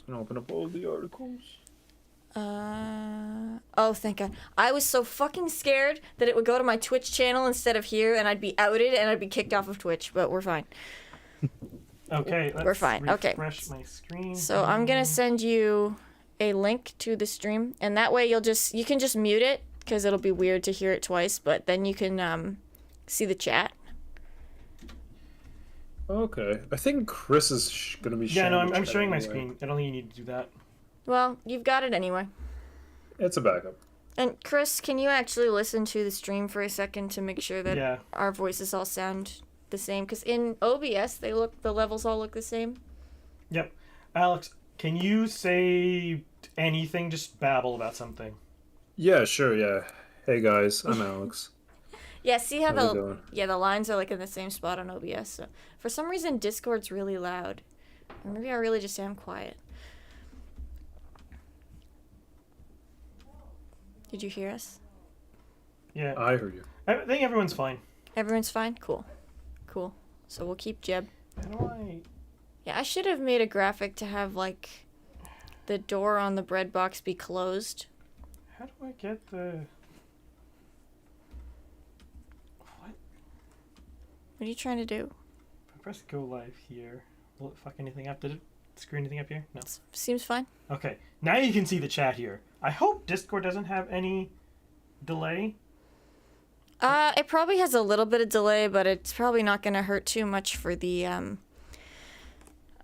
And open up all the articles. Oh, thank God. I was so fucking scared that it would go to my Twitch channel instead of here, and I'd be outed and I'd be kicked off of Twitch, but we're fine. Okay, we're fine. Okay. Refresh my screen. So I'm gonna send you a link to the stream, and that way you can just mute it, because it'll be weird to hear it twice, but then you can see the chat. Okay. I think Chris is going to be Yeah, sharing no, the I'm chat sharing my anyway. screen. I don't think you need to do that. Well, you've got it anyway. It's a backup. And Chris, can you actually listen to the stream for a second to make sure that our voices all sound the same? Because in OBS, the levels all look the same. Yep. Alex, can you say anything? Just babble about something. Yeah, sure, yeah. Hey guys, I'm Alex. Yeah, see how How's it going? the lines are like in the same spot on OBS. So for some reason, Discord's really loud. Or maybe I really just am quiet. Did you hear us? Yeah. I heard you. I think everyone's fine. Everyone's fine? Cool. Cool. So we'll keep Jeb. How do I... Yeah, I should have made a graphic to have, like, the door on the bread box be closed. How do I get the... What? What are you trying to do? If I press go live here, will it fuck anything up? Did it screw anything up here? No. Seems fine. Okay, now you can see the chat here. I hope Discord doesn't have any delay. It probably has a little bit of delay, but it's probably not going to hurt too much for the,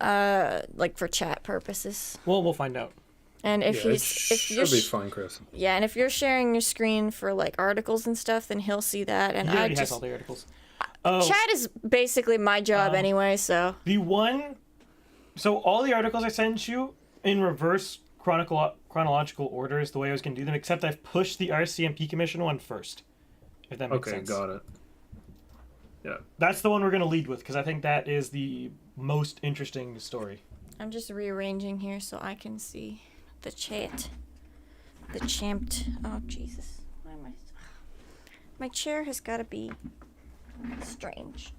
like for chat purposes. Well, we'll find out. And if yeah, he's, should be fine, Chris. Yeah, and if you're sharing your screen for like articles and stuff, then he'll see that. And He I already just has all the articles. Oh, chat is basically my job anyway, so. So all the articles I sent you in reverse chronological order is the way I was going to do them, except I've pushed the RCMP Commission one first. If that makes sense. Okay, got it. Yeah. That's the one we're going to lead with, because I think that is the most interesting story. I'm just rearranging here so I can see the chat. The champed. Oh, Jesus. Why am I... My chair has got to be strange.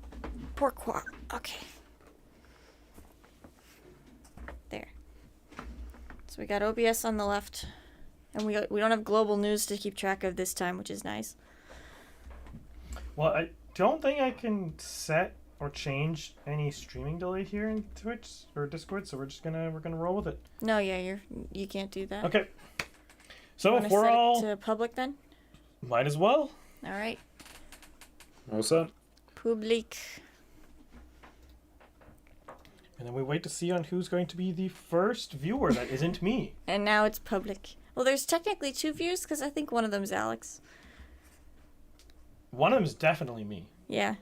Pourquoi? Okay. There. So we got OBS on the left. And we don't have global news to keep track of this time, which is nice. Well, I don't think I can set or change any streaming delay here in Twitch or Discord, so we're gonna roll with it. No, yeah, you can't do that. Okay. So if we're set all it to public then? might as well. All right. What's up? Public. And then we wait to see on who's going to be the first viewer that isn't me. And now it's public. Well, there's technically 2 views because I think one of them's Alex. One of them is definitely me. Yeah.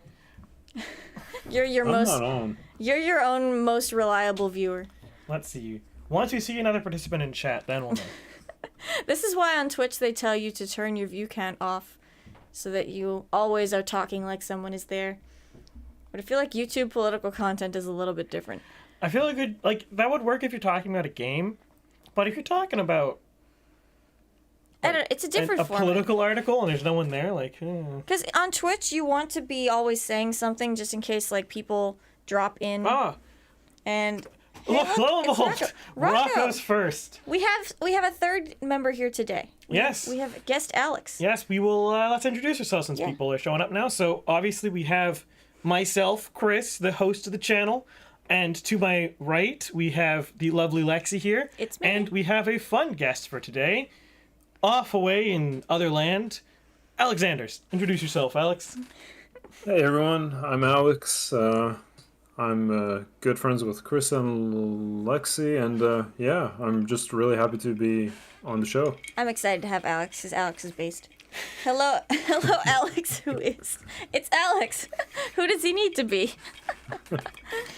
You're your own most reliable viewer. Let's see. Once we see another participant in chat, then we'll know. This is why on Twitch they tell you to turn your view count off so that you always are talking like someone is there. But I feel like YouTube political content is a little bit different. I feel like that would work if you're talking about a game, but if you're talking about I don't know, it's a different a format. political article and there's no one there, like... Because on Twitch, you want to be always saying something just in case, like, people drop in. And... Hey, lo and behold, Rocco. Rocco's first. We have a third member here today. Yes. We have guest Alex. Yes, we will... let's introduce ourselves since people are showing up now. So, obviously, we have myself, Chris, the host of the channel. And to my right, we have the lovely Lexie here. It's me. And we have a fun guest for today. Off away in other land, Alexanders. Introduce yourself, Alex. Hey everyone, I'm Alex. I'm good friends with Chris and Lexie, and yeah, I'm just really happy to be on the show. I'm excited to have Alex, because Alex is based. Hello, Alex. It's Alex. Who does he need to be?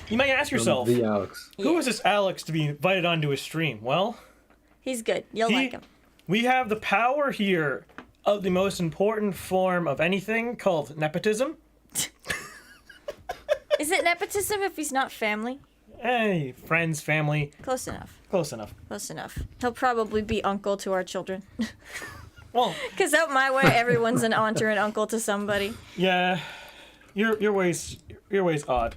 You might ask yourself, The Alex. who is this Alex to be invited onto his stream? Well, He's good. You'll like him. We have the power here of the most important form of anything called nepotism. Is it nepotism if he's not family? Hey, friends, family. Close enough. Close enough. Close enough. He'll probably be uncle to our children. Well, because out my way, everyone's an aunt or an uncle to somebody. Yeah, your way's odd.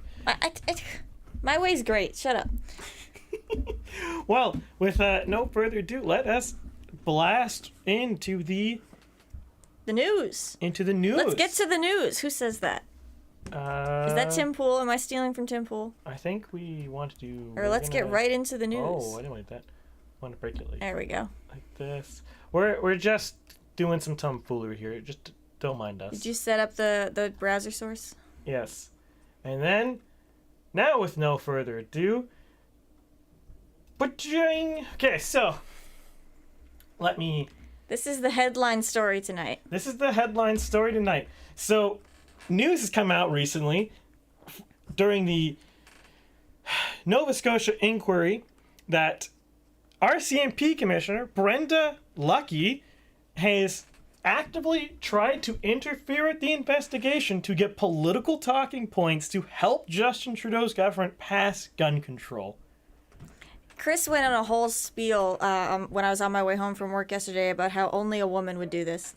My way's great. Shut up. Well, with no further ado, let us blast into the news. news. Let's get to the news. Who says that? Is that Tim Pool? Am I stealing from Tim Pool? I think we want to do... Or let's get right into the news. Oh, I didn't like that. I want to break it There we go. like this. We're just doing some tomfoolery here. Just don't mind us. Did you set up the browser source? Yes. And then, now with no further ado... Okay, so... Let me... This is the headline story tonight. This is the headline story tonight. So, news has come out recently during the Nova Scotia inquiry that RCMP Commissioner Brenda Lucki has actively tried to interfere with the investigation to get political talking points to help Justin Trudeau's government pass gun control. Chris went on a whole spiel when I was on my way home from work yesterday about how only a woman would do this.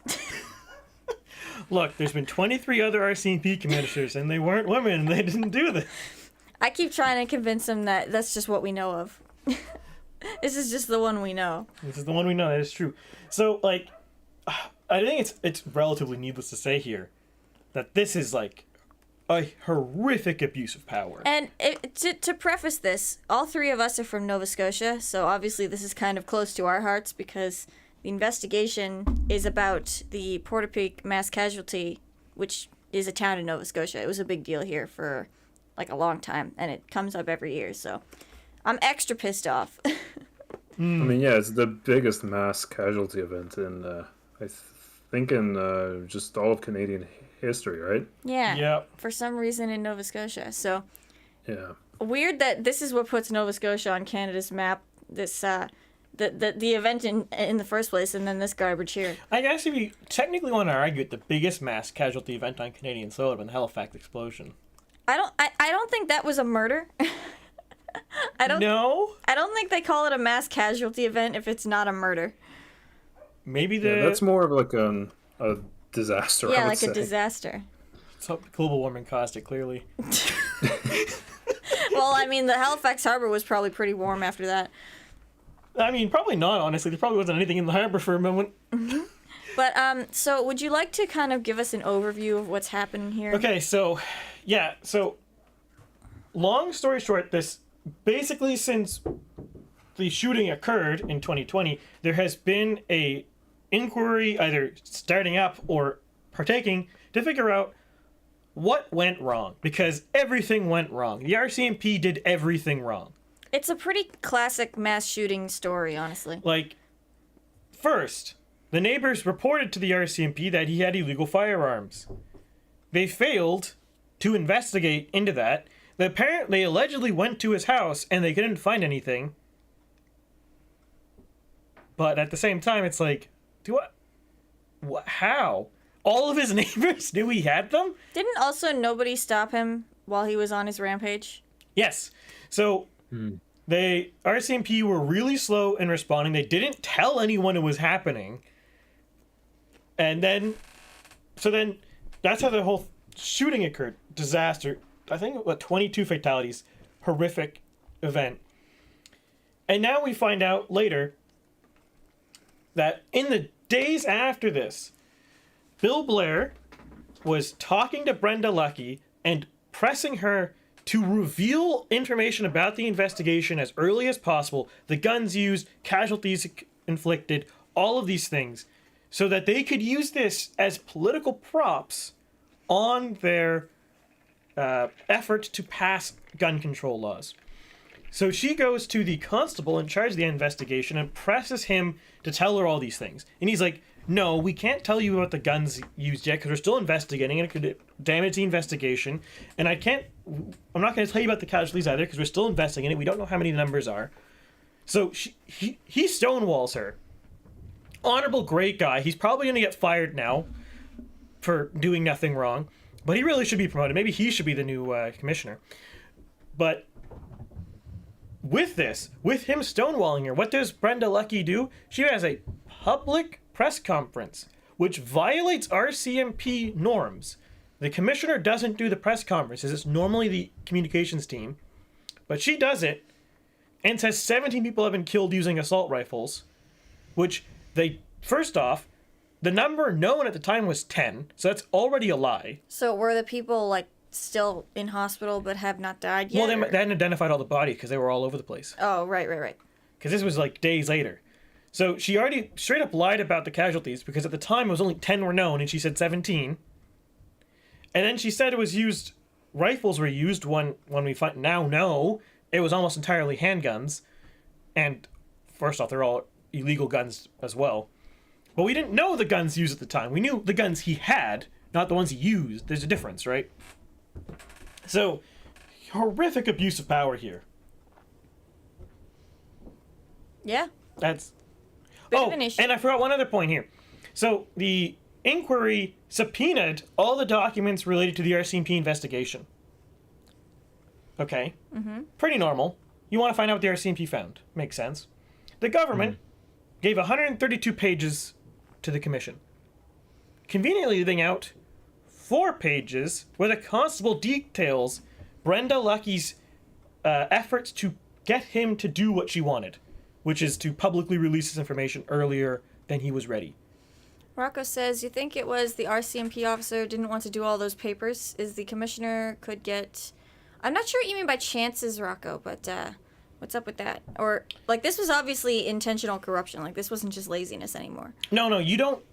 Look, there's been 23 other RCMP commissioners, and they weren't women, and they didn't do this. I keep trying to convince him that that's just what we know of. This is just the one we know. This is the one we know, that is true. So, like, I think it's relatively needless to say here that this is, like, a horrific abuse of power. And to preface this, all three of us are from Nova Scotia, so obviously this is kind of close to our hearts because the investigation is about the Portapique mass casualty, which is a town in Nova Scotia. It was a big deal here for like a long time, and it comes up every year, so I'm extra pissed off. I mean, yeah, it's the biggest mass casualty event in, I think, in just all of Canadian history, right? Yeah. Yep. For some reason in Nova Scotia. So Yeah. weird that this is what puts Nova Scotia on Canada's map. This the event in the first place, and then this garbage here. I guess if you technically want to argue it, the biggest mass casualty event on Canadian soil would have been the Halifax explosion. I don't think that was a murder. No? I don't think they call it a mass casualty event if it's not a murder. Maybe Yeah, that's more of like a disaster. Yeah, I would like say. a disaster. global warming caused it, clearly. Well, I mean, the Halifax harbor was probably pretty warm after that. I mean, probably not, honestly. There probably wasn't anything in the harbor for a moment. Mm-hmm. But, so would you like to kind of give us an overview of what's happening here? Okay, so, yeah, so, long story short, this, basically since the shooting occurred in 2020, there has been a inquiry either starting up or partaking to figure out what went wrong, because everything went wrong. The RCMP did everything wrong. It's a pretty classic mass shooting story, honestly. Like, first, the neighbors reported to the RCMP that he had illegal firearms. They failed to investigate into that. They allegedly went to his house and they couldn't find anything. But at the same time, it's like, how? All of his neighbors knew he had them? Didn't also nobody stop him while he was on his rampage? Yes. So, the RCMP were really slow in responding. They didn't tell anyone it was happening. And then, that's how the whole shooting occurred. Disaster. I think, 22 fatalities. Horrific event. And now we find out later that in the days after this, Bill Blair was talking to Brenda Lucki and pressing her to reveal information about the investigation as early as possible, the guns used, casualties inflicted, all of these things, so that they could use this as political props on their effort to pass gun control laws. So she goes to the constable in charge of the investigation and presses him to tell her all these things. And he's like, no, we can't tell you about the guns used yet because we're still investigating and it could damage the investigation. And I'm not going to tell you about the casualties either because we're still investigating it. We don't know how many the numbers are. So he stonewalls her. Honorable, great guy. He's probably going to get fired now for doing nothing wrong. But he really should be promoted. Maybe he should be the new commissioner. But with him stonewalling her, what does Brenda Lucki do? She has a public press conference, which violates RCMP norms. The commissioner doesn't do the press conferences. It's normally the communications team. But she does it. and says 17 people have been killed using assault rifles, which they, first off, the number known at the time was 10, so that's already a lie. So were the people, like, still in hospital but have not died yet? Well, they hadn't identified all the bodies because they were all over the place. Oh, right. Because this was, like, days later. So she already straight up lied about the casualties because at the time it was only 10 were known, and she said 17. And then she said it was used, rifles were used when we now know it was almost entirely handguns. And first off, they're all illegal guns as well. But we didn't know the guns used at the time. We knew the guns he had, not the ones he used. There's a difference, right? So, horrific abuse of power here. Yeah. That's... Bit of an issue. And I forgot one other point here. So, the inquiry subpoenaed all the documents related to the RCMP investigation. Okay. Mm-hmm. Pretty normal. You want to find out what the RCMP found. Makes sense. The government gave 132 pages to the commission, conveniently leaving out 4 pages where the constable details Brenda Lucky's efforts to get him to do what she wanted, which is to publicly release this information earlier than he was ready. Rocco says, you think it was the RCMP officer didn't want to do all those papers? Is the commissioner could get... I'm not sure what you mean by chances, Rocco, but what's up with that? Or, like, this was obviously intentional corruption. Like, this wasn't just laziness anymore. No, you don't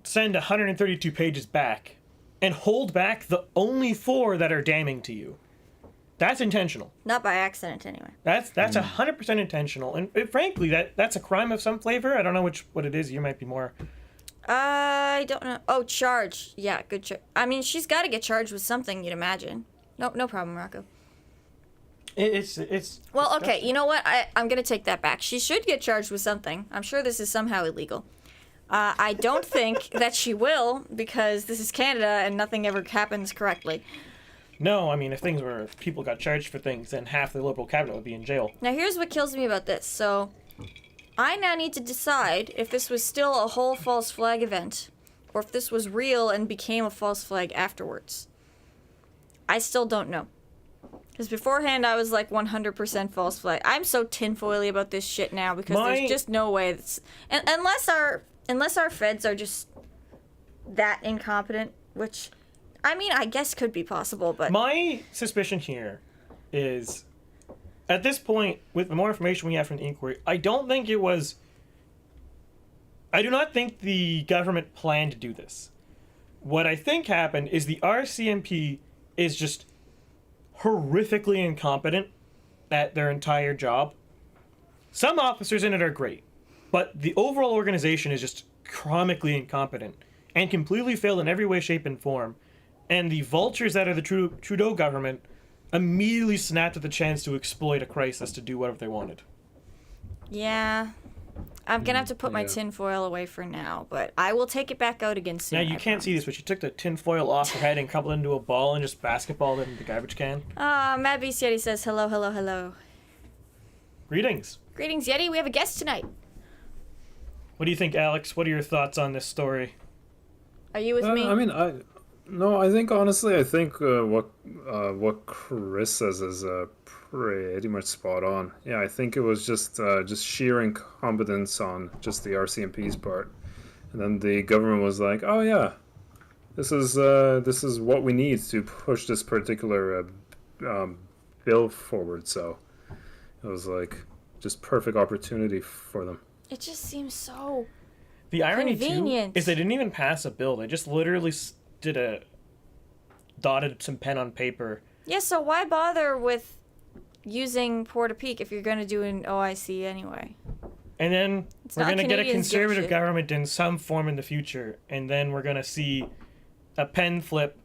send 132 pages back and hold back the only 4 that are damning to you. That's intentional. Not by accident, anyway. That's 100% intentional. And frankly, that's a crime of some flavor. I don't know what it is. You might be more... I don't know. Oh, charge. Yeah, good I mean, she's got to get charged with something, you'd imagine. No problem, Rocco. It's well, okay, you know what? I'm going to take that back. She should get charged with something. I'm sure this is somehow illegal. I don't think that she will, because this is Canada and nothing ever happens correctly. No, I mean, if things were... people got charged for things, then half the Liberal cabinet would be in jail. Now, here's what kills me about this. So, I now need to decide if this was still a whole false flag event, or if this was real and became a false flag afterwards. I still don't know. Because beforehand, I was like 100% false flag. I'm so tinfoily about this shit now because there's just no way that's... unless our feds are just that incompetent, which, I mean, I guess could be possible, but... My suspicion here is, at this point, with the more information we have from the inquiry, I don't think it was... I do not think the government planned to do this. What I think happened is the RCMP is just horrifically incompetent at their entire job. Some officers in it are great, but the overall organization is just chronically incompetent and completely failed in every way, shape, and form. And the vultures that are the Trudeau government immediately snapped at the chance to exploit a crisis to do whatever they wanted. Yeah. I'm going to have to put my tinfoil away for now, but I will take it back out again soon. Now, you can't see this, but she took the tinfoil off her head and coupled it into a ball and just basketballed it in the garbage can. Matt Beast Yeti says, hello. Greetings. Greetings, Yeti. We have a guest tonight. What do you think, Alex? What are your thoughts on this story? Are you with me? I mean, I think honestly, what Chris says is pretty much spot on. Yeah, I think it was just sheer incompetence on just the RCMP's part, and then the government was like, "Oh yeah, this is what we need to push this particular bill forward." So it was like just perfect opportunity for them. It just seems so the irony convenient. Too is they didn't even pass a bill. They just literally dotted some pen on paper. Yeah, so why bother with using Port-a-Peak if you're going to do an OIC anyway? And then we're going to get a conservative shit. government in some form in the future, and then we're going to see a pen flip,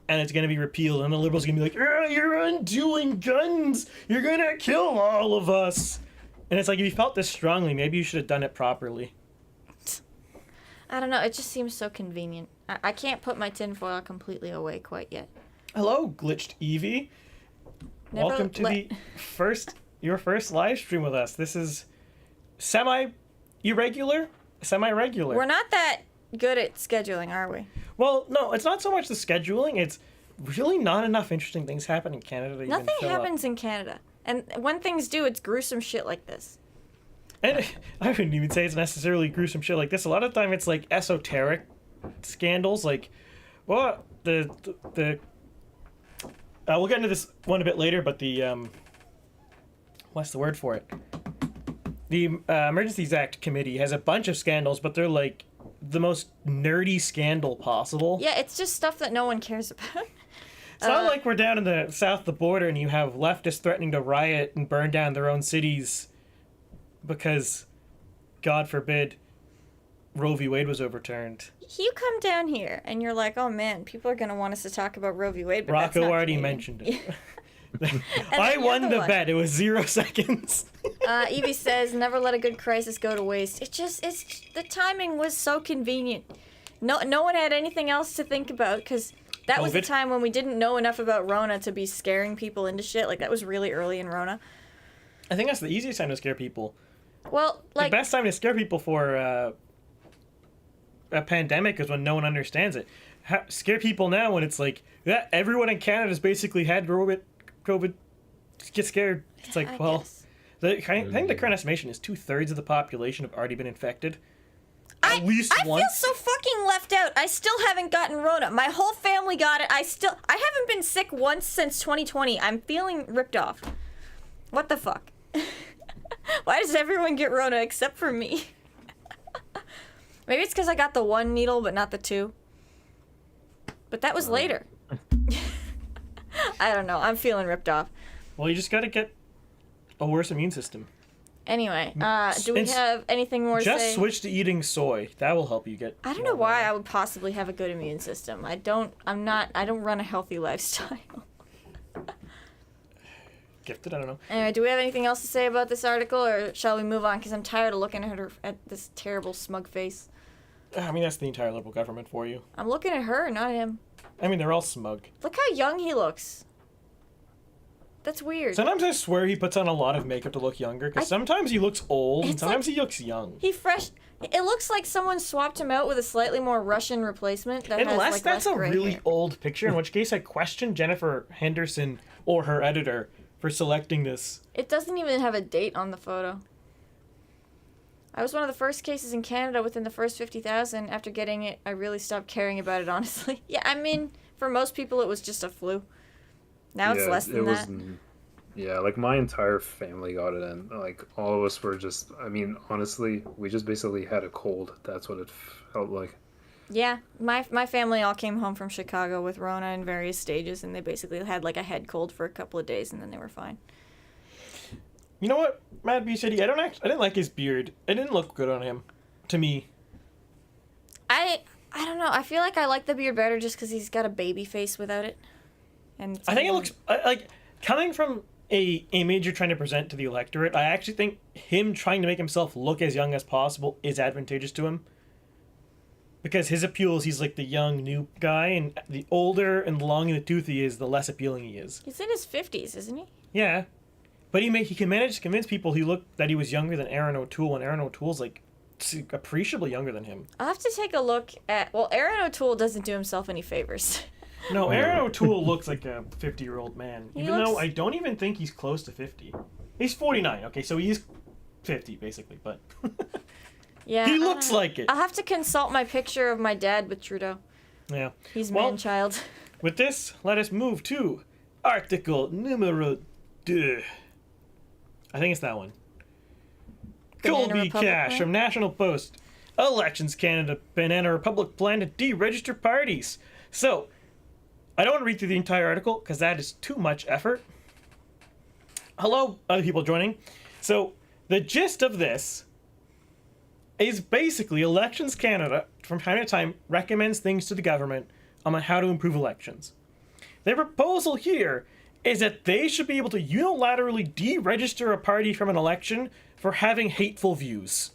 and it's going to be repealed, and the Liberals are going to be like, you're undoing guns! You're going to kill all of us! And it's like, if you felt this strongly, maybe you should have done it properly. I don't know, it just seems so convenient. I can't put my tinfoil completely away quite yet. Hello, Glitched Evie. Welcome to your first live stream with us. This is semi-regular. We're not that good at scheduling, are we? Well, no, it's not so much the scheduling. It's really not enough interesting things happen in Canada. Nothing happens in Canada. And when things do, it's gruesome shit like this. And I wouldn't even say it's necessarily gruesome shit like this. A lot of the time it's like esoteric scandals. Like, well, we'll get into this one a bit later, but the, what's the word for it? The Emergencies Act Committee has a bunch of scandals, but they're like the most nerdy scandal possible. Yeah, it's just stuff that no one cares about. It's not like we're down in the south of the border and you have leftists threatening to riot and burn down their own cities because, God forbid, Roe v. Wade was overturned. You come down here and you're like, oh man, people are going to want us to talk about Roe v. Wade, but that's Rocco not already Canadian. mentioned it. And I then won you're the one. bet. It was 0 seconds. Evie says, never let a good crisis go to waste. The timing was so convenient. No one had anything else to think about because that was the COVID. time when we didn't know enough about Rona to be scaring people into shit. Like, that was really early in Rona. I think that's the easiest time to scare people. Well, like, The best time to scare people for a pandemic is when no one understands it. Scare people now when it's like, yeah, everyone in Canada's basically had COVID. Get scared. It's like, I well, guess. I think the current estimation is 2/3 of the population have already been infected. I At least feel once. so fucking left out. I still haven't gotten Rona. My whole family got it. I haven't been sick once since 2020. I'm feeling ripped off. What the fuck? Why does everyone get Rona except for me? Maybe it's because I got the 1 needle but not the 2. But that was later. I don't know. I'm feeling ripped off. Well, you just gotta get a worse immune system. Anyway, do we have anything more to say? Just switch to eating soy. That will help you get. I don't know why I would possibly have a good immune system. I don't run a healthy lifestyle. Gifted, I don't know. Anyway, do we have anything else to say about this article, or shall we move on? Because I'm tired of looking at this terrible smug face. I mean, that's the entire Liberal government for you. I'm looking at her, not him. I mean, they're all smug. Look how young he looks. That's weird. Sometimes I swear he puts on a lot of makeup to look younger, because sometimes he looks old, and It's sometimes like- he looks young. It looks like someone swapped him out with a slightly more Russian replacement that has Unless like that's less a gray really hair. old picture, in which case I question Jennifer Henderson or her editor for selecting this. It doesn't even have a date on the photo. I was one of the first cases in Canada within the first 50,000. After getting it, I really stopped caring about it, honestly. Yeah, I mean, for most people, it was just a flu. Now it's less than that. Yeah, like my entire family got it, and like all of us were just. I mean, honestly, we just basically had a cold. That's what it felt like. Yeah, my family all came home from Chicago with Rona in various stages, and they basically had like a head cold for a couple of days, and then they were fine. You know what, Mad B City? I didn't like his beard. It didn't look good on him, to me. I don't know. I feel like I like the beard better just because he's got a baby face without it. And I think it looks like coming from a image you're trying to present to the electorate. I actually think him trying to make himself look as young as possible is advantageous to him. Because his appeal is he's like the young new guy, and the older and the long in the tooth he is, the less appealing he is. He's in his 50s, isn't he? Yeah, but he can manage to convince people that he was younger than Aaron O'Toole, and Aaron O'Toole's like appreciably younger than him. I'll have to take a look at... Well, Aaron O'Toole doesn't do himself any favors. No, Aaron O'Toole looks like a 50-year-old man, He even looks- though I don't even think he's close to 50. He's 49, okay, so he's 50 basically, but Yeah. he looks like it. I'll have to consult my picture of my dad with Trudeau. Yeah. He's Well, man-child. With this, let us move to article numero 2. I think it's that one. Banana Colby Republic Cash plan? from National Post. Elections Canada Banana Republic plan to deregister parties. So, I don't want to read through the entire article because that is too much effort. Hello, other people joining. So, the gist of this is basically Elections Canada, from time to time, recommends things to the government on how to improve elections. Their proposal here is that they should be able to unilaterally deregister a party from an election for having hateful views.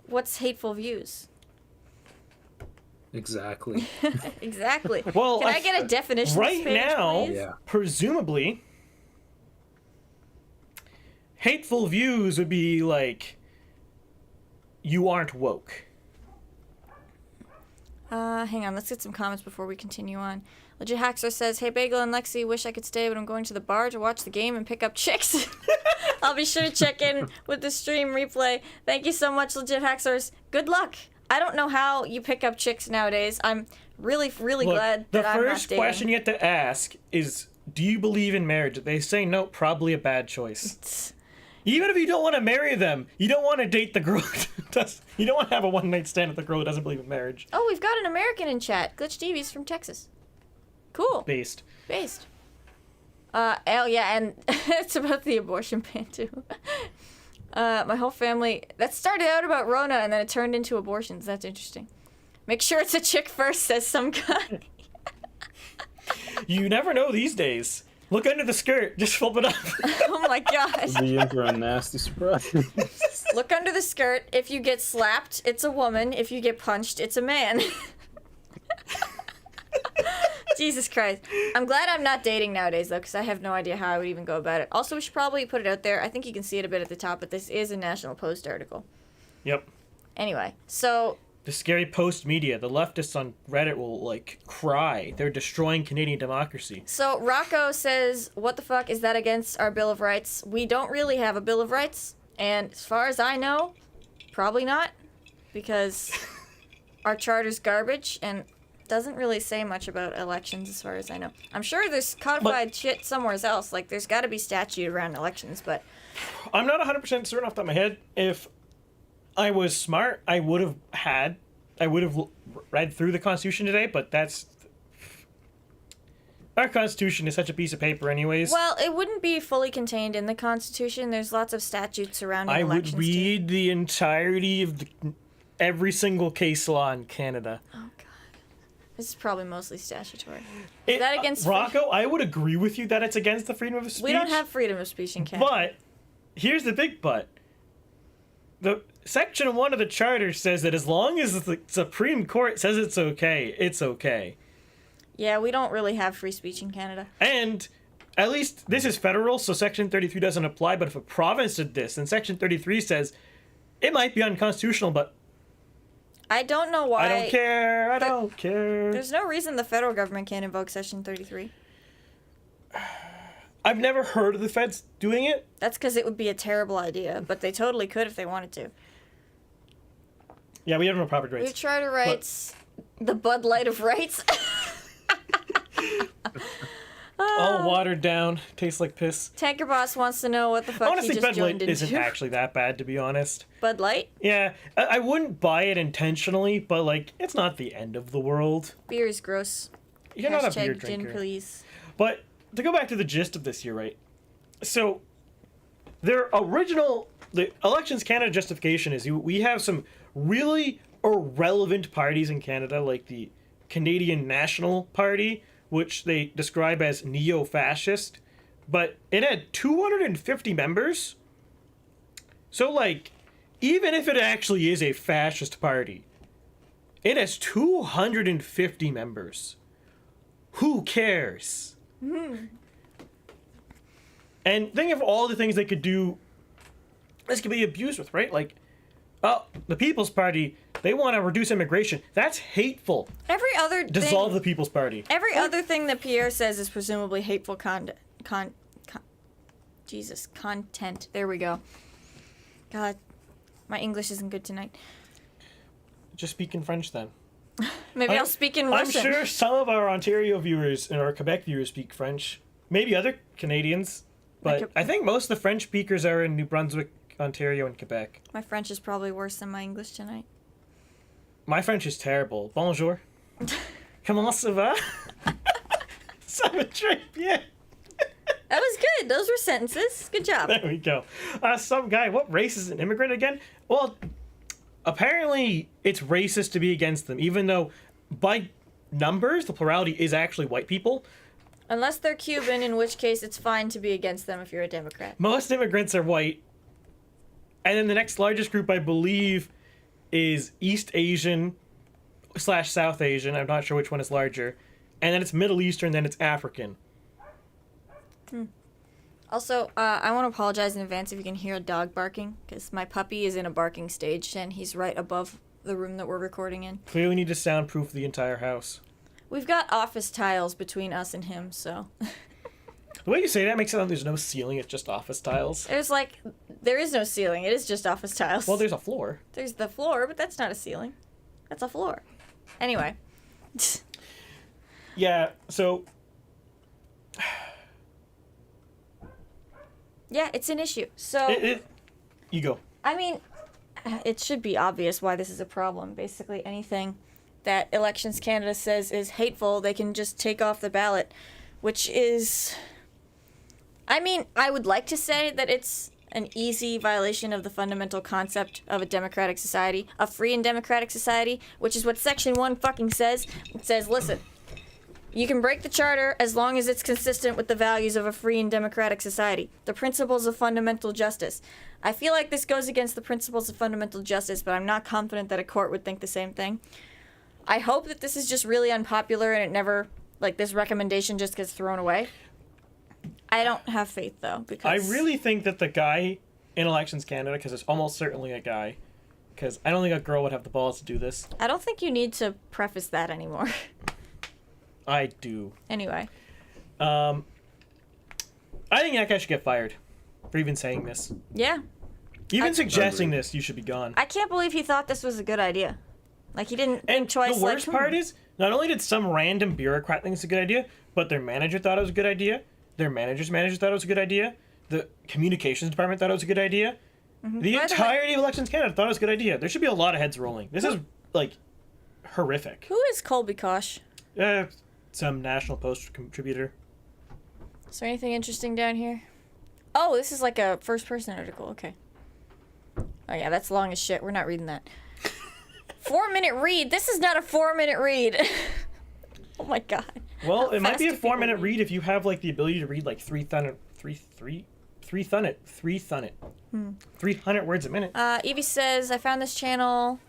What's hateful views? Exactly. Exactly. Well, Can I get a definition right page, now, please? Yeah. presumably, hateful views would be like, you aren't woke. Hang on, let's get some comments before we continue on. Legit Hacksaw says, "Hey Bagel and Lexie, wish I could stay, but I'm going to the bar to watch the game and pick up chicks." I'll be sure to check in with the stream replay. Thank you so much, Legit Hacksaws. Good luck. I don't know how you pick up chicks nowadays. I'm really glad that I'm not dating. The first question you have to ask is, do you believe in marriage? If they say no, probably a bad choice. Even if you don't want to marry them, you don't want to date the girl. You don't want to have a one-night stand with the girl who doesn't believe in marriage. Oh, we've got an American in chat. Glitch TV's from Texas. Cool. Based. Oh yeah, and it's about the abortion ban too. My whole family, that started out about Rona and then it turned into abortions. That's interesting. Make sure it's a chick first, says some guy. You never know these days. Look under the skirt. Just flip it up. Oh my gosh. Be in for a nasty surprise. Look under the skirt. If you get slapped, it's a woman. If you get punched, it's a man. Jesus Christ. I'm glad I'm not dating nowadays, though, because I have no idea how I would even go about it. Also, we should probably put it out there. I think you can see it a bit at the top, but this is a National Post article. Yep. Anyway, so... The scary post media. The leftists on Reddit will, like, cry. They're destroying Canadian democracy. So Rocco says, what the fuck is that against our Bill of Rights? We don't really have a Bill of Rights. And as far as I know, probably not. Because our charter's garbage and doesn't really say much about elections as far as I know. I'm sure there's codified shit somewhere else. Like, there's got to be statute around elections, but... I'm not 100% certain off the top of my head. If I was smart, I would have read through the Constitution today, but that's... Our Constitution is such a piece of paper anyways. Well, it wouldn't be fully contained in the Constitution. There's lots of statutes surrounding elections. I would read the entirety of every single case law in Canada. Oh, God. This is probably mostly statutory. Is that against... Rocco, I would agree with you that it's against the freedom of speech. We don't have freedom of speech in Canada. But, here's the big but. The Section 1 of the Charter says that as long as the Supreme Court says it's okay, it's okay. Yeah, we don't really have free speech in Canada. And at least this is federal, so Section 33 doesn't apply, but if a province did this, then Section 33 says it might be unconstitutional, but I don't know why. I don't care. I don't care. There's no reason the federal government can't invoke Section 33. I've never heard of the feds doing it. That's because it would be a terrible idea, but they totally could if they wanted to. Yeah, we have no property rights. We try to rights, the Bud Light of rights. All watered down, tastes like piss. Tanker Boss wants to know what the fuck Honestly, he just Bud joined Light into. isn't actually that bad, to be honest. Bud Light? Yeah, I wouldn't buy it intentionally, but, like, it's not the end of the world. Beer is gross. You're not a beer Hashtag drinker. gin, please. But to go back to the gist of this here, right? So, the Elections Canada justification is we have some really irrelevant parties in Canada, like the Canadian National Party, which they describe as neo-fascist, but it had 250 members. So, like, even if it actually is a fascist party, it has 250 members. Who cares? And think of all the things they could do. This could be abused with, right? Like, the People's Party, they want to reduce immigration. That's hateful. Every other Dissolve thing, the People's Party. Every other thing that Pierre says is presumably hateful content. There we go. God, my English isn't good tonight. Just speak in French then. Maybe I'll speak in Russian. I'm sure some of our Ontario viewers and our Quebec viewers speak French. Maybe other Canadians. But I think most of the French speakers are in New Brunswick, Ontario, and Quebec. My French is probably worse than my English tonight. My French is terrible. Bonjour. Comment ça va? Ça va très bien. That was good. Those were sentences. Good job. There we go. Some guy, what race is an immigrant again? Well, apparently it's racist to be against them, even though by numbers, the plurality is actually white people. Unless they're Cuban, in which case it's fine to be against them if you're a Democrat. Most immigrants are white. And then the next largest group, I believe, is East Asian / South Asian. I'm not sure which one is larger. And then it's Middle Eastern, then it's African. Also, I want to apologize in advance if you can hear a dog barking, because my puppy is in a barking stage, and he's right above the room that we're recording in. Clearly need to soundproof the entire house. We've got office tiles between us and him, so. The way you say that makes it sound like there's no ceiling, it's just office tiles. There is no ceiling, it is just office tiles. Well, there's a floor. There's the floor, but that's not a ceiling. That's a floor. Anyway. Yeah, so... Yeah, it's an issue. So... You go. I mean, it should be obvious why this is a problem. Basically, anything that Elections Canada says is hateful, they can just take off the ballot, which is... I mean, I would like to say that it's an easy violation of the fundamental concept of a democratic society, a free and democratic society, which is what Section 1 fucking says. It says, listen, you can break the charter as long as it's consistent with the values of a free and democratic society, the principles of fundamental justice. I feel like this goes against the principles of fundamental justice, but I'm not confident that a court would think the same thing. I hope that this is just really unpopular and it never, like, this recommendation just gets thrown away. I don't have faith, though, because... I really think that the guy in Elections Canada, because it's almost certainly a guy, because I don't think a girl would have the balls to do this. I don't think you need to preface that anymore. I do. Anyway. I think that guy should get fired for even saying this. Yeah. Even suggesting this, you should be gone. I can't believe he thought this was a good idea. Like, he didn't think twice. And the worst part is, not only did some random bureaucrat think it's a good idea, but their manager thought it was a good idea. Their manager's manager thought it was a good idea. The communications department thought it was a good idea. Mm-hmm. The entirety of Elections Canada thought it was a good idea. There should be a lot of heads rolling. This is, like, horrific. Who is Colby Kosh? Some National Post contributor. Is there anything interesting down here? Oh, this is like a first-person article. Okay. Oh, yeah, that's long as shit. We're not reading that. 4-minute read? This is not a 4-minute read. Oh, my God. Well, it might be a 4-minute read if you have, like, the ability to read, like, 300 words a minute. Evie says, I found this channel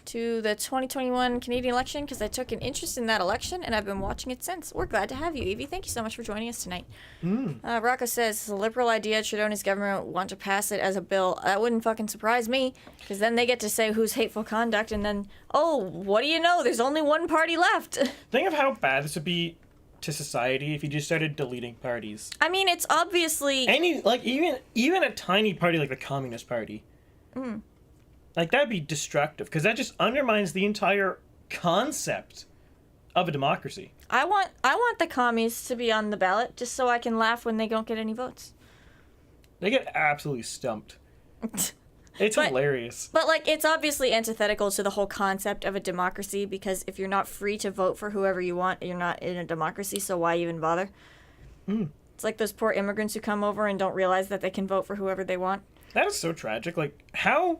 to the 2021 Canadian election because I took an interest in that election and I've been watching it since. We're glad to have you, Evie. Thank you so much for joining us tonight. Rocco says, it's a liberal idea. Trudeau and his government want to pass it as a bill. That wouldn't fucking surprise me because then they get to say who's hateful conduct and then, oh, what do you know? There's only one party left. Think of how bad this would be to society if you just started deleting parties. I mean, it's obviously... even a tiny party like the Communist Party. Like, that'd be destructive, because that just undermines the entire concept of a democracy. I want the commies to be on the ballot, just so I can laugh when they don't get any votes. They get absolutely stumped. It's hilarious. But, like, it's obviously antithetical to the whole concept of a democracy, because if you're not free to vote for whoever you want, you're not in a democracy, so why even bother? It's like those poor immigrants who come over and don't realize that they can vote for whoever they want. That is so tragic. Like, how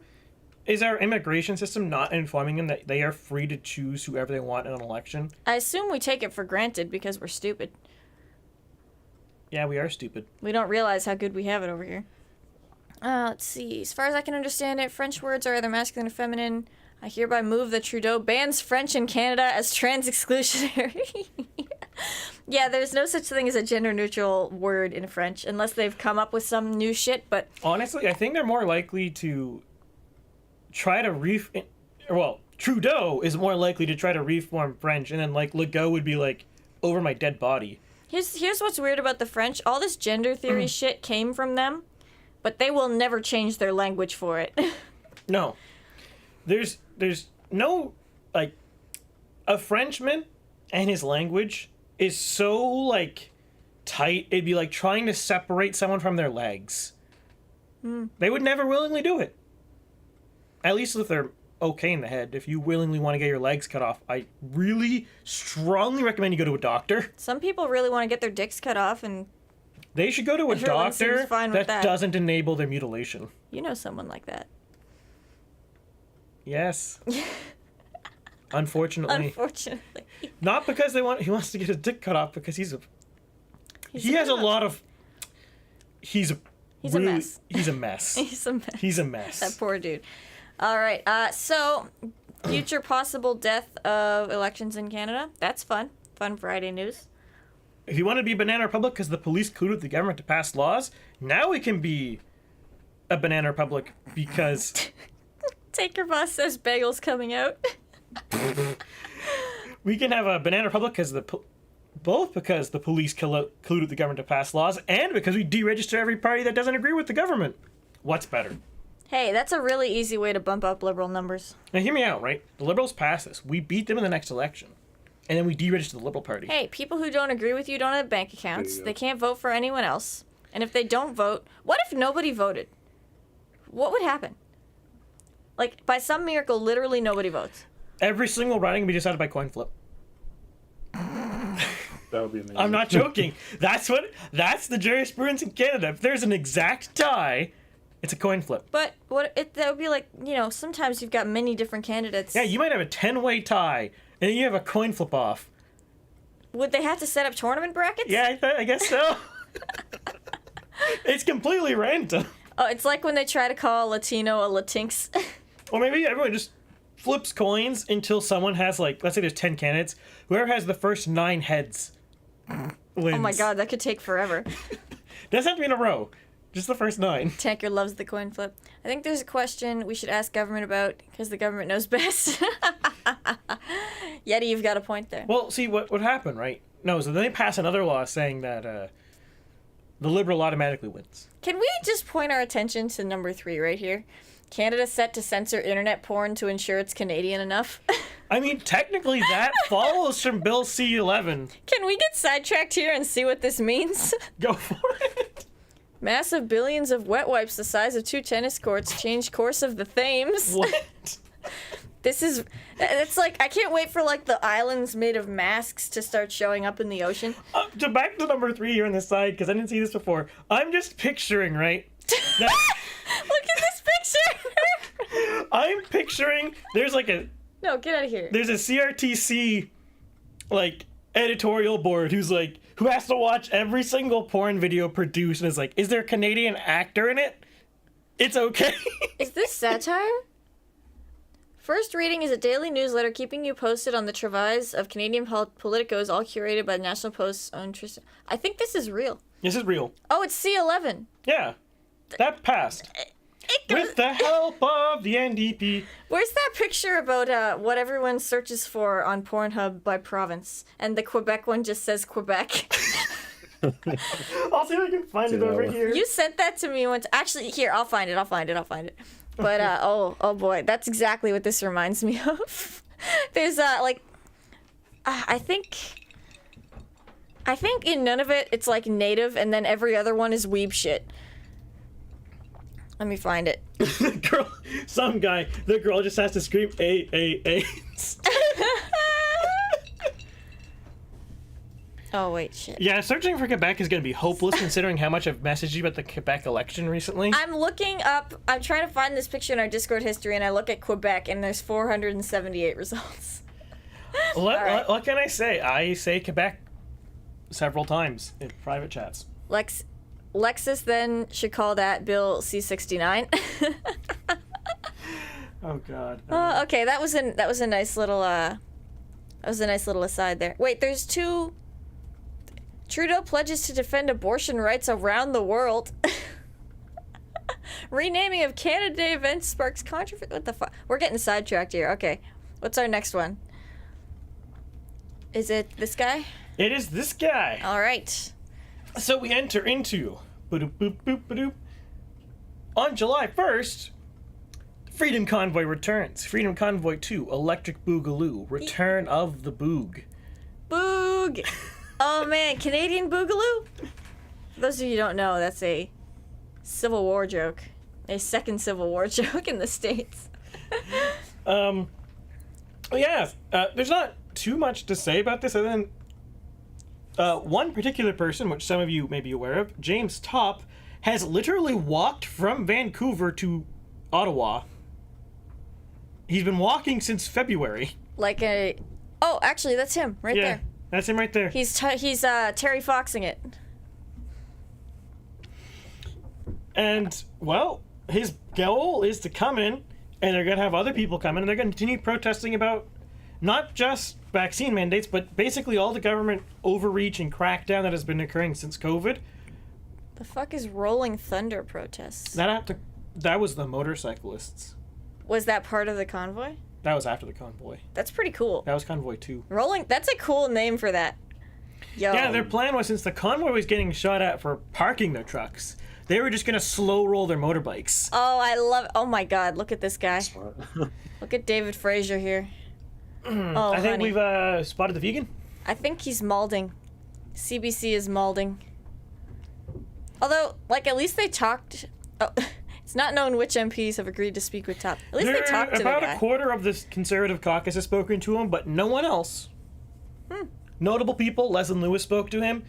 is our immigration system not informing them that they are free to choose whoever they want in an election? I assume we take it for granted because we're stupid. Yeah, we are stupid. We don't realize how good we have it over here. Let's see. As far as I can understand it, French words are either masculine or feminine. I hereby move that Trudeau bans French in Canada as trans-exclusionary. Yeah, there's no such thing as a gender-neutral word in French unless they've come up with some new shit, but... Honestly, I think they're more likely to try to Trudeau is more likely to try to reform French, and then, like, Legault would be like, over my dead body. Here's what's weird about the French. All this gender theory shit came from them, but they will never change their language for it. No. There's no, like, a Frenchman and his language is so, like, tight, it'd be like trying to separate someone from their legs. They would never willingly do it. At least if they're okay in the head. If you willingly want to get your legs cut off, I really strongly recommend you go to a doctor. Some people really want to get their dicks cut off, and they should go to a doctor that doesn't enable their mutilation. You know someone like that. Yes. Unfortunately. Not because he wants to get his dick cut off, because he's a mess. He's a mess. He's a mess. He's a mess. That poor dude. All right. So, future possible death of elections in Canada. That's fun. Fun Friday news. If you want to be a banana republic because the police colluded with the government to pass laws, now we can be a banana republic because Taker boss says bagels coming out. We can have a Banana Republic both because the police colluded the government to pass laws and because we deregister every party that doesn't agree with the government. What's better? Hey, that's a really easy way to bump up Liberal numbers. Now hear me out, right? The Liberals pass this. We beat them in the next election. And then we deregister the Liberal Party. Hey, people who don't agree with you don't have bank accounts. They can't vote for anyone else. And if they don't vote, what if nobody voted? What would happen? Like, by some miracle, literally nobody votes. Every single riding can be decided by coin flip. That would be amazing. I'm not joking. That's the jurisprudence in Canada. If there's an exact tie, it's a coin flip. But that would be like, sometimes you've got many different candidates. Yeah, you might have a 10-way tie, and then you have a coin flip off. Would they have to set up tournament brackets? Yeah, I guess so. It's completely random. Oh, it's like when they try to call a Latino a Latinx. Or maybe everyone just flips coins until someone has, like, let's say there's 10 candidates. Whoever has the first 9 heads wins. Oh my god, that could take forever. Doesn't have to be in a row. Just the first 9. Tanker loves the coin flip. I think there's a question we should ask government about, because the government knows best. Yeti, you've got a point there. Well, see, what happened, right? No, so then they pass another law saying that the Liberal automatically wins. Can we just point our attention to number 3 right here? Canada set to censor internet porn to ensure it's Canadian enough. I mean, technically that follows from Bill C-11. Can we get sidetracked here and see what this means? Go for it. Massive billions of wet wipes the size of 2 tennis courts change course of the Thames. What? It's like, I can't wait for like the islands made of masks to start showing up in the ocean. Back to number 3 here on this side, because I didn't see this before. I'm just picturing, right? Look at this picture! I'm picturing, there's like No, get out of here. there's a CRTC, like, editorial board who has to watch every single porn video produced and is like, is there a Canadian actor in it? It's okay. Is this satire? First Reading is a daily newsletter keeping you posted on the travails of Canadian politicos, all curated by the National Post's own Tristan. I think this is real. This is real. Oh, it's C11. Yeah. That passed. With the help of the NDP. Where's that picture about what everyone searches for on Pornhub by province? And the Quebec one just says Quebec. I'll see if I can find it over here. You sent that to me once. Actually, here, I'll find it. But, oh boy, that's exactly what this reminds me of. There's, I think in none of it, it's, like, native, and then every other one is weeb shit. Let me find it. The girl just has to scream, A. Oh, wait, shit. Yeah, searching for Quebec is going to be hopeless considering how much I've messaged you about the Quebec election recently. I'm trying to find this picture in our Discord history, and I look at Quebec, and there's 478 results. What can I say? I say Quebec several times in private chats. Lexus then should call that Bill C-69. Oh God. Okay, that was a nice little aside there. Wait, there's 2. Trudeau pledges to defend abortion rights around the world. Renaming of Canada Day event sparks controversy. What the fuck? We're getting sidetracked here. Okay, what's our next one? Is it this guy? It is this guy. All right. So we enter into on July 1st, Freedom Convoy returns. Freedom Convoy 2, Electric Boogaloo, Return of the Boog. Boog! Oh man, Canadian Boogaloo? For those of you who don't know, that's a Civil War joke. A second Civil War joke in the States. There's not too much to say about this other than one particular person, which some of you may be aware of, James Topp, has literally walked from Vancouver to Ottawa. He's been walking since February. Oh, actually, that's him right there. That's him right there. He's Terry Foxing it. And, well, his goal is to come in, and they're going to have other people come in, and they're going to continue protesting about not just vaccine mandates, but basically all the government overreach and crackdown that has been occurring since COVID. The fuck is Rolling Thunder protests? That was the motorcyclists. Was that part of the convoy? That was after the convoy. That's pretty cool. That was Convoy 2. Rolling. That's a cool name for that. Yo. Yeah, their plan was, since the convoy was getting shot at for parking their trucks, they were just gonna slow roll their motorbikes. Oh, I love. Oh my God! Look at this guy. Smart. Look at David Fraser here. Oh, I think honey. we've spotted the vegan. I think he's malding. CBC is malding. Although, like, at least they talked. Oh, it's not known which MPs have agreed to speak with Top. At least they talked to the guy. About a quarter of the Conservative caucus has spoken to him, but no one else. Notable people. Leslie Lewis spoke to him.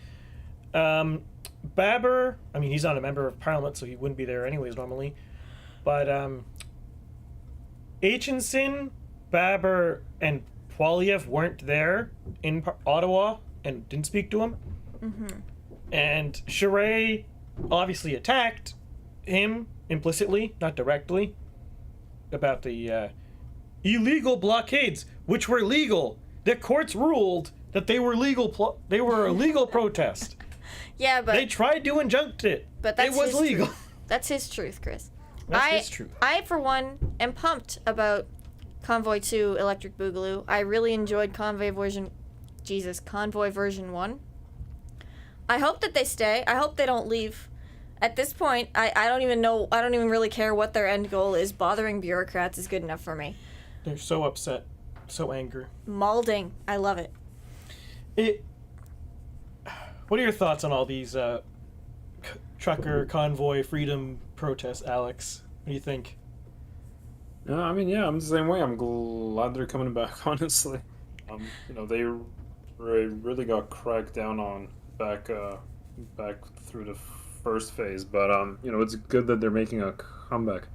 Baber, I mean, he's not a member of Parliament, so he wouldn't be there anyways normally. But Aitchison, Baber, and Poilievre weren't there in Ottawa and didn't speak to him. And Charest obviously attacked him implicitly, not directly, about the illegal blockades, which were legal. The courts ruled that they were legal. They were a legal protest. Yeah, but They tried to injunct it. but that's it was his legal. Truth. That's his truth, Chris. That's his truth. I, for one, am pumped about Convoy 2 Electric Boogaloo. I really enjoyed Convoy version 1. I hope that they stay. I hope they don't leave. At this point, I don't even know. I don't even really care what their end goal is. Bothering bureaucrats is good enough for me. They're so upset, so angry. Malding. I love it. What are your thoughts on all these trucker convoy freedom protests, Alex? What do you think? Yeah, I mean, yeah, I'm the same way. I'm glad they're coming back. Honestly, they really got cracked down on back through the first phase, but it's good that they're making a comeback.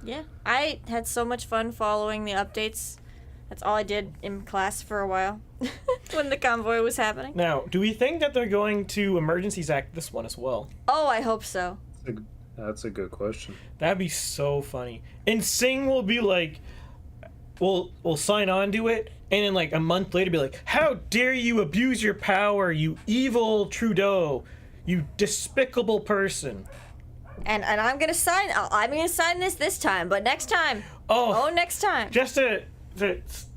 Yeah, I had so much fun following the updates. That's all I did in class for a while when the convoy was happening. Now, do we think that they're going to Emergencies Act this one as well? Oh, I hope so. That's a good question. That'd be so funny. And Singh will be like, we'll sign on to it, and then like a month later be like, how dare you abuse your power, you evil Trudeau, you despicable person. And I'm gonna sign. I'm gonna sign this time, but next time. Oh, next time. Just to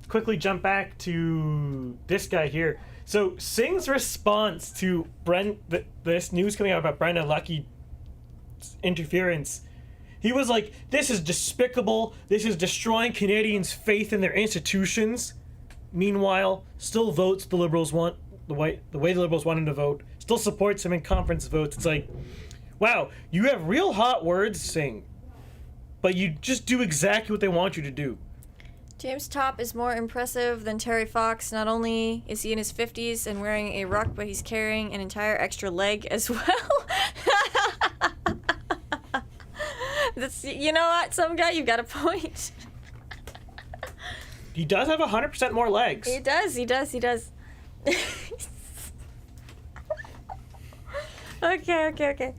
quickly jump back to this guy here. So Singh's response to this news coming out about Brendan Lucky's interference, he was like, this is despicable. This is destroying Canadians' faith in their institutions. Meanwhile, still votes the Liberals want the way the Liberals want him to vote. Still supports him in conference votes. It's like, wow, you have real hot words, Singh, but you just do exactly what they want you to do. James Topp is more impressive than Terry Fox. Not only is he in his 50s and wearing a ruck, but he's carrying an entire extra leg as well. That's, you know what, some guy, you got a point. He does have 100% more legs. He does. Okay.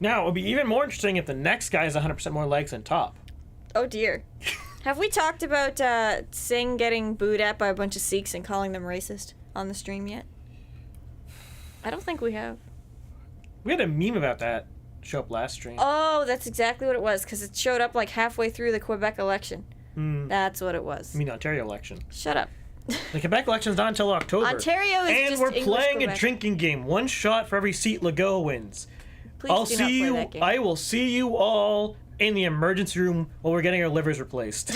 Now, it would be even more interesting if the next guy has 100% more legs than Top. Oh dear. Have we talked about Singh getting booed at by a bunch of Sikhs and calling them racist on the stream yet? I don't think we have. We had a meme about that show up last stream. Oh, that's exactly what it was, because it showed up like halfway through the Quebec election. That's what it was. I mean, Ontario election. Shut up. The Quebec election's not until October. Ontario is and just we're English playing Quebec. a drinking game. One shot for every seat Legault wins. Please do not play that game. I will see you all in the emergency room while we're getting our livers replaced.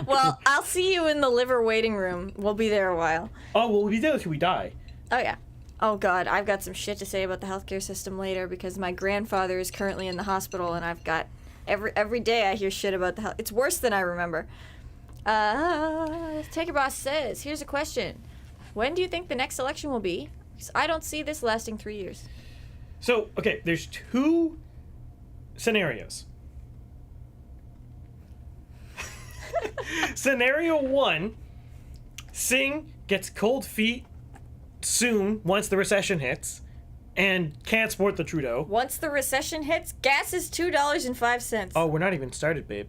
Well, I'll see you in the liver waiting room. We'll be there a while. Oh, well, we'll be there until we die. Oh, yeah. Oh, God, I've got some shit to say about the healthcare system later because my grandfather is currently in the hospital and I've got... Every day I hear shit about the health... It's worse than I remember. Taker Boss says, here's a question. When do you think the next election will be? Because I don't see this lasting 3 years. So, okay, there's two scenarios. Scenario one, Singh gets cold feet soon once the recession hits and can't support the Trudeau. Once the recession hits, gas is $2.05. Oh, we're not even started, babe.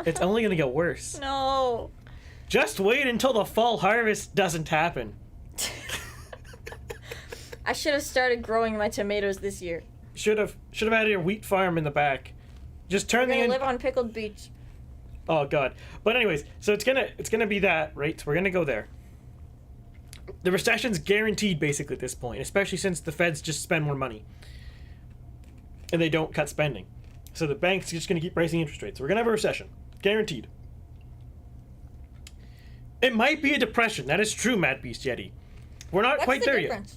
It's only gonna get worse. No. Just wait until the fall harvest doesn't happen. I should have started growing my tomatoes this year. Should have had a wheat farm in the back. Just turn I'm gonna the live on pickled beets. Oh god. But anyways, so it's gonna be that, right? So we're gonna go there. The recession's guaranteed basically at this point, especially since the feds just spend more money. And they don't cut spending. So the bank's just gonna keep raising interest rates. So we're gonna have a recession. Guaranteed. It might be a depression. That is true, Mad Beast Yeti. We're not quite there yet.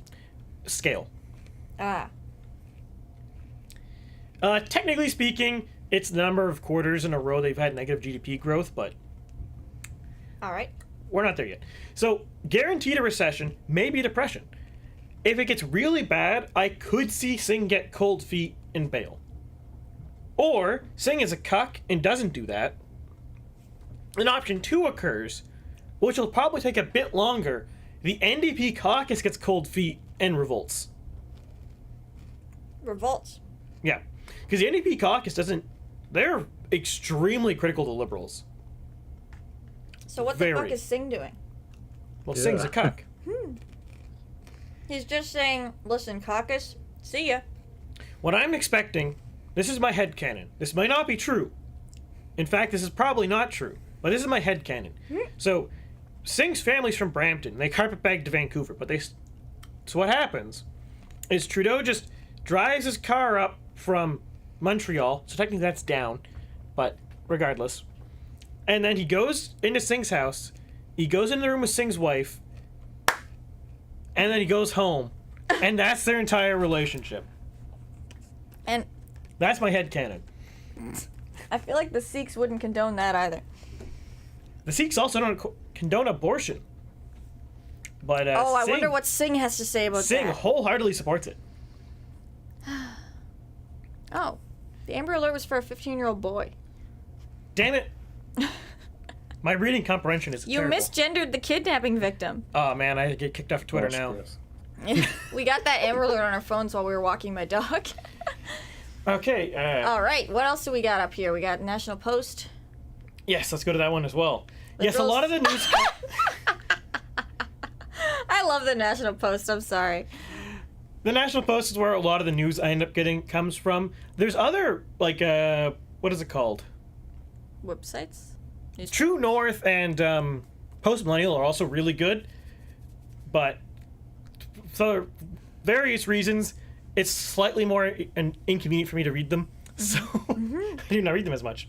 Scale. Ah. Technically speaking, it's the number of quarters in a row they've had negative GDP growth, but All right. we're not there yet. So, guaranteed a recession, maybe a depression. If it gets really bad, I could see Singh get cold feet and bail. Or, Singh is a cuck and doesn't do that. And option 2 occurs, which will probably take a bit longer. The NDP caucus gets cold feet and revolts. Revolts. Yeah. Because the NDP caucus doesn't... They're extremely critical to liberals. So what Very. the fuck is Singh doing? Well, Yeah. Singh's a cuck. He's just saying, listen, caucus, see ya. What I'm expecting... This is my headcanon. This might not be true. In fact, this is probably not true. But this is my headcanon. So, Singh's family's from Brampton. They carpetbagged to Vancouver. But they... So what happens is Trudeau just drives his car up from Montreal. So technically that's down. But regardless. And then he goes into Singh's house. He goes into the room with Singh's wife. And then he goes home. And that's their entire relationship. And That's my headcanon. I feel like the Sikhs wouldn't condone that either. The Sikhs also don't condone abortion. But Oh, I Singh, wonder what Singh has to say about Singh that. wholeheartedly supports it. Oh, the Amber Alert was for a 15-year-old boy. Damn it. My reading comprehension is You terrible. misgendered the kidnapping victim. Oh man, I get kicked off Twitter now. We got that Amber Alert on our phones while we were walking my dog. Okay. All right, what else do we got up here? We got National Post. Yes, let's go to that one as well. Yes, a Liberals- lot of the news. I love the National Post. I'm sorry. The National Post is where a lot of the news I end up getting comes from. There's other like what is it called? Websites. True North and Post Millennial are also really good, but for various reasons, it's slightly more inconvenient for me to read them, so I do not read them as much.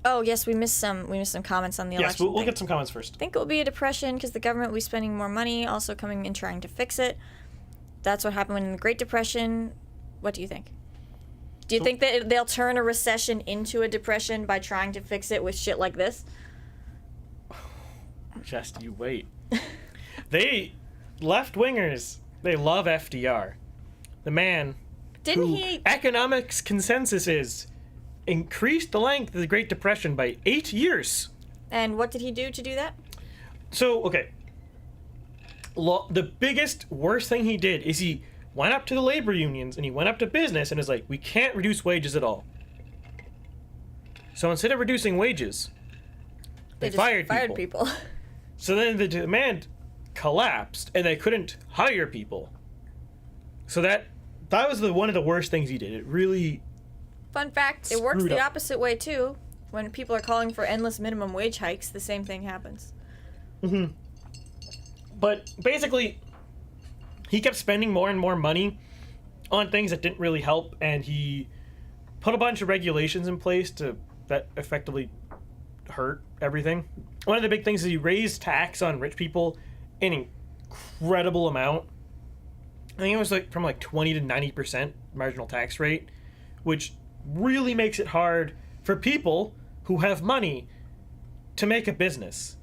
Oh yes, we missed some comments on the Yes, election. we'll thing. get some comments first. I think it will be a depression because the government will be spending more money, also coming and trying to fix it. That's what happened in the Great Depression. What do you think? Do you think that they'll turn a recession into a depression by trying to fix it with shit like this? Just you wait. They left-wingers, they love FDR. The man Didn't who he? economics consensus is increased the length of the Great Depression by 8 years. And what did he do to do that? So, okay. The biggest, worst thing he did is he went up to the labor unions and he went up to business and was like, we can't reduce wages at all. So instead of reducing wages, they just fired people. So then the demand collapsed and they couldn't hire people. So that was one of the worst things he did. It really... Fun fact, it works Screwed the up. opposite way too. When people are calling for endless minimum wage hikes, the same thing happens. But basically, he kept spending more and more money on things that didn't really help, and he put a bunch of regulations in place that effectively hurt everything. One of the big things is he raised tax on rich people an incredible amount. I think it was from 20 to 90% marginal tax rate, which really makes it hard for people who have money to make a business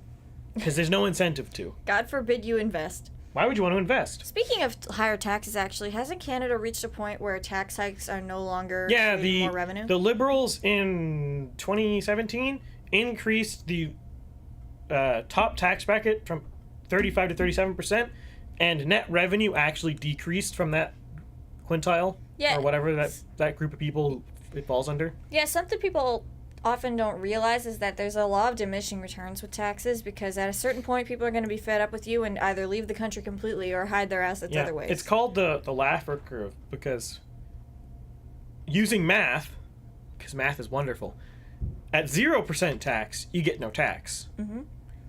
because there's no incentive to. God forbid you invest. Why would you want to invest? Speaking of higher taxes, actually, hasn't Canada reached a point where tax hikes are no longer creating more revenue? The Liberals in 2017 increased the top tax bracket from 35 to 37%, and net revenue actually decreased from that quintile, or whatever that group of people it falls under. Yeah, something people often don't realize is that there's a law of diminishing returns with taxes, because at a certain point people are going to be fed up with you and either leave the country completely or hide their assets other ways. It's called the Laffer curve because using math, because math is wonderful, At 0% tax, you get no tax. Mm-hmm.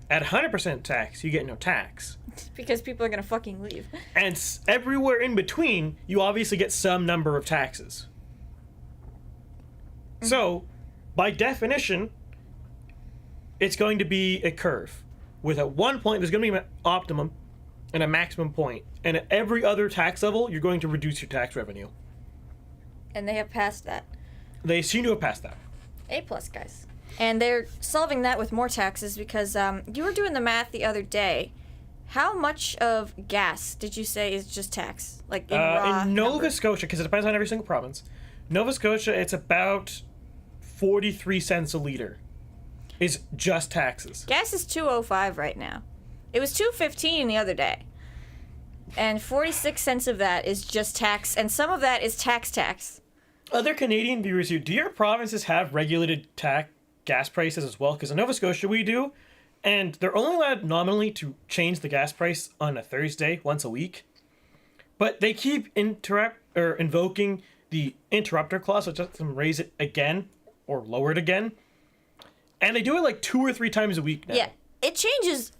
At 100% tax, you get no tax. Because people are gonna fucking leave. And everywhere in between, you obviously get some number of taxes. Mm-hmm. So, by definition, it's going to be a curve. With at one point, there's going to be an optimum and a maximum point. And at every other tax level, you're going to reduce your tax revenue. And they have passed that. They seem to have passed that. A+, guys. And they're solving that with more taxes because you were doing the math the other day. How much of gas did you say is just tax? Like in raw in Nova numbers? Scotia, because it depends on every single province. Nova Scotia, it's about 43 cents a liter. Is just taxes. Gas is $2.05 right now. It was $2.15 the other day. And 46 cents of that is just tax, and some of that is tax. Other Canadian viewers here, do your provinces have regulated gas prices as well? Because in Nova Scotia we do, and they're only allowed nominally to change the gas price on a Thursday once a week. But they keep invoking the interrupter clause, which lets them raise it again or lower it again. And they do it like 2 or 3 times a week now. Yeah, it changes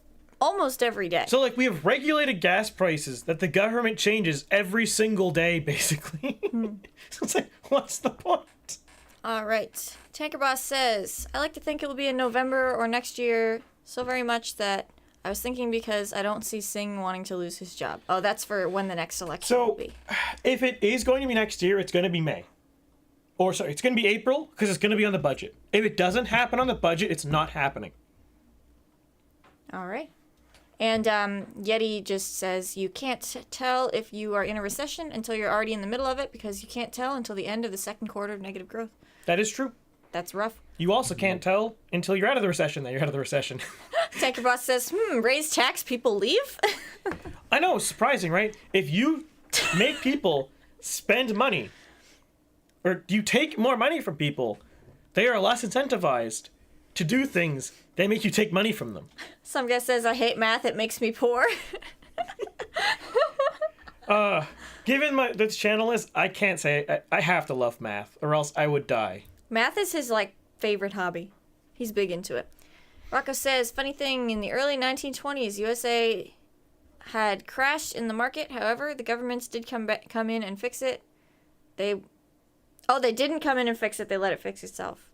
almost every day. So, like, we have regulated gas prices that the government changes every single day, basically. So it's like, what's the point? All right. Tanker Boss says, I like to think it will be in November or next year, so very much that I was thinking because I don't see Singh wanting to lose his job. Oh, that's for when the next election will be. If it is going to be next year, it's going to be May. Or, sorry, it's going to be April, because it's going to be on the budget. If it doesn't happen on the budget, it's not happening. All right. And Yeti just says, you can't tell if you are in a recession until you're already in the middle of it, because you can't tell until the end of the second quarter of negative growth. That is true. That's rough. You also can't tell until you're out of the recession that you're out of the recession. Tanker Boss says, raise tax, people leave? I know, it's surprising, right? If you make people spend money, or you take more money from people, they are less incentivized to do things that make you take money from them. Some guy says, I hate math, it makes me poor. Given this channel is, I can't say, I have to love math, or else I would die. Math is his, favorite hobby. He's big into it. Rocco says, funny thing, in the early 1920s, USA had crashed in the market. However, the governments did come in and fix it. They didn't come in and fix it. They let it fix itself.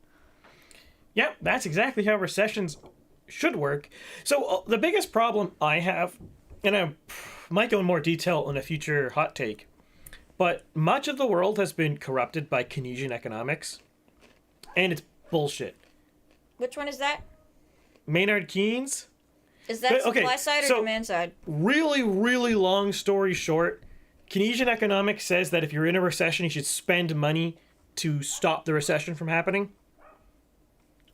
Yep, that's exactly how recessions should work. So the biggest problem I have, and I might go in more detail in a future hot take, but much of the world has been corrupted by Keynesian economics, and it's bullshit. Which one is that? Maynard Keynes. Is that supply side or demand side? Really, really long story short, Keynesian economics says that if you're in a recession, you should spend money to stop the recession from happening.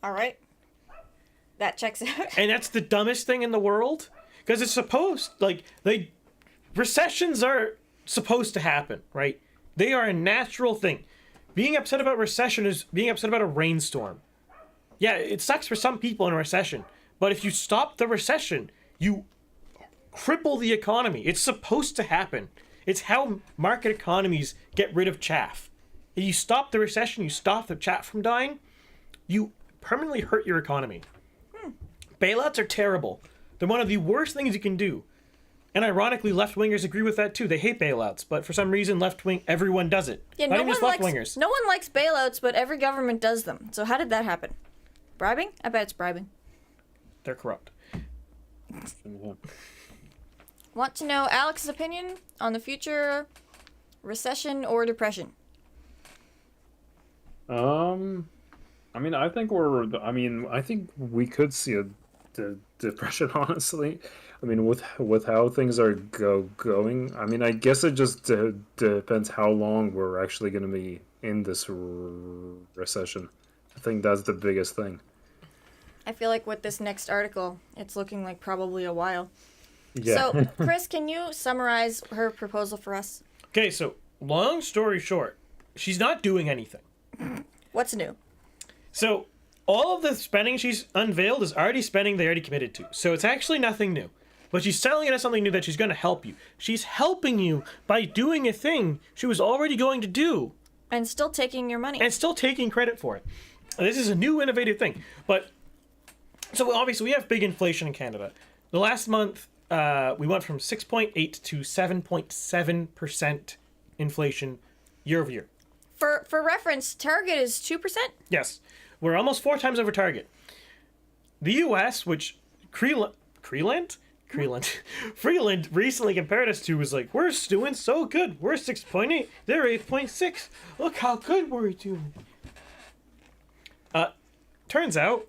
All right. That checks out. And that's the dumbest thing in the world. Because it's supposed, recessions are supposed to happen, right? They are a natural thing. Being upset about recession is being upset about a rainstorm. Yeah, it sucks for some people in a recession. But if you stop the recession, you cripple the economy. It's supposed to happen. It's how market economies get rid of chaff. If you stop the recession, you stop the chaff from dying, you permanently hurt your economy. Bailouts are terrible. They're one of the worst things you can do. And ironically, left-wingers agree with that too. They hate bailouts, but for some reason, left-wing, everyone does it. Yeah, no one likes bailouts, but every government does them. So how did that happen? Bribing? I bet it's bribing. They're corrupt. Want to know Alex's opinion on the future recession or depression? I think we could see a depression, honestly. I mean, with how things are going, I mean, I guess it just depends how long we're actually going to be in this recession. I think that's the biggest thing. I feel like with this next article, it's looking like probably a while. Yeah. So, Chris, can you summarize her proposal for us? Okay, so long story short, she's not doing anything. What's new? So all of the spending she's unveiled is already spending they already committed to. So it's actually nothing new. But she's telling it as something new that she's going to help you. She's helping you by doing a thing she was already going to do. And still taking your money. And still taking credit for it. This is a new innovative thing. But so obviously we have big inflation in Canada. The last month we went from 6.8 to 7.7% inflation year over year. For reference, Target is 2%. Yes, we're almost 4 times over target. The U.S., which Freeland recently compared us to, was like, we're doing so good. We're 6.8. They're 8.6. Look how good we're doing. Turns out,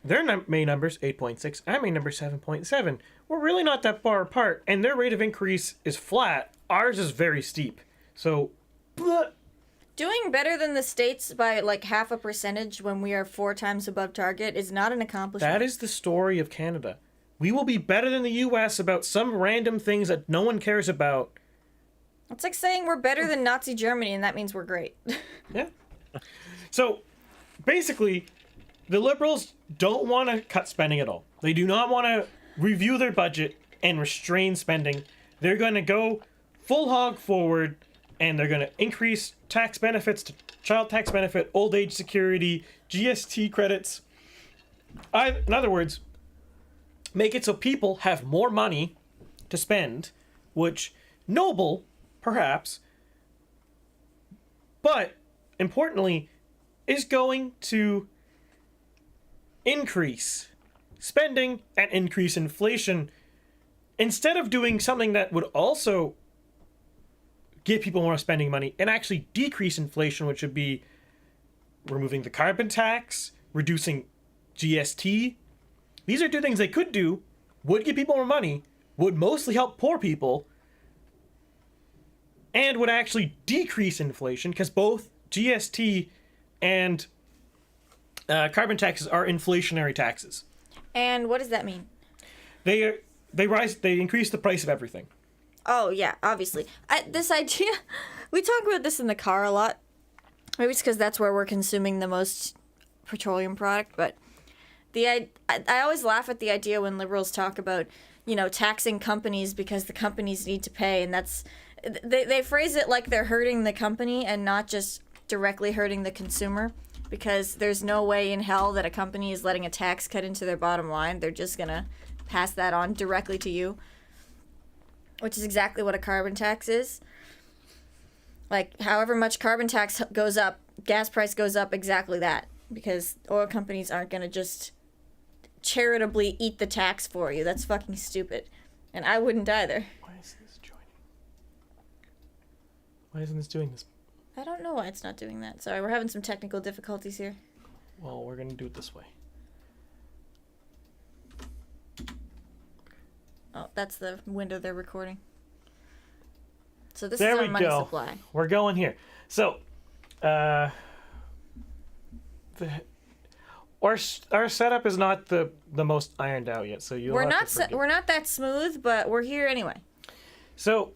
their main number's 8.6. Our main number's 7.7. We're really not that far apart, and their rate of increase is flat. Ours is very steep. So, Doing better than the States by like 0.5% when we are 4 times above target is not an accomplishment. that is the story of Canada. We will be better than the U.S. about some random things that no one cares about. It's like saying we're better than Nazi Germany, and that means we're great. Yeah. So, basically, the Liberals don't want to cut spending at all. They do not want to review their budget and restrain spending. They're going to go full hog forward, and they're going to increase tax benefits to child tax benefit, old age security, GST credits. In other words, make it so people have more money to spend, which noble, perhaps, but importantly, is going to increase spending and increase inflation instead of doing something that would also give people more spending money and actually decrease inflation, which would be removing the carbon tax, reducing GST. These are 2 things they could do, would give people more money, would mostly help poor people, and would actually decrease inflation because both GST and carbon taxes are inflationary taxes. And what does that mean? They increase the price of everything. Oh, yeah, obviously. This idea, we talk about this in the car a lot. Maybe it's because that's where we're consuming the most petroleum product, but I always laugh at the idea when liberals talk about, taxing companies because the companies need to pay, and they phrase it like they're hurting the company and not just directly hurting the consumer, because there's no way in hell that a company is letting a tax cut into their bottom line. They're just going to pass that on directly to you, which is exactly what a carbon tax is. Like, however much carbon tax goes up, gas price goes up, exactly that, because oil companies aren't going to just charitably eat the tax for you. That's fucking stupid. And I wouldn't either. Why is this joining? Why isn't this doing this? I don't know why it's not doing that. Sorry, we're having some technical difficulties here. Well, we're going to do it this way. Oh, that's the window they're recording. So this There is our we money go. supply. We're going here. So, our setup is not the most ironed out yet. So We're not that smooth, but we're here anyway. So,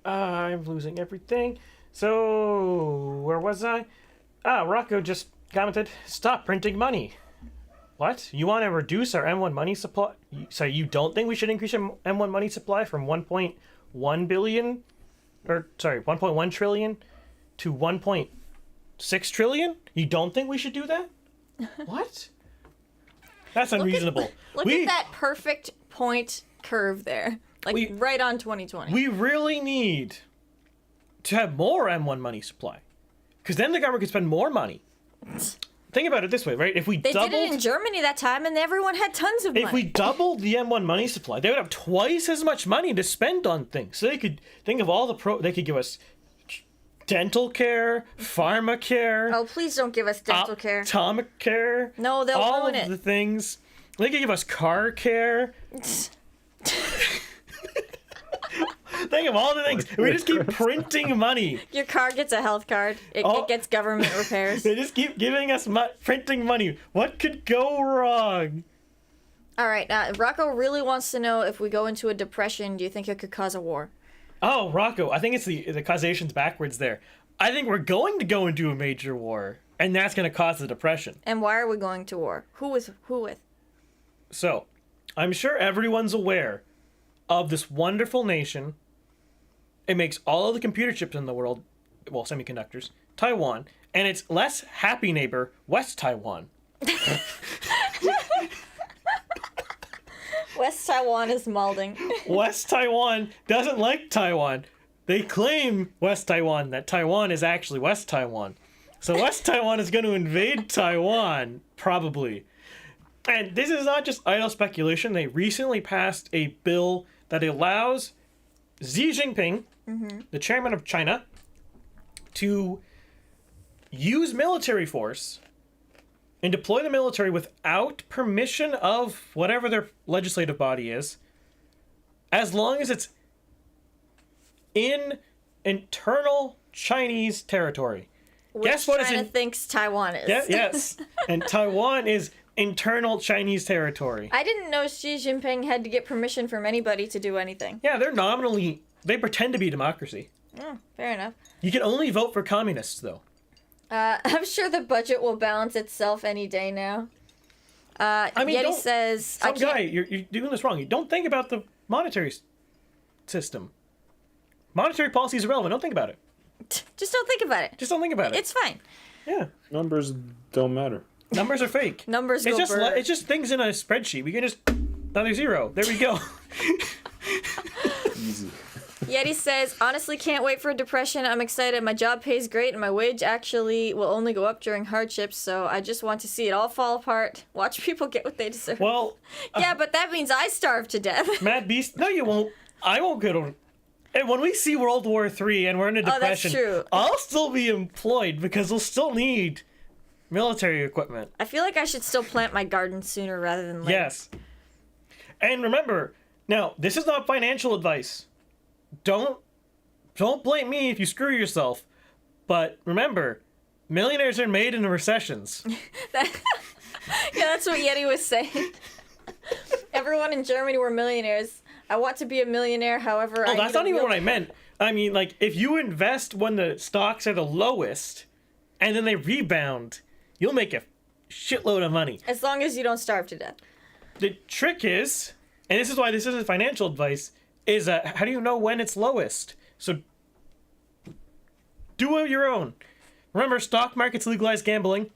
I'm losing everything. So, where was I? Rocco just commented, "Stop printing money." What? You want to reduce our M1 money supply? So you don't think we should increase our M1 money supply from 1.1 billion, or sorry, 1.1 trillion to 1.6 trillion? You don't think we should do that? What? That's unreasonable. Look at that perfect point curve there. Like right on 2020. We really need to have more M1 money supply, because then the government can spend more money. Think about it this way, right? If we did it in Germany that time, and everyone had tons of money. If we doubled the M1 money supply, they would have twice as much money to spend on things. So they could think of all they could give us dental care, pharma care. Oh, please don't give us dental care. Atomic care. No, they'll ruin it. All of the things. They could give us car care. Think of all the things. We just keep printing money. Your car gets a health card. It gets government repairs. They just keep giving us printing money. What could go wrong? All right. Rocco really wants to know, if we go into a depression, do you think it could cause a war? Oh, Rocco, I think it's the causation's backwards there. I think we're going to go into a major war, and that's going to cause the depression. And why are we going to war? Who with? So, I'm sure everyone's aware of this wonderful nation. It makes all of the computer chips in the world, well, semiconductors, Taiwan, and its less happy neighbor, West Taiwan. West Taiwan is malding. West Taiwan doesn't like Taiwan. They claim West Taiwan that Taiwan is actually West Taiwan. So West Taiwan is going to invade Taiwan, probably. And this is not just idle speculation. They recently passed a bill that allows Xi Jinping, the chairman of China, to use military force and deploy the military without permission of whatever their legislative body is, as long as it's in internal Chinese territory. Which Guess what China is in... thinks Taiwan is. Yes. And Taiwan is internal Chinese territory. I didn't know Xi Jinping had to get permission from anybody to do anything. Yeah, they pretend to be democracy. Oh, fair enough. You can only vote for communists, though. I'm sure the budget will balance itself any day now. Yeti says... You're doing this wrong. You don't think about the monetary system. Monetary policy is irrelevant. Don't think about it. Just don't think about it. Just don't think about it. It's fine. Yeah. Numbers don't matter. Numbers are fake. Numbers it's go just bird. It's just things in a spreadsheet. We can just... Another zero. There we go. Easy. Yeti says, honestly can't wait for depression. I'm excited. My job pays great and my wage actually will only go up during hardships, so I just want to see it all fall apart. Watch people get what they deserve. Well... yeah, but that means I starve to death. Mad Beast... No, you won't. I won't get on... And when we see World War III and we're in a depression, that's true. I'll still be employed because we'll still need military equipment. I feel like I should still plant my garden sooner rather than later. Yes. And remember, now, this is not financial advice. Don't blame me if you screw yourself. But remember, millionaires are made in recessions. Yeah, that's what Yeti was saying. Everyone in Germany were millionaires. I want to be a millionaire, however... Oh, that's not even what I meant. I mean, like, if you invest when the stocks are the lowest, and then they rebound, you'll make a shitload of money. As long as you don't starve to death. The trick is, and this is why this isn't financial advice, is how do you know when it's lowest? So, do it your own. Remember, stock market's legalized gambling.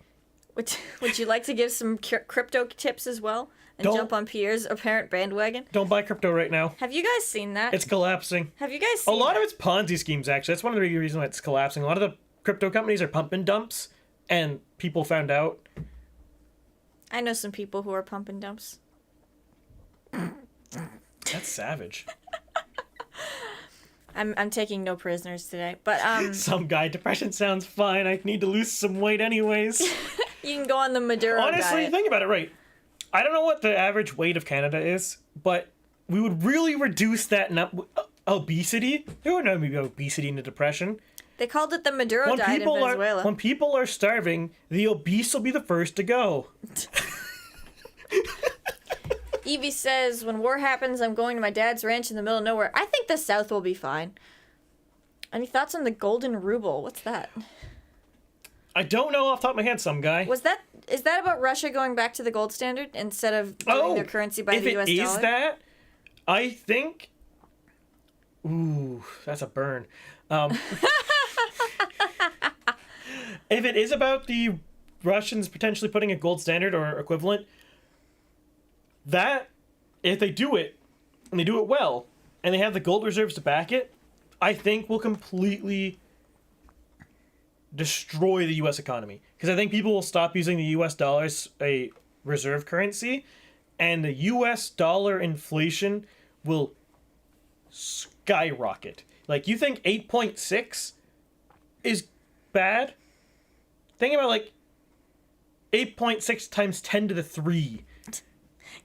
Would you like to give some crypto tips as well? And jump on Pierre's apparent bandwagon? Don't buy crypto right now. Have you guys seen that? It's collapsing. Have you guys seen A lot that? of it's Ponzi schemes, actually. That's one of the big reasons why it's collapsing. A lot of the crypto companies are pump and dumps, and people found out. I know some people who are pump and dumps. That's savage. I'm taking no prisoners today, but Some guy, depression sounds fine. I need to lose some weight anyways. you can go on the Maduro Honestly, diet. think about it, right? I don't know what the average weight of Canada is, but we would really reduce that obesity. There would not be obesity in the depression. They called it the Maduro diet in Venezuela. When people are starving, the obese will be the first to go. Evie says, when war happens, I'm going to my dad's ranch in the middle of nowhere. I think the South will be fine. Any thoughts on the golden ruble? What's that? I don't know off the top of my head, some guy. Is that about Russia going back to the gold standard instead of running their currency by the US dollar? If it is that, I think... Ooh, that's a burn. If it is about the Russians potentially putting a gold standard or equivalent, that, if they do it, and they do it well, and they have the gold reserves to back it, I think will completely destroy the U.S. economy. Because I think people will stop using the U.S. dollar as a reserve currency, and the U.S. dollar inflation will skyrocket. Like, you think 8.6 is bad? Think about, like, 8.6 times 10 to the 3.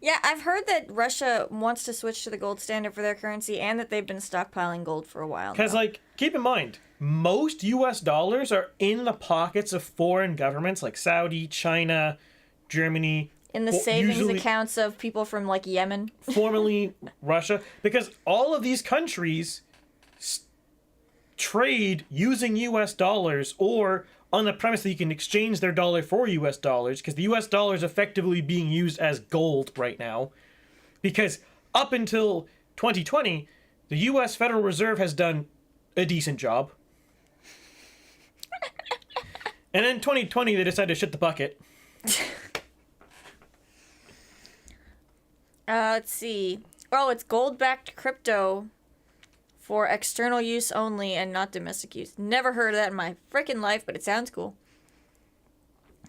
Yeah, I've heard that Russia wants to switch to the gold standard for their currency and that they've been stockpiling gold for a while. Because, like, keep in mind, most U.S. dollars are in the pockets of foreign governments like Saudi, China, Germany. In the savings accounts of people from, like, Yemen. Formerly Russia. Because all of these countries trade using U.S. dollars or on the premise that you can exchange their dollar for U.S. dollars, because the U.S. dollar is effectively being used as gold right now. Because up until 2020, the U.S. Federal Reserve has done a decent job. And then 2020, they decided to shit the bucket. Let's see. Oh, it's gold-backed crypto for external use only and not domestic use. Never heard of that in my freaking life, but it sounds cool.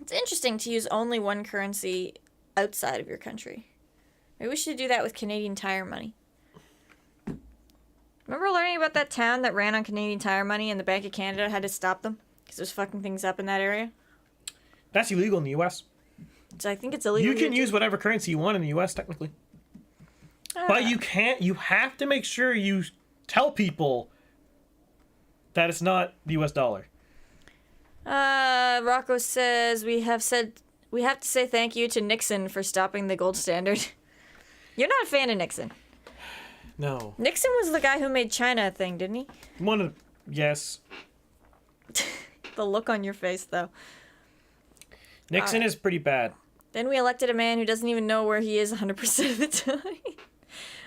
It's interesting to use only one currency outside of your country. Maybe we should do that with Canadian Tire money. Remember learning about that town that ran on Canadian Tire money and the Bank of Canada had to stop them because it was fucking things up in that area? That's illegal in the U.S. So I think it's illegal. You can use whatever currency you want in the U.S. technically. But you can't. You have to make sure you tell people that it's not the U.S. dollar. Rocco says we have to say thank you to Nixon for stopping the gold standard. You're not a fan of Nixon. No. Nixon was the guy who made China a thing, didn't he? Yes. The look on your face, though. Nixon is pretty bad. Then we elected a man who doesn't even know where he is 100% of the time.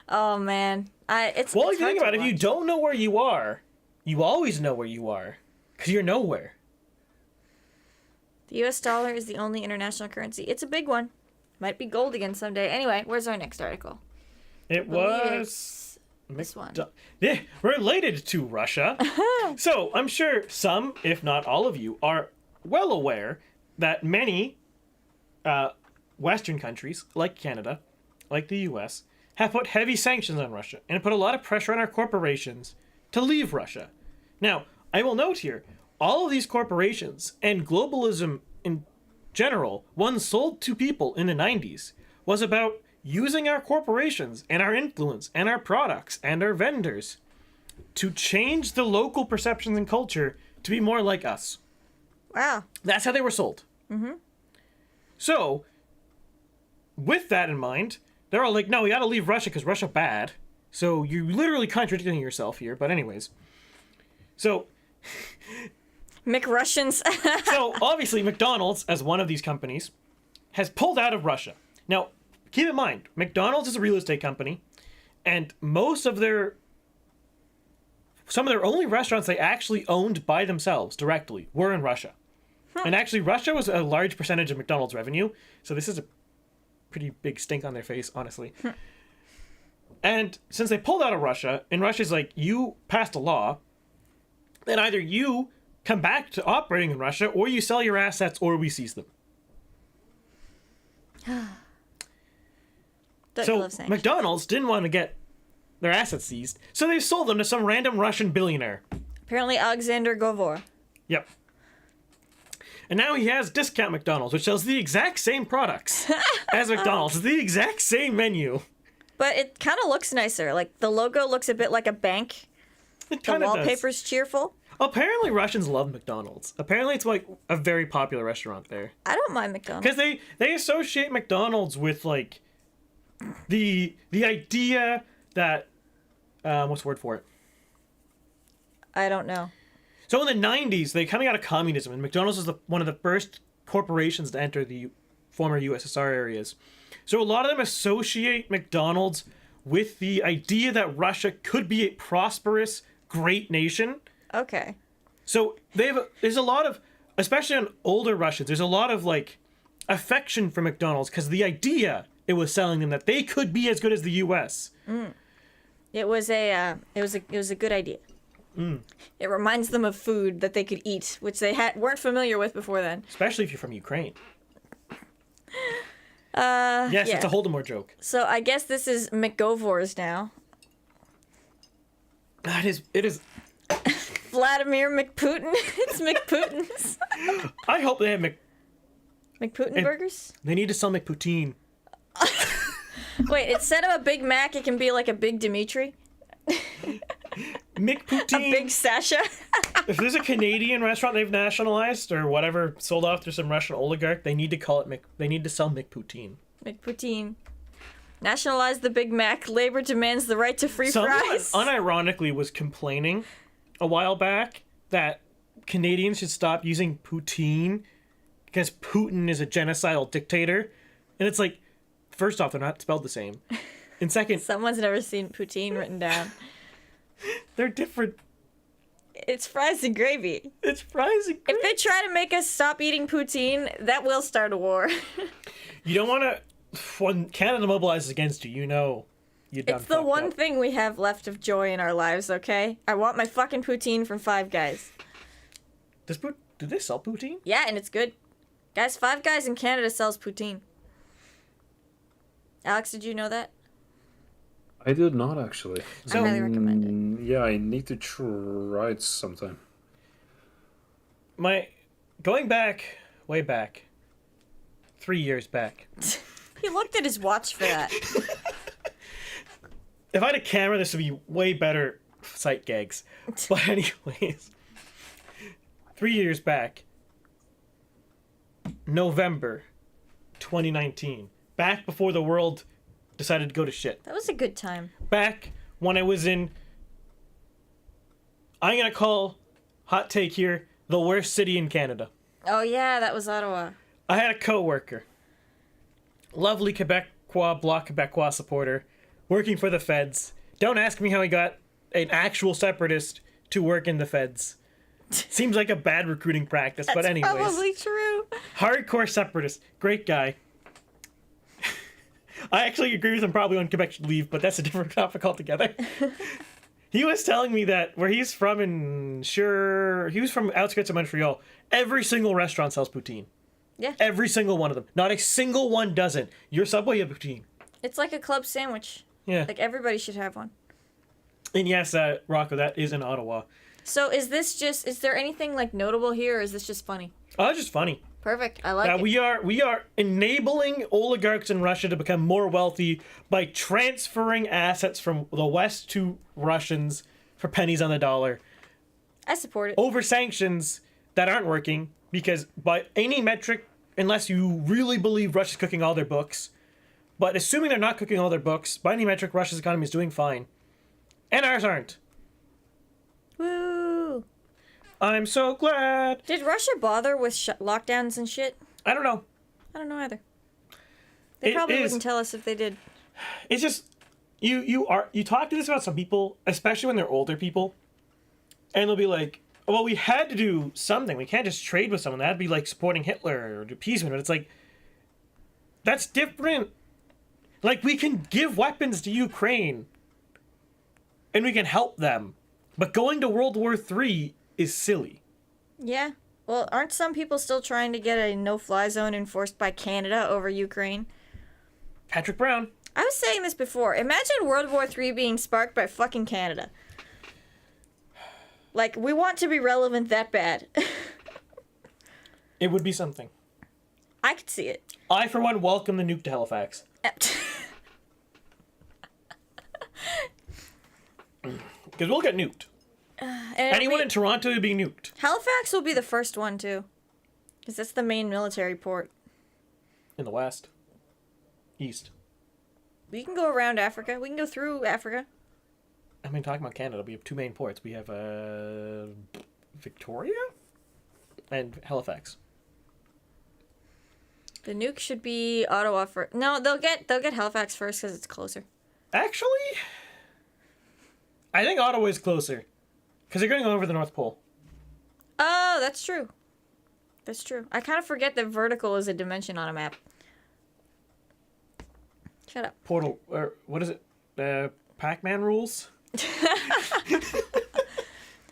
Oh man, it's Well, it's if you think hard about to it, if you watch. don't know where you are, you always know where you are, because you're nowhere. The U.S. dollar is the only international currency. It's a big one. Might be gold again someday. Anyway, where's our next article? It was this one. Yeah, related to Russia. So I'm sure some, if not all of you, are well aware that many Western countries, like Canada, like the U.S., have put heavy sanctions on Russia and put a lot of pressure on our corporations to leave Russia. Now, I will note here, all of these corporations and globalism in general, one sold to people in the 90s, was about using our corporations and our influence and our products and our vendors to change the local perceptions and culture to be more like us. Wow. That's how they were sold. Mm-hmm. So, with that in mind, they're all like, no, we gotta leave Russia because Russia bad. So you're literally contradicting yourself here. But anyways. So... McRussians. So, obviously, McDonald's, as one of these companies, has pulled out of Russia. Now, keep in mind, McDonald's is a real estate company, and some of their only restaurants they actually owned by themselves directly were in Russia. And actually, Russia was a large percentage of McDonald's revenue, so this is a pretty big stink on their face, honestly. And since they pulled out of Russia, and Russia's like, you passed a law, then either you come back to operating in Russia, or you sell your assets, or we seize them. So McDonald's didn't want to get their assets seized, so they sold them to some random Russian billionaire. Apparently Alexander Govor. Yep. And now he has Discount McDonald's, which sells the exact same products as McDonald's. It's the exact same menu. But it kind of looks nicer. Like, the logo looks a bit like a bank. It The kind of wallpaper's cheerful. Apparently Russians love McDonald's. Apparently it's like a very popular restaurant there. I don't mind McDonald's. Because they associate McDonald's with like the idea that what's the word for it? I don't know. So in the 90s, they coming out of communism, and McDonald's was one of the first corporations to enter the former USSR areas. So a lot of them associate McDonald's with the idea that Russia could be a prosperous, great nation. Okay. So there's a lot of, especially on older Russians, there's a lot of like affection for McDonald's because the idea it was selling them that they could be as good as the U.S. It was a good idea. It reminds them of food that they could eat, which they weren't familiar with before then. Especially if you're from Ukraine. Yes, yeah. It's a Voldemort joke. So I guess this is McGovor's now. It is. Vladimir McPutin. It's McPutin's. I hope they have McPutin burgers? They need to sell McPoutine. Wait, instead of a Big Mac, it can be like a Big Dimitri? McPoutine. A Big Sasha? If there's a Canadian restaurant they've nationalized or whatever sold off to some Russian oligarch, they need to call it They need to sell McPoutine. McPoutine. Nationalize the Big Mac. Labor demands the right to free fries. Someone unironically was complaining a while back that Canadians should stop using poutine because Putin is a genocidal dictator. And it's like, first off, they're not spelled the same. And second, Someone's never seen poutine written down. they're different. It's fries and gravy. It's fries and gravy. If they try to make us stop eating poutine, that will start a war. You don't want to... When Canada mobilizes against you, you know you done It's the fucked one up. thing we have left of joy in our lives, okay? I want my fucking poutine from Five Guys. Do they sell poutine? Yeah, and it's good. Guys, Five Guys in Canada sells poutine. Alex, did you know that? I did not actually. So- I highly recommend it. Yeah, I need to try it sometime. Going back, way back, 3 years back. He looked at his watch for that. If I had a camera, this would be way better sight gags. But anyways, 3 years back, November 2019, back before the world decided to go to shit. That was a good time. Back when I was in, I'm gonna call, hot take here, the worst city in Canada. Oh yeah, that was Ottawa. I had a coworker, lovely Quebecois, Bloc Quebecois supporter, working for the feds. Don't ask me how he got an actual separatist to work in the feds. Seems like a bad recruiting practice, but anyways. Probably true. Hardcore separatist, great guy. I actually agree with him probably when Quebec should leave, but that's a different topic altogether. He was telling me that where he's from he was from outskirts of Montreal. Every single restaurant sells poutine. Yeah. Every single one of them. Not a single one doesn't. Your Subway, you have poutine. It's like a club sandwich. Yeah. Like everybody should have one. And yes, Rocco, that is in Ottawa. So is there anything like notable here, or is this just funny? Oh, it's just funny. Perfect. I like it. We are enabling oligarchs in Russia to become more wealthy by transferring assets from the West to Russians for pennies on the dollar I support it. over sanctions that aren't working because by any metric, unless you really believe Russia's cooking all their books, but assuming they're not cooking all their books, by any metric, Russia's economy is doing fine. And ours aren't. Woo! I'm so glad. Did Russia bother with lockdowns and shit? I don't know. I don't know either. They It probably is- wouldn't tell us if they did. It's just you talk to this about some people, especially when they're older people, and they'll be like, "Well, we had to do something. We can't just trade with someone. That'd be like supporting Hitler or appeasement." But it's like that's different. Like we can give weapons to Ukraine, and we can help them, but going to World War III is silly. Yeah. Well, aren't some people still trying to get a no-fly zone enforced by Canada over Ukraine? Patrick Brown. I was saying this before. Imagine World War III being sparked by fucking Canada. Like, we want to be relevant that bad. It would be something. I could see it. I, for one, welcome the nuke to Halifax. Because we'll get nuked. Anyone in Toronto would be nuked. Halifax will be the first one, too. Because that's the main military port. In the West. East. We can go around Africa. We can go through Africa. I mean, talking about Canada, we have two main ports. We have Victoria and Halifax. The nuke should be Ottawa first. No, they'll get Halifax first because it's closer. Actually, I think Ottawa is closer because they're going over the North Pole. Oh, that's true. That's true. I kind of forget that vertical is a dimension on a map. Shut up. Portal, or what is it? Pac-Man rules.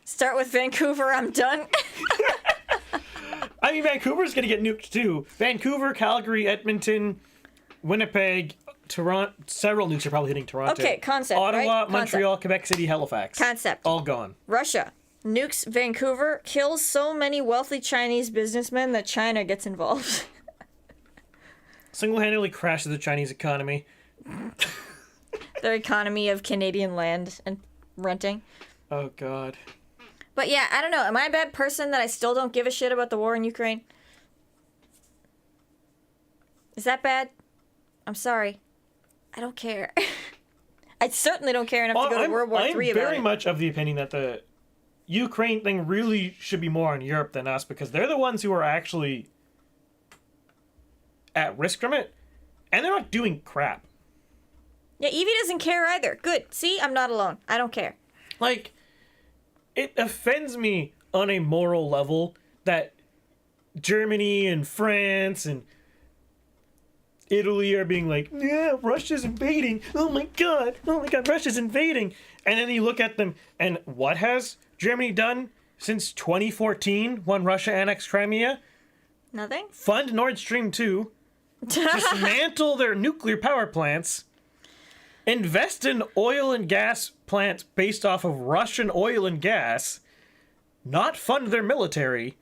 Start with Vancouver. I'm done. I mean, Vancouver's going to get nuked too. Vancouver, Calgary, Edmonton, Winnipeg, Toronto. Several nukes are probably hitting Toronto. Okay, concept, Ottawa, right? Montreal, Quebec City, Halifax. Concept. All gone. Russia nukes Vancouver, kills so many wealthy Chinese businessmen that China gets involved. Single-handedly crashes the Chinese economy. Their economy of Canadian land and renting. Oh, God. But yeah, I don't know. Am I a bad person that I still don't give a shit about the war in Ukraine? Is that bad? I'm sorry. I don't care. I certainly don't care enough to go to World War III about I'm very it. much of the opinion that the Ukraine thing really should be more on Europe than us because they're the ones who are actually at risk from it, and they're not doing crap. Yeah, Evie doesn't care either. Good. See, I'm not alone. I don't care. Like, it offends me on a moral level that Germany and France and Italy are being like, yeah, Russia's invading. Oh my god, Russia's invading. And then you look at them, and what has Germany done since 2014 when Russia annexed Crimea? Nothing? Fund Nord Stream 2, dismantle their nuclear power plants, invest in oil and gas plants based off of Russian oil and gas, not fund their military.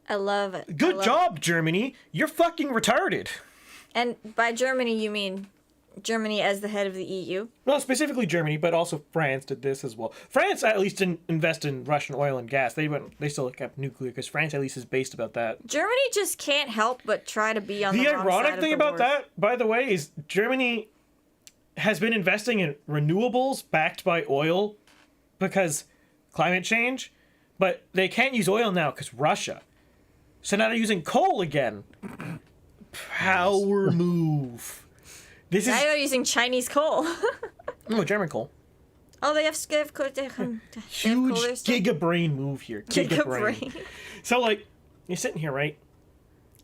I love it. Good job, Germany. You're fucking retarded. And by Germany, you mean Germany as the head of the EU? Well, specifically Germany, but also France did this as well. France at least didn't invest in Russian oil and gas. They still kept nuclear because France at least is based about that. Germany just can't help but try to be on the wrong side of the ironic thing about wars. that, by the way, is Germany has been investing in renewables backed by oil because climate change, but they can't use oil now because Russia. So now they're using coal again. Power move. This Now is they're using Chinese coal. no German coal. Oh, they have Huge giga. giga-brain move here. Giga-brain. Brain. So, like, you're sitting here, right?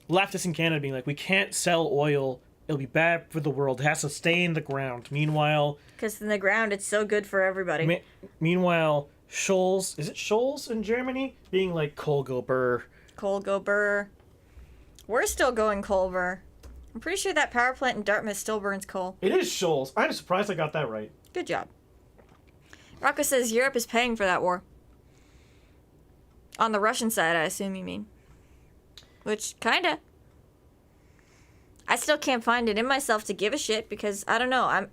Leftists in Canada being like, we can't sell oil. It'll be bad for the world. It has to stay in the ground. Meanwhile... Because in the ground, it's so good for everybody. Meanwhile, Scholz... Is it Scholz in Germany? Being like, coal go burr. Coal go burr. We're still going coal burr. I'm pretty sure that power plant in Dartmouth still burns coal. It is Scholz. I'm surprised I got that right. Good job. Rocco says Europe is paying for that war. On the Russian side, I assume you mean. Which, kinda. I still can't find it in myself to give a shit because, I don't know, I'm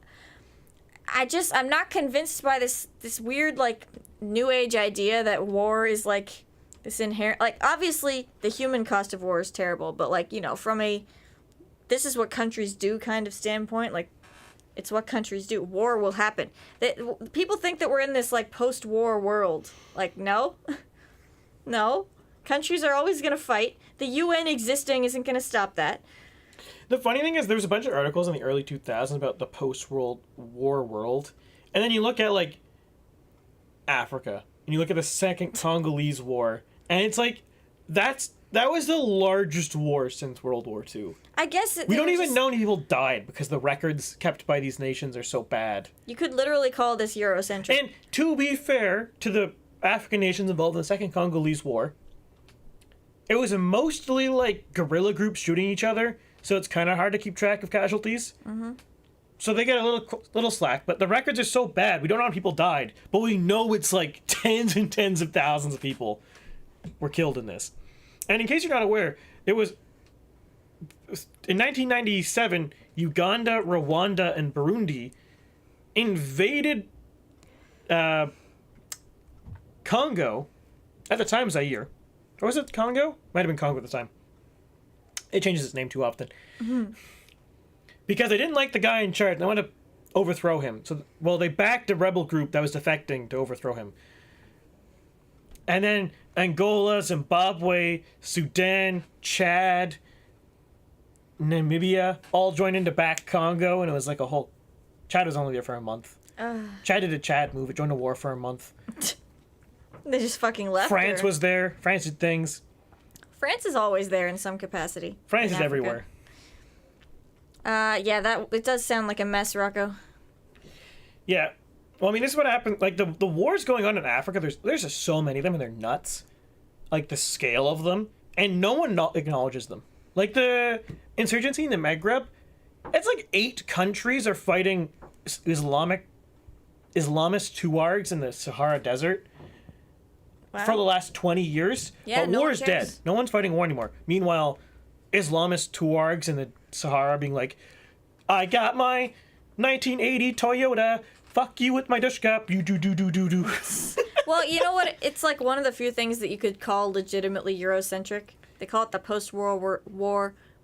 not convinced by this weird, like, new age idea that war is, like, this inherent, like, obviously the human cost of war is terrible, but, like, you know, from a this is what countries do kind of standpoint, like, it's what countries do. War will happen. People think that we're in this, like, post-war world. Like, no. No. Countries are always going to fight. The UN existing isn't going to stop that. The funny thing is, there was a bunch of articles in the early 2000s about the post-World War world, and then you look at, like, Africa, and you look at the Second Congolese War, and it's like, that was the largest war since World War II. I guess we don't even know any people died because the records kept by these nations are so bad. You could literally call this Eurocentric. And to be fair to the African nations involved in the Second Congolese War, it was mostly like guerrilla groups shooting each other, so it's kind of hard to keep track of casualties. Mm-hmm. So they get a little slack, but the records are so bad, we don't know how many people died, but we know it's like tens and tens of thousands of people were killed in this. And in case you're not aware, it was in 1997, Uganda, Rwanda, and Burundi invaded Congo, at the time Zaire. Or was it Congo? Might have been Congo at the time. It changes its name too often. Mm-hmm. Because they didn't like the guy in charge. They wanted to overthrow him. So, well, they backed a rebel group that was defecting to overthrow him. And then Angola, Zimbabwe, Sudan, Chad, Namibia all joined in to back Congo, and it was like a whole... Chad was only there for a month. Chad did a Chad move. It joined a war for a month. They just fucking left. France was there. France did things. France is always there in some capacity. France is Africa. everywhere. Yeah, it does sound like a mess, Rocco. Yeah. Well, I mean, this is what happened. Like, the wars going on in Africa, there's just so many of them, and they're nuts. Like, the scale of them. And no one acknowledges them. Like, the insurgency in the Maghreb, it's like 8 countries are fighting Islamist Tuaregs in the Sahara Desert. Wow. For the last 20 years. Yeah, but war is dead. No one's fighting war anymore. Meanwhile, Islamist Tuaregs in the Sahara being like, I got my 1980 Toyota. Fuck you with my dushka. You do. Well, you know what? It's like one of the few things that you could call legitimately Eurocentric. They call it the post-war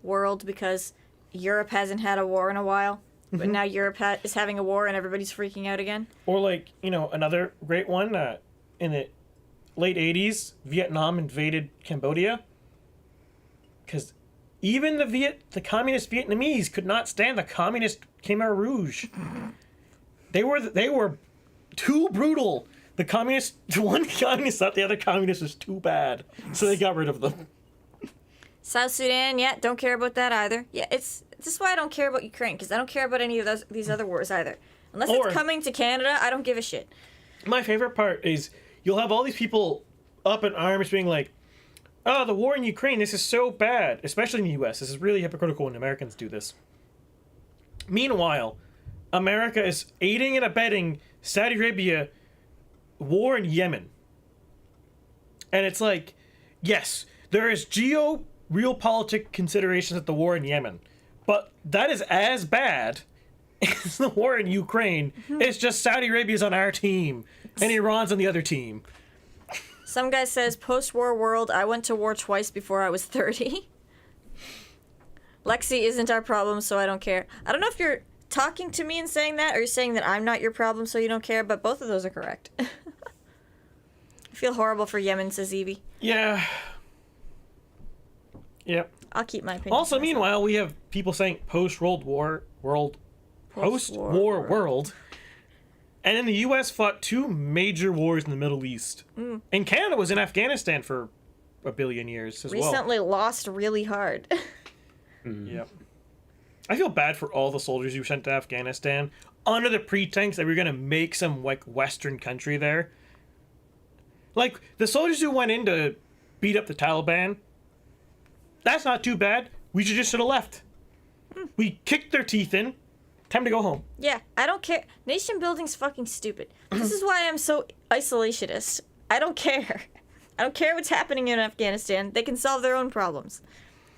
world because Europe hasn't had a war in a while. But now Europe is having a war and everybody's freaking out again. Or like, another great one in the late 80s, Vietnam invaded Cambodia. Because even the communist Vietnamese could not stand the communist Khmer Rouge. They were too brutal one communist thought the other communist was too bad, so they got rid of them. South Sudan, yeah, don't care about that either. Yeah, this is why I don't care about Ukraine, because I don't care about any of these other wars either. Unless it's coming to Canada, I don't give a shit. My favorite part is you'll have all these people up in arms being like, oh, the war in Ukraine, this is so bad, especially in the U.S. This is really hypocritical when Americans do this. Meanwhile, America is aiding and abetting Saudi Arabia war in Yemen. And it's like, yes, there is realpolitik considerations at the war in Yemen, but that is as bad as the war in Ukraine. It's just Saudi Arabia's on our team and Iran's on the other team. Some guy says, post-war world, I went to war twice before I was 30. Lexie isn't our problem, so I don't care. I don't know if you're talking to me and saying that, or you're saying that I'm not your problem, so you don't care, but both of those are correct. I feel horrible for Yemen, says Evie. Yeah. Yep. I'll keep my opinion. Also, meanwhile, we have people saying post-war world. And in the U.S. fought 2 major wars in the Middle East. And Canada was in Afghanistan for a billion years as well. Recently lost really hard. Yep. I feel bad for all the soldiers you sent to Afghanistan under the pretense that we're going to make some, like, Western country there. Like, the soldiers who went in to beat up the Taliban, that's not too bad. We should have left. We kicked their teeth in. Time to go home. Yeah, I don't care. Nation building's fucking stupid. This is why I'm so isolationist. I don't care. I don't care what's happening in Afghanistan. They can solve their own problems.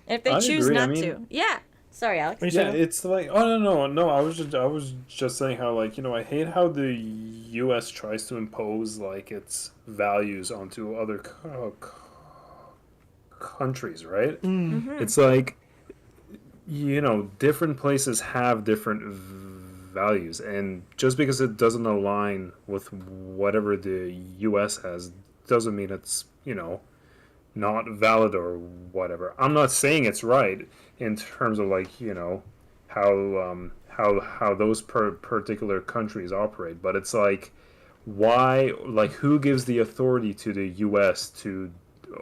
And if they choose not to. Yeah. Sorry, Alex. Yeah, it's like, oh, no. I was just saying how, like, you know, I hate how the U.S. tries to impose, like, its values onto other countries, right? It's like, you know, different places have different values, and just because it doesn't align with whatever the U.S. has doesn't mean it's, you know, not valid or whatever. I'm not saying it's right in terms of, like, you know, how those particular countries operate, but it's like, why, like, who gives the authority to the U.S.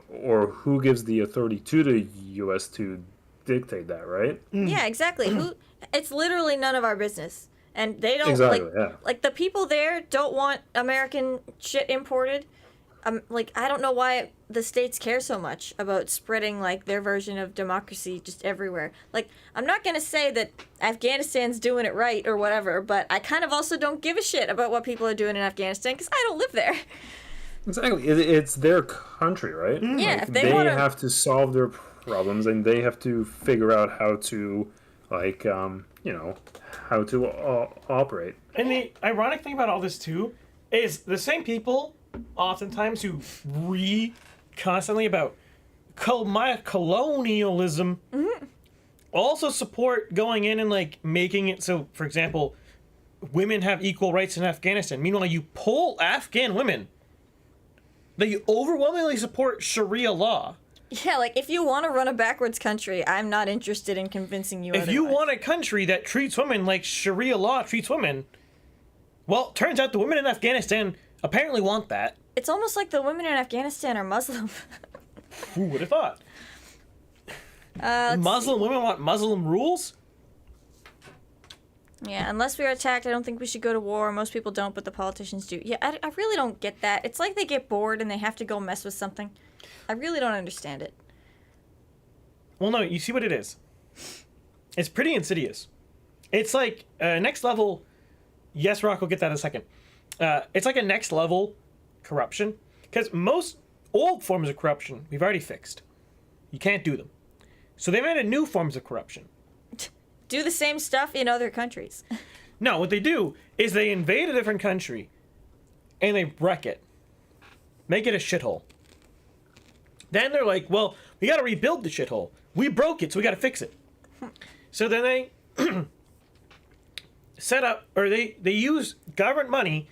or who gives the authority to the U.S. to dictate that, right? Yeah, exactly. It's literally none of our business, and they don't like the people there don't want American shit imported. Like, I don't know why the states care so much about spreading, like, their version of democracy just everywhere. Like, I'm not gonna say that Afghanistan's doing it right or whatever, but I kind of also don't give a shit about what people are doing in Afghanistan because I don't live there. Exactly, it's their country, right? Yeah, like, if they have to solve their problems, and they have to figure out how to, like, you know, how to operate. And the ironic thing about all this too is the same people oftentimes who constantly about colonialism also support going in and, like, making it so, for example, women have equal rights in Afghanistan. Meanwhile, you poll Afghan women, they overwhelmingly support Sharia law. Yeah, like, if you want to run a backwards country, I'm not interested in convincing you If you want a country that treats women like Sharia law treats women, well, turns out the women in Afghanistan apparently want that. It's almost like the women in Afghanistan are Muslim. Who would have thought? Muslim women want Muslim rules? Yeah, unless we are attacked, I don't think we should go to war. Most people don't, but the politicians do. Yeah, I really don't get that. It's like they get bored and they have to go mess with something. I really don't understand it. Well, no, you see what it is. It's pretty insidious. It's like next level. Yes, Rock will get that in a second. It's like a next level corruption. Because most old forms of corruption we've already fixed. You can't do them. So they made new forms of corruption. Do the same stuff in other countries. No, what they do is they invade a different country and they wreck it. Make it a shithole. Then they're like, well, we gotta rebuild the shithole. We broke it, so we gotta fix it. So then they set up, or they use government money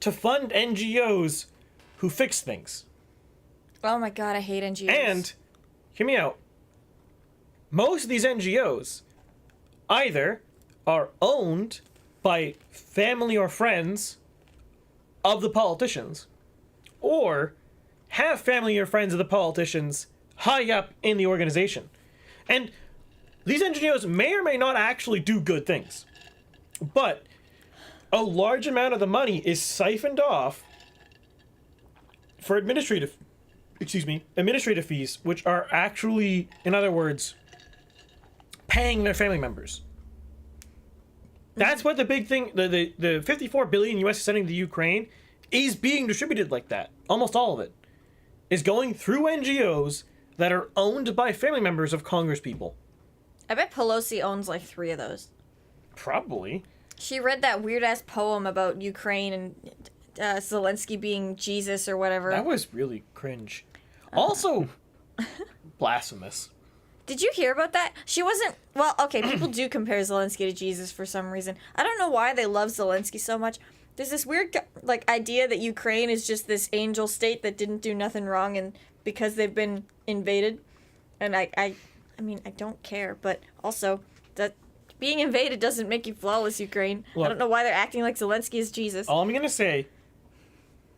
to fund NGOs who fix things. Oh my god, I hate NGOs. And, hear me out, most of these NGOs either are owned by family or friends of the politicians, or have family or friends of the politicians high up in the organization. And these NGOs may or may not actually do good things, but a large amount of the money is siphoned off for administrative fees, which are actually, in other words, paying their family members. That's what the big thing, the 54 billion US is sending to Ukraine is being distributed like that. Almost all of it is going through NGOs that are owned by family members of congresspeople. I bet Pelosi owns like 3 of those. Probably. She read that weird-ass poem about Ukraine and Zelensky being Jesus or whatever. That was really cringe. Also, blasphemous. Did you hear about that? She wasn't... Well, okay, people do compare Zelensky to Jesus for some reason. I don't know why they love Zelensky so much. There's this weird, like, idea that Ukraine is just this angel state that didn't do nothing wrong and because they've been invaded. And I mean, I don't care, but also that being invaded doesn't make you flawless, Ukraine. Look, I don't know why they're acting like Zelensky is Jesus. All I'm going to say,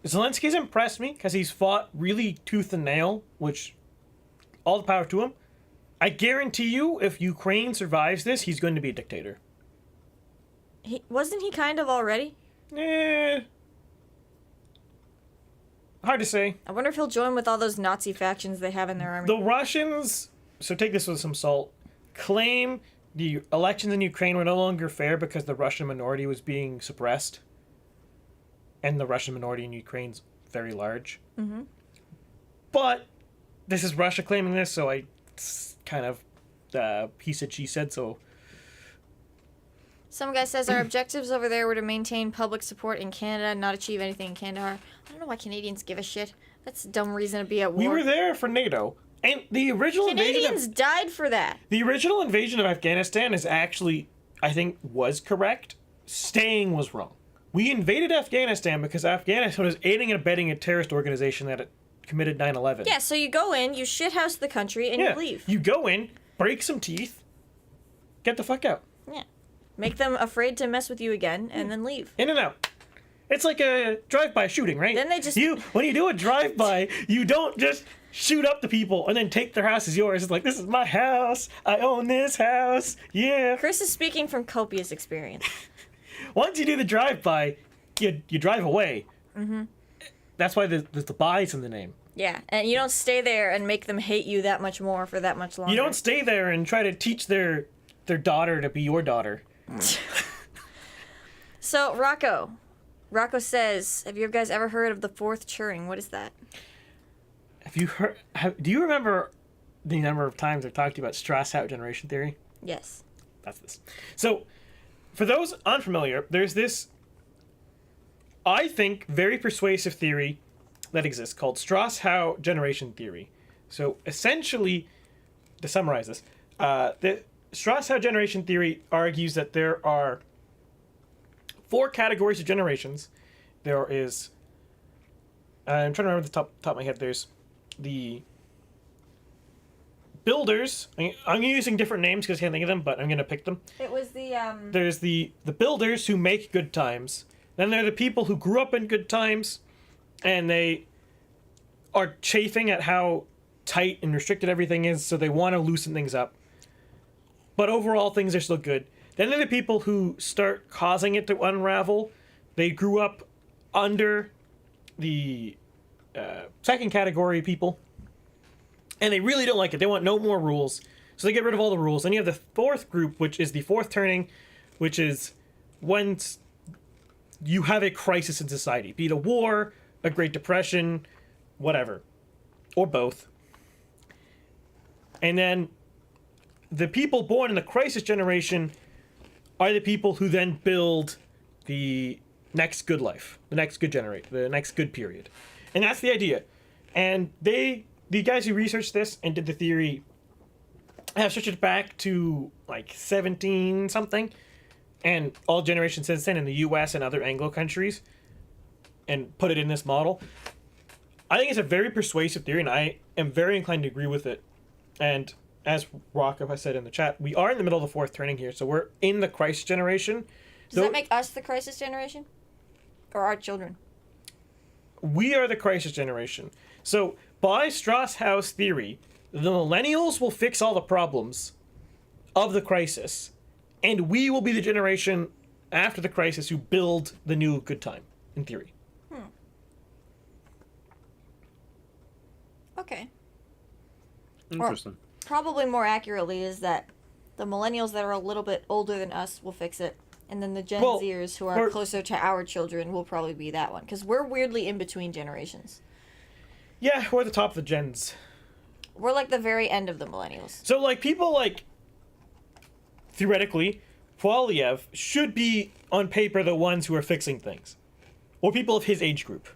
Zelensky's impressed me because he's fought really tooth and nail, which, all the power to him. I guarantee you, if Ukraine survives this, he's going to be a dictator. Wasn't he kind of already? Hard to say. I wonder if he'll join with all those Nazi factions they have in their army. The Russians, so take this with some salt, claim the elections in Ukraine were no longer fair because the Russian minority was being suppressed. And the Russian minority in Ukraine's very large. Mm-hmm. But this is Russia claiming this, so it's kind of he said, she said, so. Some guy says our objectives over there were to maintain public support in Canada and not achieve anything in Kandahar. I don't know why Canadians give a shit. That's a dumb reason to be at war. We were there for NATO. And the original Canadians died for that. The original invasion of Afghanistan is actually, I think, was correct. Staying was wrong. We invaded Afghanistan because Afghanistan was aiding and abetting a terrorist organization that committed 9/11. Yeah, so you go in, you shithouse the country, and you leave. You go in, break some teeth, get the fuck out. Yeah. Make them afraid to mess with you again, and then leave. In and out. It's like a drive-by shooting, right? Then they just... When you do a drive-by, you don't just shoot up the people and then take their house as yours. It's like, this is my house. I own this house. Yeah. Chris is speaking from copious experience. Once you do the drive-by, you drive away. Mm-hmm. That's why there's the by's in the name. Yeah, and you don't stay there and make them hate you that much more for that much longer. You don't stay there and try to teach their daughter to be your daughter. So, Rocco says, have you guys ever heard of the fourth Turing? What is that? Do you remember the number of times I've talked to you about Strauss-Howe generation theory? Yes. That's this. So, for those unfamiliar, there's this, I think, very persuasive theory that exists called Strauss-Howe generation theory. So, essentially, to summarize this, the Strauss-Howe generation theory argues that there are 4 categories of generations. There is, I'm trying to remember the top of my head, there's the builders. I'm using different names because I can't think of them, but I'm going to pick them. It was the, There's the builders who make good times. Then there are the people who grew up in good times, and they are chafing at how tight and restricted everything is, so they want to loosen things up. But overall, things are still good. Then there are the people who start causing it to unravel. They grew up under the second category people, and they really don't like it. They want no more rules, so they get rid of all the rules. Then you have the fourth group, which is the fourth turning, which is once you have a crisis in society, be it a war, a Great Depression, whatever, or both. And then the people born in the crisis generation are the people who then build the next good life, the next good generation, the next good period. And that's the idea. And the guys who researched this and did the theory have stretched it back to like 17 something, and all generations since then in the US and other Anglo countries, and put it in this model. I think it's a very persuasive theory, and I am very inclined to agree with it. And as Rocco has said in the chat, we are in the middle of the fourth turning here, so we're in the crisis generation. Does that make us the crisis generation? Or our children? we are the crisis generation. So by Strauss-House theory, the millennials will fix all the problems of the crisis, and we will be the generation after the crisis who build the new good time, in theory. Okay. Interesting. Probably more accurately is that the millennials that are a little bit older than us will fix it, and then the Gen Zers who are closer to our children will probably be that one, because we're weirdly in between generations. Yeah, we're at the top of the gens. We're like the very end of the millennials. So, like, people like, theoretically, Poiliev should be, on paper, the ones who are fixing things. Or people of his age group.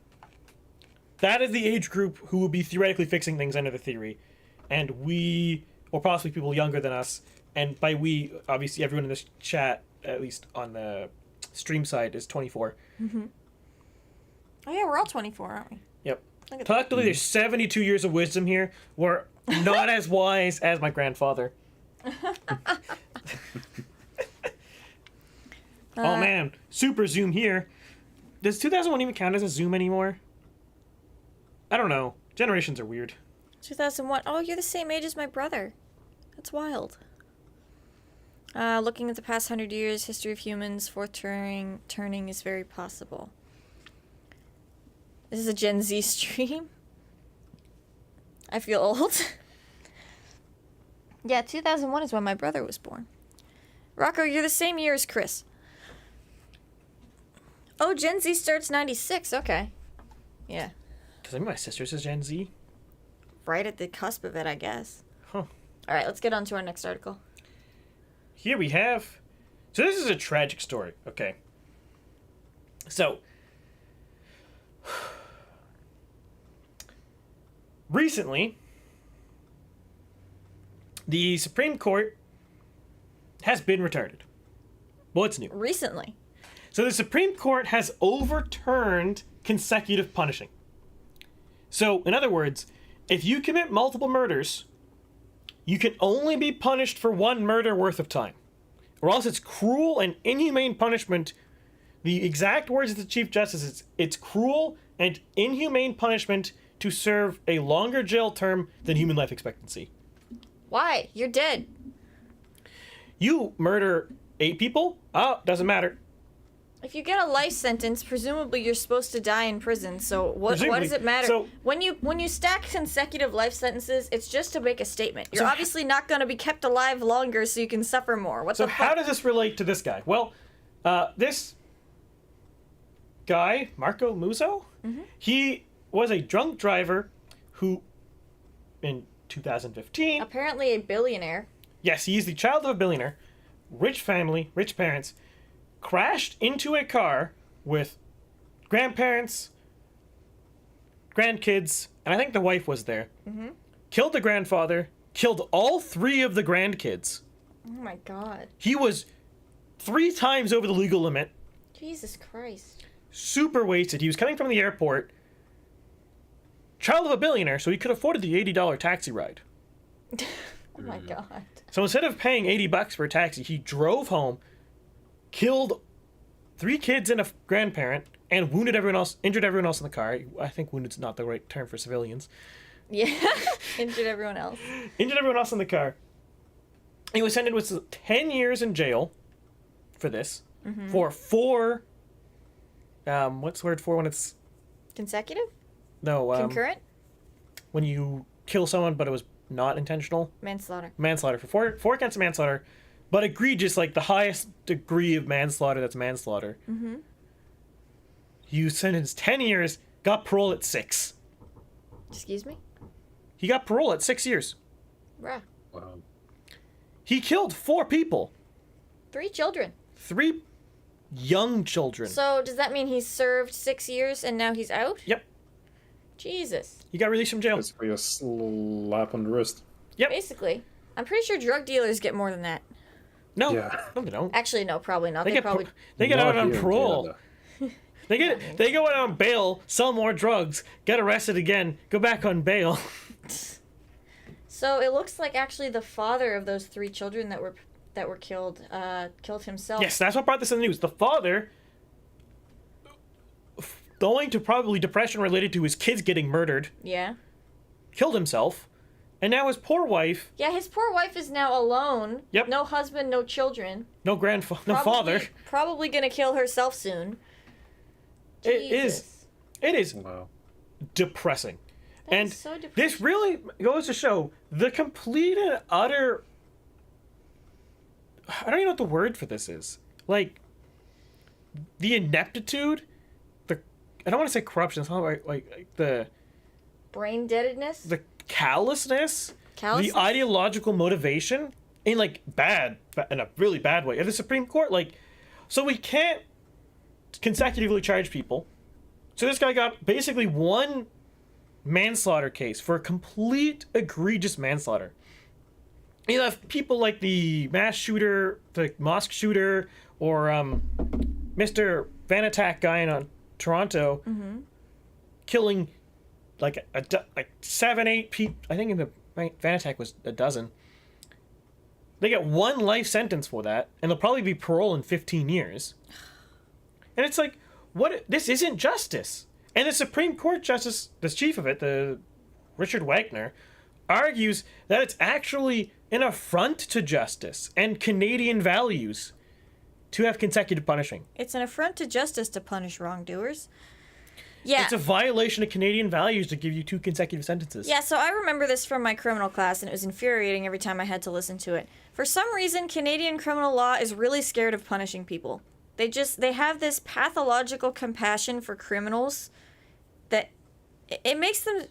That is the age group who would be theoretically fixing things under the theory. And we, or possibly people younger than us, and by we, obviously everyone in this chat, at least on the stream side, is 24. Mm-hmm. Oh yeah, we're all 24, aren't we? Yep. Look at Collectively, there's 72 years of wisdom here. We're not as wise as my grandfather. Oh man, super zoom here. Does 2001 even count as a zoom anymore? I don't know. Generations are weird. 2001. Oh, you're the same age as my brother. That's wild. Looking at the past 100 years, history of humans, fourth turning is very possible. This is a Gen Z stream. I feel old. Yeah, 2001 is when my brother was born. Rocco, you're the same year as Chris. Oh, Gen Z starts 96. Okay. Yeah. Does that mean my sister's is Gen Z? Right at the cusp of it, I guess. Huh. All right, let's get on to our next article. Here we have... So this is a tragic story, okay? So... Recently, the Supreme Court has been retarded. What's new? Recently. So the Supreme Court has overturned consecutive punishing. So, in other words, if you commit multiple murders, you can only be punished for one murder worth of time. Or else it's cruel and inhumane punishment. The exact words of the Chief Justice is, it's cruel and inhumane punishment to serve a longer jail term than human life expectancy. Why? You're dead. You murder 8 people? Oh, doesn't matter. If you get a life sentence, presumably you're supposed to die in prison. So what does it matter? So, when you stack consecutive life sentences, it's just to make a statement. You're obviously not going to be kept alive longer, so you can suffer more. What the fuck? So how does this relate to this guy? Well, this guy, Marco Musso, he was a drunk driver who, in 2015... Apparently a billionaire. Yes, he is the child of a billionaire, rich family, rich parents, crashed into a car with grandparents, grandkids, and I think the wife was there. Killed the grandfather, killed all 3 of the grandkids. Oh my god. He was 3 times over the legal limit. Jesus Christ. Super wasted. He was coming from the airport. Child of a billionaire, so he could afford the $80 taxi ride. Oh my god. So instead of paying $80 for a taxi, he drove home, killed 3 kids and a grandparent, and wounded everyone else, injured everyone else in the car. I think wounded's not the right term for civilians. Yeah. Injured everyone else. Injured everyone else in the car. He was sentenced with 10 years in jail for this. For 4... what's the word for when it's... Consecutive? No, Concurrent? when you kill someone but it was not intentional. Manslaughter. Manslaughter. For 4 counts of manslaughter, but egregious, like the highest degree of manslaughter, that's manslaughter. He was sentenced 10 years, got parole at 6. Excuse me? He got parole at 6 years. Bruh. Wow. He killed 4 people. 3 children. 3 young children. So does that mean he's served 6 years and now he's out? Yep. Jesus. He got released from jail. Basically a slap on the wrist. Yep. Basically. I'm pretty sure drug dealers get more than that. No. Yeah. No, they don't. Actually, no, probably not. They They get probably... they get Not out on here in parole. Canada. They go out on bail, sell more drugs, get arrested again, go back on bail. So it looks like actually the father of those 3 children that were killed killed himself. Yes, that's what brought this in the news. The father owing to probably depression related to his kids getting murdered, Yeah. killed himself, and now his poor wife, Yeah, his poor wife is now alone. Yep. No husband, no children. no father. Probably gonna kill herself soon. Jesus. It is Wow. depressing. That And is so depressing. this really goes to show the complete and utter, I don't even know what the word for this is. Like, the ineptitude, I don't want to say corruption, it's not like the Brain deadedness? the callousness, Callousness? the ideological motivation in like in a really bad way. Of the Supreme Court, like, so we can't consecutively charge people. So this guy got basically one manslaughter case for a complete egregious manslaughter. You have people like the mass shooter, the mosque shooter, or Mr. Van Attack guy in Toronto, killing like 7, 8 people. I think in the Van Attack was a dozen. They get one life sentence for that, and they'll probably be parole in 15 years. And it's like, what? This isn't justice. And the Supreme Court Justice, the chief of it, the Richard Wagner, argues that it's actually an affront to justice and Canadian values to have consecutive punishing. It's an affront to justice to punish wrongdoers. Yeah. It's a violation of Canadian values to give you 2 consecutive sentences. Yeah, so I remember this from my criminal class, and it was infuriating every time I had to listen to it. For some reason, Canadian criminal law is really scared of punishing people. They have this pathological compassion for criminals that it makes them...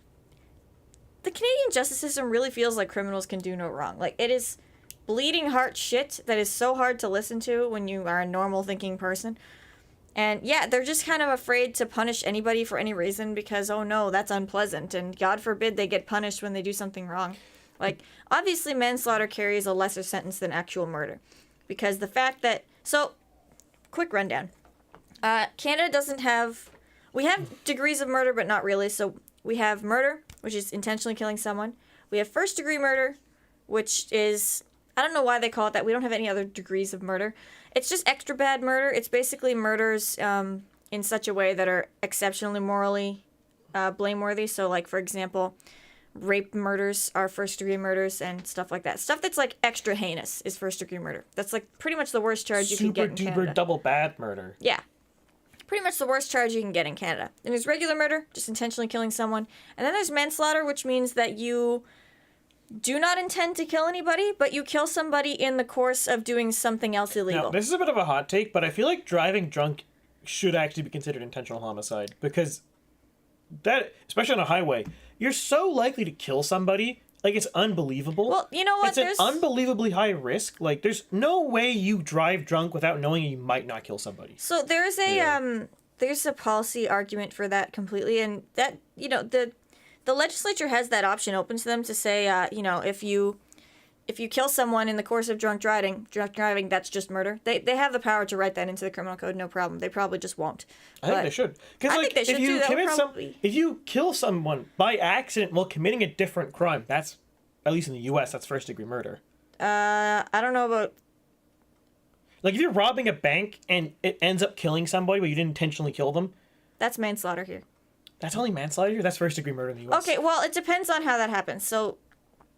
The Canadian justice system really feels like criminals can do no wrong. Like, it is bleeding heart shit that is so hard to listen to when you are a normal thinking person. And yeah, they're just kind of afraid to punish anybody for any reason because, oh no, that's unpleasant. And God forbid they get punished when they do something wrong. Like, obviously manslaughter carries a lesser sentence than actual murder. Because the fact that... So, quick rundown. Canada doesn't have... We have degrees of murder, but not really. So we have murder, which is intentionally killing someone. We have first degree murder, which is... I don't know why they call it that. We don't have any other degrees of murder. It's just extra bad murder. It's basically murders in such a way that are exceptionally morally blameworthy. So, like, for example, rape murders are first-degree murders and stuff like that. Stuff that's, like, extra heinous is first-degree murder. That's, like, pretty much the worst charge you can get in Canada. Super duper double bad murder. Yeah. Pretty much the worst charge you can get in Canada. Then there's regular murder, just intentionally killing someone. And then there's manslaughter, which means that you do not intend to kill anybody, but you kill somebody in the course of doing something else illegal. Now, this is a bit of a hot take, but I feel like driving drunk should actually be considered intentional homicide because that, especially on a highway, you're so likely to kill somebody. Like, it's unbelievable. Well, you know what? It's an unbelievably high risk. Like, there's no way you drive drunk without knowing you might not kill somebody. So there's a policy argument for that completely, and that, you know, the legislature has that option open to them to say, you know, if you kill someone in the course of drunk driving, that's just murder. They have the power to write that into the criminal code, no problem. They probably just won't. I think they should. Because, like, think they should if you kill someone by accident while committing a different crime, that's, at least in the U.S., that's first-degree murder. I don't know about... Like, if you're robbing a bank and it ends up killing somebody but you didn't intentionally kill them... That's manslaughter here. That's only manslaughter here? That's first-degree murder in the U.S. Okay, well, it depends on how that happens. So...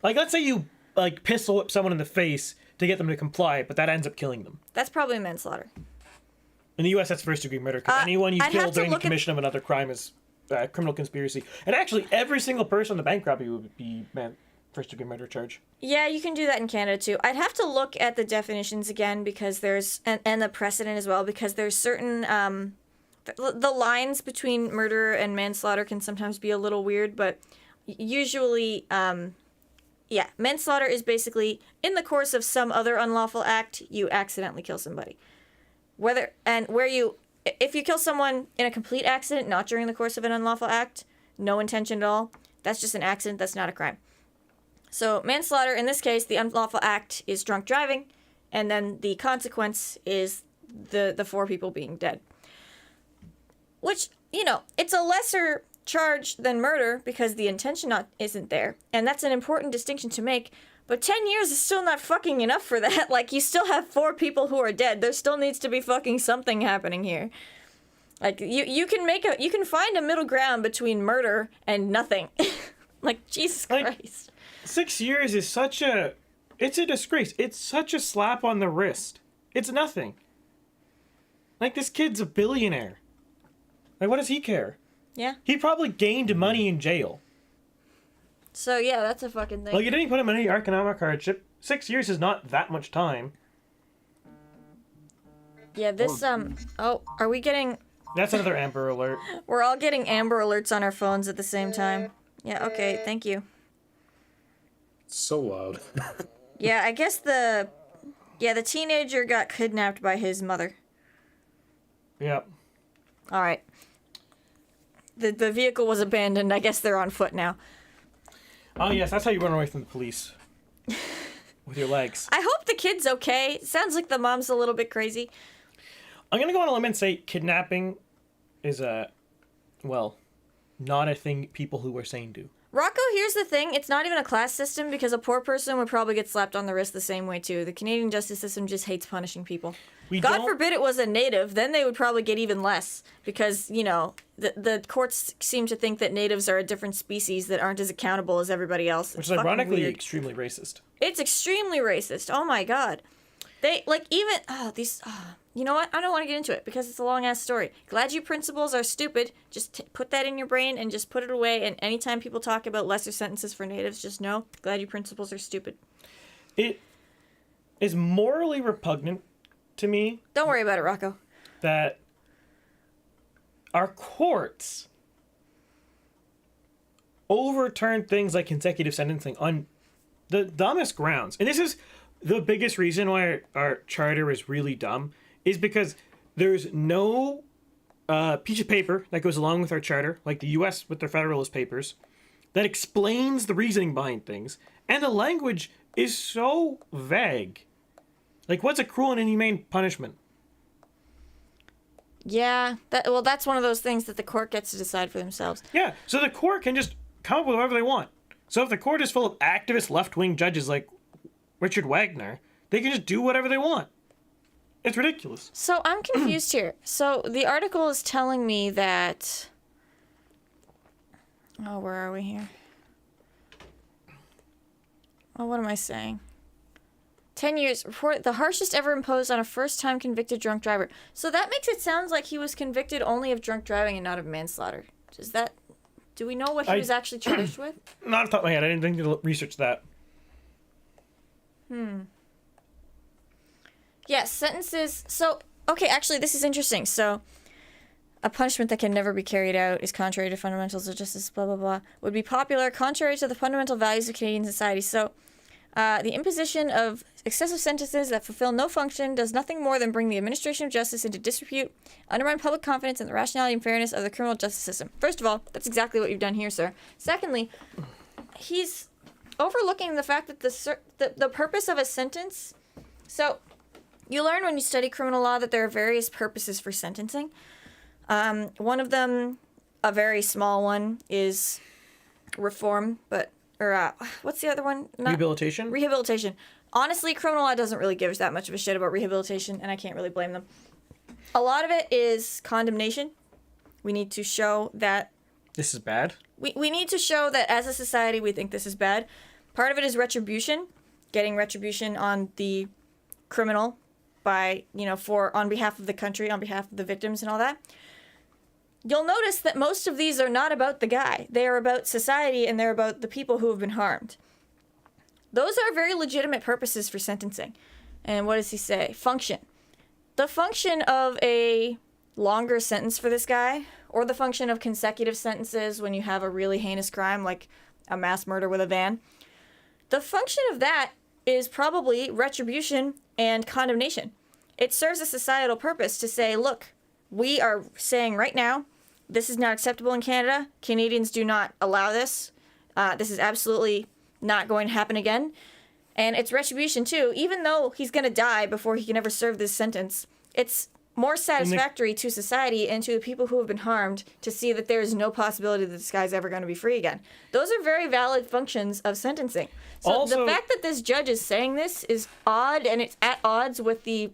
Like, let's say you, like, pistol whip someone in the face to get them to comply, but that ends up killing them. That's probably manslaughter. In the U.S., that's first-degree murder, because anyone you kill during the commission of another crime is criminal conspiracy. And actually, every single person in the bank robbery would be first-degree murder charge. Yeah, you can do that in Canada, too. I'd have to look at the definitions again, because there's... And the precedent as well, because there's certain... The lines between murder and manslaughter can sometimes be a little weird, but usually... Yeah, manslaughter is basically, in the course of some other unlawful act, you accidentally kill somebody. If you kill someone in a complete accident, not during the course of an unlawful act, no intention at all, that's just an accident, that's not a crime. So manslaughter, in this case, the unlawful act is drunk driving, and then the consequence is the 4 people being dead. Which, you know, it's a lesser charge than murder because the intention isn't there, and that's an important distinction to make, but 10 years is still not fucking enough for that. Like, you still have 4 people who are dead. There still needs to be fucking something happening here. Like you can find a middle ground between murder and nothing. Like Jesus Christ. 6 years is it's a disgrace. It's such a slap on the wrist. It's nothing. Like, this kid's a billionaire. Like, what does he care? Yeah. He probably gained money in jail. So yeah, that's a fucking thing. Like, you didn't put him in any economic hardship. 6 years is not that much time. Yeah, this oh, are we getting That's another Amber Alert. We're all getting Amber Alerts on our phones at the same time. Yeah, okay, thank you. So loud. Yeah, I guess the teenager got kidnapped by his mother. Yep. All right. The vehicle was abandoned. I guess they're on foot now. Oh, yes, that's how you run away from the police. With your legs. I hope the kid's okay. Sounds like the mom's a little bit crazy. I'm going to go on a limb and say kidnapping is not a thing people who are sane do. Rocco, here's the thing. It's not even a class system because a poor person would probably get slapped on the wrist the same way, too. The Canadian justice system just hates punishing people. God forbid it was a native, then they would probably get even less because, you know, the courts seem to think that natives are a different species that aren't as accountable as everybody else. Which is ironically extremely racist. It's extremely racist. Oh my God. They, like, even, you know what? I don't want to get into it because it's a long-ass story. Glad you principles are stupid. Just put that in your brain and just put it away. And anytime people talk about lesser sentences for natives, just know, glad you principles are stupid. It is morally repugnant to me. Don't worry about it, Rocco. That our courts overturn things like consecutive sentencing on the dumbest grounds. And this is the biggest reason why our charter is really dumb, is because there's no piece of paper that goes along with our charter, like the U.S. with their Federalist Papers, that explains the reasoning behind things. And the language is so vague. Like, what's a cruel and inhumane punishment? Yeah, that's one of those things that the court gets to decide for themselves. Yeah, so the court can just come up with whatever they want. So if the court is full of activist left-wing judges like Richard Wagner, they can just do whatever they want. It's ridiculous. So I'm confused here. So the article is telling me that... Oh, where are we here? Oh, what am I saying? 10 years, report the harshest ever imposed on a first-time convicted drunk driver. So that makes it sound like he was convicted only of drunk driving and not of manslaughter. Do we know what he was actually charged with? Not off the top of my head. I didn't think to research that. Yeah, sentences. So, okay, actually, this is interesting. So, a punishment that can never be carried out is contrary to fundamentals of justice, blah, blah, blah, would be popular, contrary to the fundamental values of Canadian society. So, the imposition of excessive sentences that fulfill no function does nothing more than bring the administration of justice into disrepute, undermine public confidence in the rationality and fairness of the criminal justice system. First of all, that's exactly what you've done here, sir. Secondly, he's overlooking the fact that the purpose of a sentence... So, you learn when you study criminal law that there are various purposes for sentencing. One of them, a very small one, is reform, what's the other one? Rehabilitation? Rehabilitation. Honestly, criminal law doesn't really give that much of a shit about rehabilitation, and I can't really blame them. A lot of it is condemnation. We need to show that... This is bad? We need to show that as a society we think this is bad. Part of it is retribution. Getting retribution on the criminal by, on behalf of the country, on behalf of the victims and all that. You'll notice that most of these are not about the guy. They are about society and they're about the people who have been harmed. Those are very legitimate purposes for sentencing. And what does he say? Function. The function of a longer sentence for this guy, or the function of consecutive sentences when you have a really heinous crime like a mass murder with a van, the function of that is probably retribution and condemnation. It serves a societal purpose to say, look, we are saying right now, this is not acceptable in Canada. Canadians do not allow this. This is absolutely not going to happen again. And it's retribution, too. Even though he's going to die before he can ever serve this sentence, it's more satisfactory to society and to the people who have been harmed to see that there is no possibility that this guy's ever going to be free again. Those are very valid functions of sentencing. So Also, the fact that this judge is saying this is odd, and it's at odds with the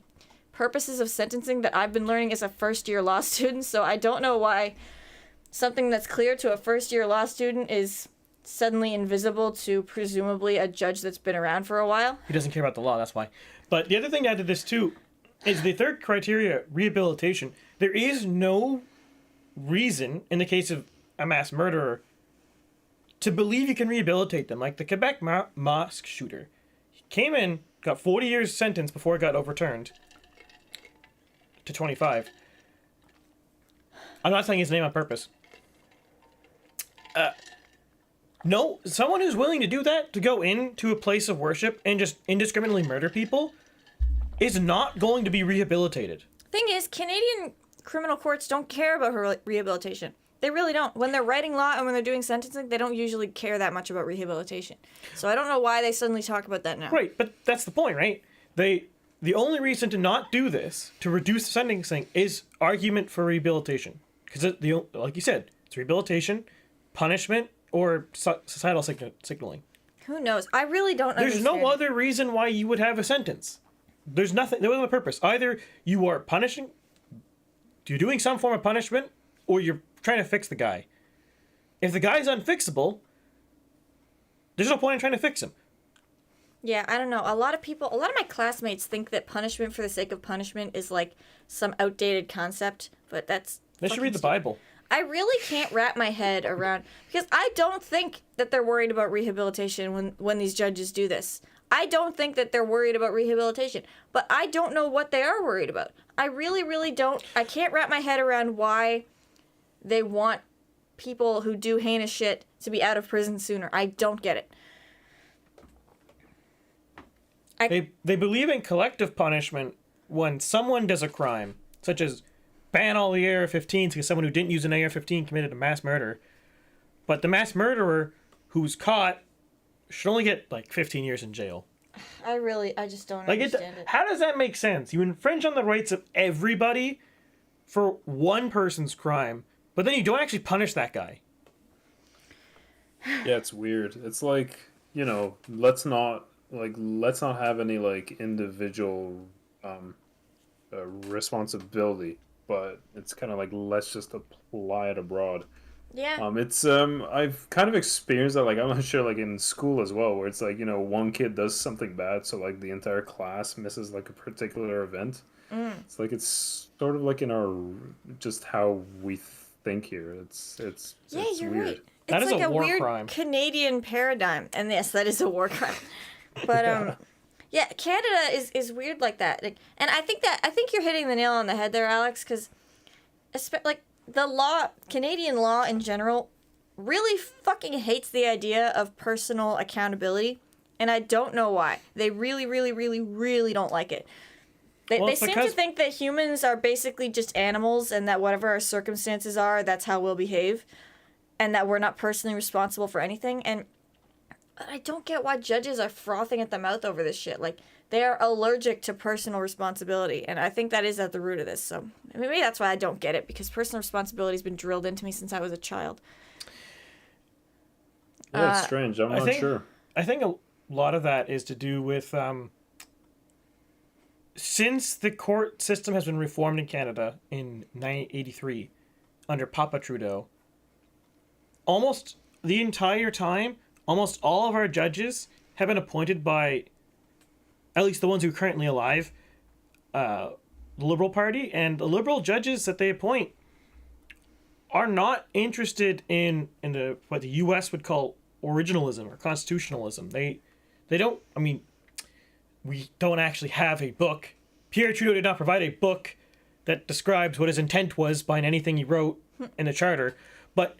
purposes of sentencing that I've been learning as a first-year law student, so I don't know why something that's clear to a first-year law student is suddenly invisible to presumably a judge that's been around for a while. He doesn't care about the law, that's why. But the other thing to add to this, too, is the third criteria, rehabilitation. There is no reason, in the case of a mass murderer, to believe you can rehabilitate them. Like the Quebec mosque shooter. He came in, got 40 years sentence before it got overturned to 25. I'm not saying his name on purpose. No, someone who's willing to do that, to go into a place of worship and just indiscriminately murder people, is not going to be rehabilitated. Thing is, Canadian criminal courts don't care about rehabilitation. They really don't. When they're writing law and when they're doing sentencing, they don't usually care that much about rehabilitation. So I don't know why they suddenly talk about that now. Right, but that's the point, right? The only reason to not do this, to reduce the sentencing, is argument for rehabilitation. Because, like you said, it's rehabilitation, punishment, or societal signaling. Who knows? I really don't understand. There's no other reason why you would have a sentence. There's nothing, no other purpose. Either you are punishing, you're doing some form of punishment, or you're trying to fix the guy. If the guy's unfixable, there's no point in trying to fix him. Yeah, I don't know. A lot of my classmates think that punishment for the sake of punishment is like some outdated concept, but that's... They should read the Bible. I really can't wrap my head around, because I don't think that they're worried about rehabilitation when these judges do this. I don't think that they're worried about rehabilitation, but I don't know what they are worried about. I really, really don't. I can't wrap my head around why they want people who do heinous shit to be out of prison sooner. I don't get it. They believe in collective punishment when someone does a crime, such as ban all the AR-15s because someone who didn't use an AR-15 committed a mass murder. But the mass murderer who's caught should only get like 15 years in jail. I just don't understand it. How does that make sense? You infringe on the rights of everybody for one person's crime, but then you don't actually punish that guy. Yeah, it's weird. It's like, let's not have any like individual responsibility, but it's kind of like, let's just apply it abroad. Yeah. It's I've kind of experienced that, like, I'm not sure, like in school as well, where it's like, one kid does something bad, so like the entire class misses like a particular event. It's like, it's sort of like in our, just how we think here. It's you're weird. right. That It's is like a war weird crime. Canadian paradigm, and yes, that is a war crime. But yeah, Canada is weird like that. Like, and I think you're hitting the nail on the head there, Alex, because like the law, Canadian law in general, really fucking hates the idea of personal accountability, and I don't know why. They really, really, really, really don't like it. They seem to think that humans are basically just animals, and that whatever our circumstances are, that's how we'll behave, and that we're not personally responsible for anything. And I don't get why judges are frothing at the mouth over this shit. Like, they are allergic to personal responsibility, and I think that is at the root of this. So maybe that's why I don't get it, because personal responsibility has been drilled into me since I was a child. Yeah, it's strange. I'm not sure. I think a lot of that is to do with since the court system has been reformed in Canada in 1983 under Papa Trudeau, almost the entire time, almost all of our judges have been appointed by, at least the ones who are currently alive, the Liberal Party, and the Liberal judges that they appoint are not interested in what the U.S. would call originalism or constitutionalism. They don't, I mean, we don't actually have a book. Pierre Trudeau did not provide a book that describes what his intent was behind anything he wrote in the charter, but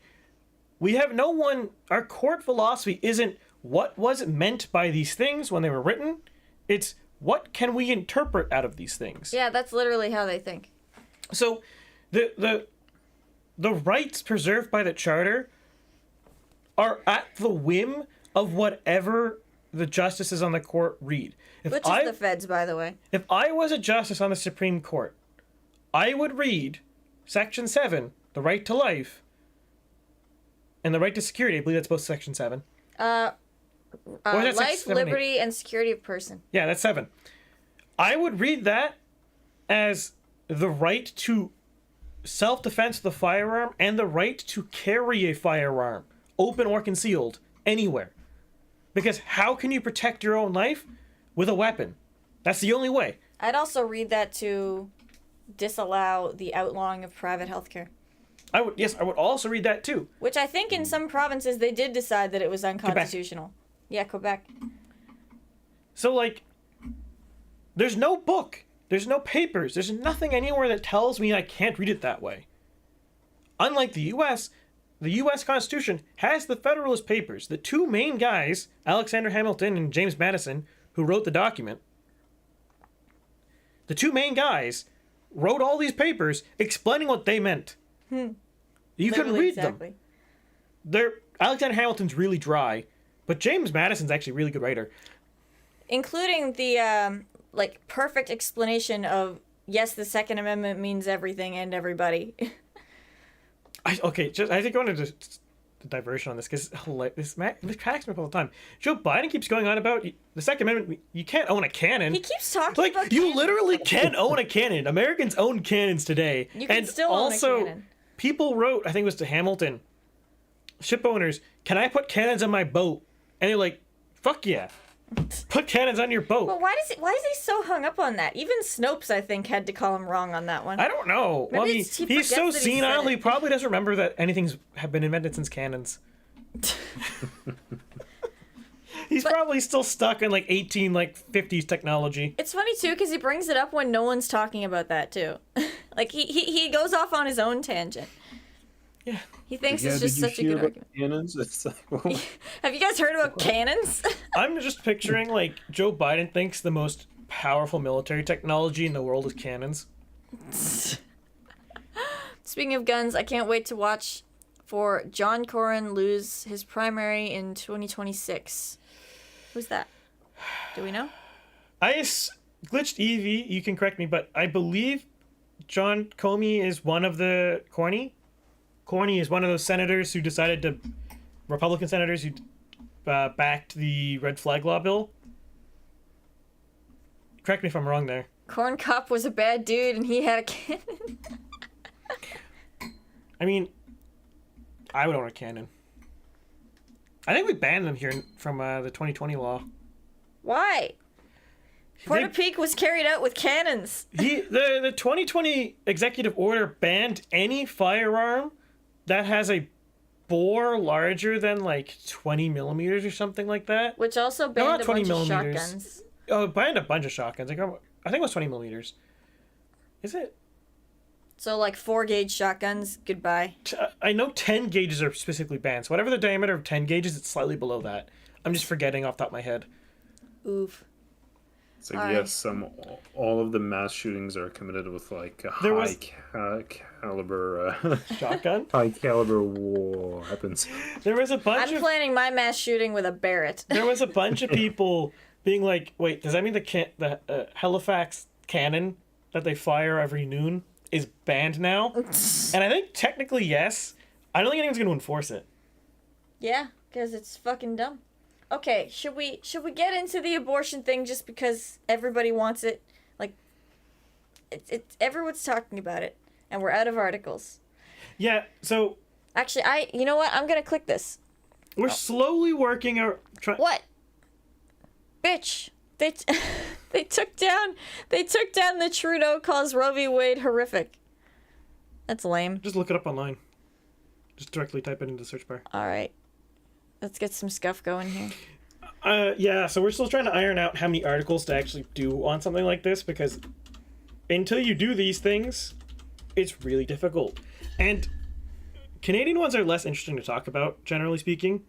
we have no one, our court philosophy isn't what was meant by these things when they were written, it's what can we interpret out of these things. Yeah, that's literally how they think. So the rights preserved by the charter are at the whim of whatever the justices on the court read. Which is the feds, by the way. If I was a justice on the Supreme Court, I would read Section 7, the right to life, and the right to security. I believe that's both Section 7. Life, liberty, and security of person. Yeah, that's 7. I would read that as the right to self-defense with a firearm and the right to carry a firearm, open or concealed, anywhere. Because how can you protect your own life with a weapon? That's the only way. I'd also read that to disallow the outlawing of private healthcare. I would also read that too. Which I think in some provinces they did decide that it was unconstitutional. Quebec. Yeah, Quebec. So, like, there's no book, there's no papers, there's nothing anywhere that tells me I can't read it that way. Unlike the U.S. Constitution has the Federalist Papers. The two main guys, Alexander Hamilton and James Madison, who wrote the document, the two main guys wrote all these papers explaining what they meant. You can read them. Alexander Hamilton's really dry, but James Madison's actually a really good writer. Including the, perfect explanation of, yes, the Second Amendment means everything and everybody. I think I wanted to diversion on this because this cracks me up all the time. Joe Biden keeps going on about the Second Amendment. You can't own a cannon. He keeps talking about you cannons. literally can own a cannon. Americans own cannons today. You can still own a cannon. People wrote, I think it was to Hamilton, ship owners, can I put cannons on my boat? And they're like, fuck yeah. Put cannons on your boat. Well, why is he so hung up on that? Even Snopes, I think, had to call him wrong on that one. I don't know. Maybe He's so senile, he probably doesn't remember that anything's have been invented since cannons. He's probably still stuck in 50s technology. It's funny too because he brings it up when no one's talking about that too. He goes off on his own tangent. Yeah. He thinks it's just such a good argument. Cannons? It's Have you guys heard about cannons? I'm just picturing Joe Biden thinks the most powerful military technology in the world is cannons. Speaking of guns, I can't wait to watch for John Cornyn lose his primary in 2026. Who's that? Do we know? Glitched Evie, you can correct me, but I believe John Comey is one of the Cornyn is one of those senators who decided Republican senators who backed the red flag law bill. Correct me if I'm wrong there. Corn Cop was a bad dude and he had a cannon. I mean, I would own a cannon. I think we banned them here from the 2020 law. Why? Porta-Peak was carried out with cannons. The 2020 executive order banned any firearm that has a bore larger than 20 millimeters or something like that. Which also banned a bunch of shotguns. Oh, banned a bunch of shotguns. I think it was 20 millimeters. Is it? So 4-gauge shotguns, goodbye. I know 10 gauges are specifically banned. So whatever the diameter of 10 gauges, it's slightly below that. I'm just forgetting off the top of my head. Oof. It's yes, all of the mass shootings are committed with high caliber shotgun, high caliber war weapons. There was a bunch. I'm planning my mass shooting with a Barrett. There was a bunch of people being like, "Wait, does that mean the Halifax cannon that they fire every noon is banned now?" And I think technically yes. I don't think anyone's going to enforce it. Yeah, because it's fucking dumb. Okay, should we get into the abortion thing just because everybody wants it? Everyone's talking about it, and we're out of articles. Yeah, so... Actually, you know what? I'm gonna click this. We're slowly working our... What? Bitch! They took down the Trudeau calls Roe v. Wade horrific. That's lame. Just look it up online. Just directly type it into the search bar. Alright. Let's get some scuff going here. Yeah, so we're still trying to iron out how many articles to actually do on something like this, because until you do these things, it's really difficult. And Canadian ones are less interesting to talk about, generally speaking.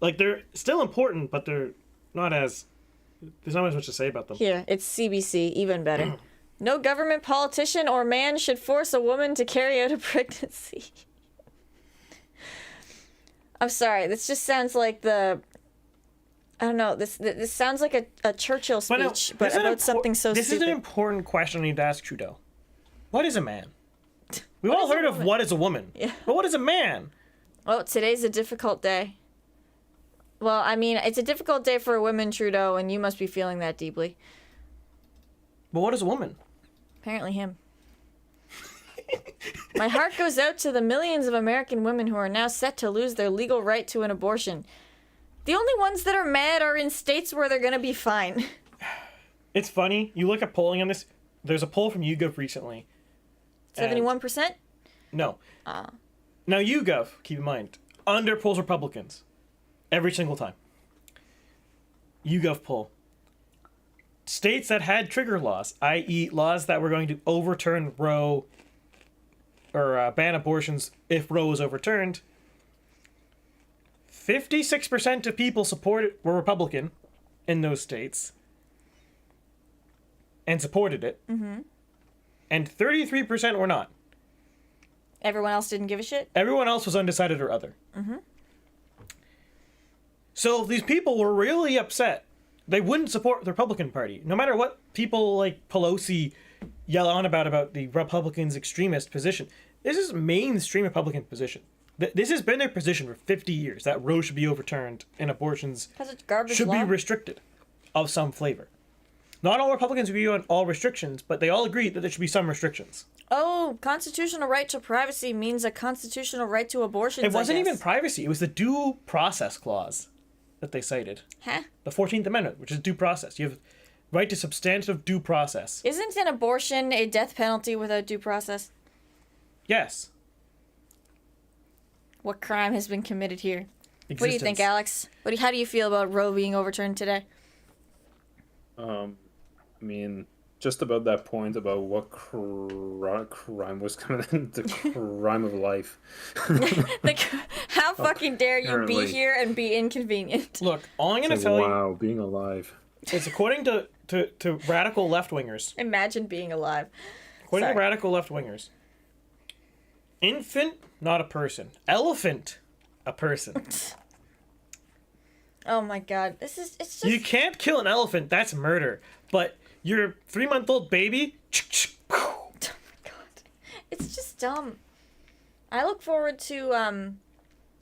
They're still important, but there's not as much to say about them. Here, it's CBC, even better. No government politician or man should force a woman to carry out a pregnancy. I'm sorry, this just sounds like I don't know, this sounds like a Churchill speech, but about something so stupid. This is an important question I need to ask Trudeau. What is a man? We've all heard of what is a woman. Yeah. But what is a man? Well, today's a difficult day. Well, I mean, it's a difficult day for a woman, Trudeau, and you must be feeling that deeply. But what is a woman? apparently him. My heart goes out to the millions of American women who are now set to lose their legal right to an abortion. The only ones that are mad are in states where they're gonna be fine. It's funny. You look at polling on this. There's a poll from YouGov recently. 71%? No. Now YouGov, keep in mind, underpolls Republicans every single time. YouGov poll. States that had trigger laws, i.e. laws that were going to overturn Roe or ban abortions if Roe was overturned, 56% of people were Republican in those states and supported it. Mm-hmm. And 33% were not. Everyone else didn't give a shit? Everyone else was undecided or other. Mm-hmm. So these people were really upset. They wouldn't support the Republican Party. No matter what people like Pelosi yell on about the Republicans' extremist position. This is mainstream Republican position. This has been their position for 50 years, that Roe should be overturned and abortions should be restricted of some flavor. Not all Republicans agree on all restrictions, but they all agree that there should be some restrictions. Oh, constitutional right to privacy means a constitutional right to abortion. It wasn't even privacy. It was the due process clause that they cited. Huh? The 14th Amendment, which is due process. You have right to substantive due process. Isn't an abortion a death penalty without due process? Yes. What crime has been committed here? Existence. What do you think, Alex? How do you feel about Roe being overturned today? I mean, just about that point about what crime was committed, the crime of life. Like, how fucking dare you be here and be inconvenient? Look, all I'm going to tell you... Wow, being alive. It's according to radical left-wingers. Imagine being alive. According to radical left-wingers. Infant, not a person. Elephant, a person. Oh my god, it's just... You can't kill an elephant, that's murder. But your 3-month-old baby... Oh my god. It's just dumb. I look forward to, I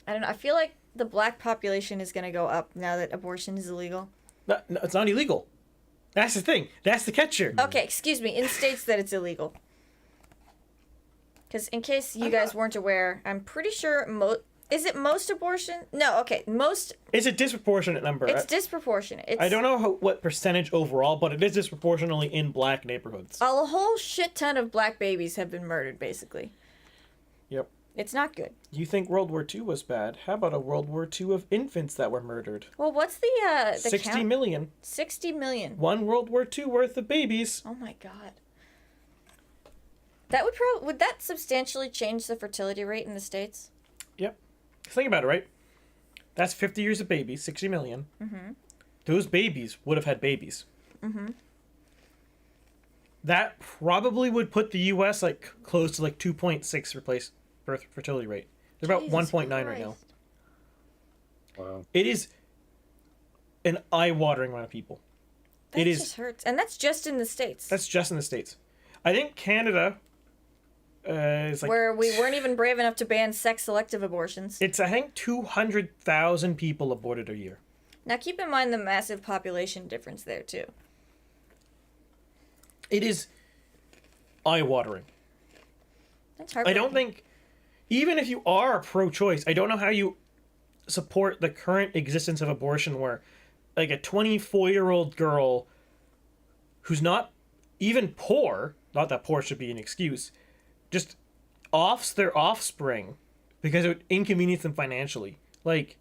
don't know, I feel like the black population is gonna go up now that abortion is illegal. No, it's not illegal. That's the thing. That's the catcher. Okay, excuse me, in states that it's illegal. Because in case you guys weren't aware, I'm pretty sure is it most abortion? No, okay, most... It's a disproportionate number. It's disproportionate. I don't know what percentage overall, but it is disproportionately in black neighborhoods. A whole shit ton of black babies have been murdered, basically. Yep. It's not good. You think World War II was bad? How about a World War II of infants that were murdered? Well, what's the 60 count? million. 60 million. One World War II worth of babies. Oh my god. That would that substantially change the fertility rate in the States? Yep. Think about it, right? That's 50 years of babies, 60 million. Mm-hmm. Those babies would have had babies. Mm-hmm. That probably would put the U.S. like close to like 2.6 birth fertility rate. They're about 1.9 right now. Wow. It is an eye-watering amount of people. That just hurts. And that's just in the States. That's just in the States. I think Canada is like... Where we weren't even brave enough to ban sex-selective abortions. It's, I think, 200,000 people aborted a year. Now, keep in mind the massive population difference there, too. It is eye-watering. That's heartbreaking. I don't think... Even if you are pro-choice, I don't know how you support the current existence of abortion where, like, a 24-year-old girl who's not even poor, not that poor should be an excuse, just offs their offspring because it would inconvenience them financially. Like,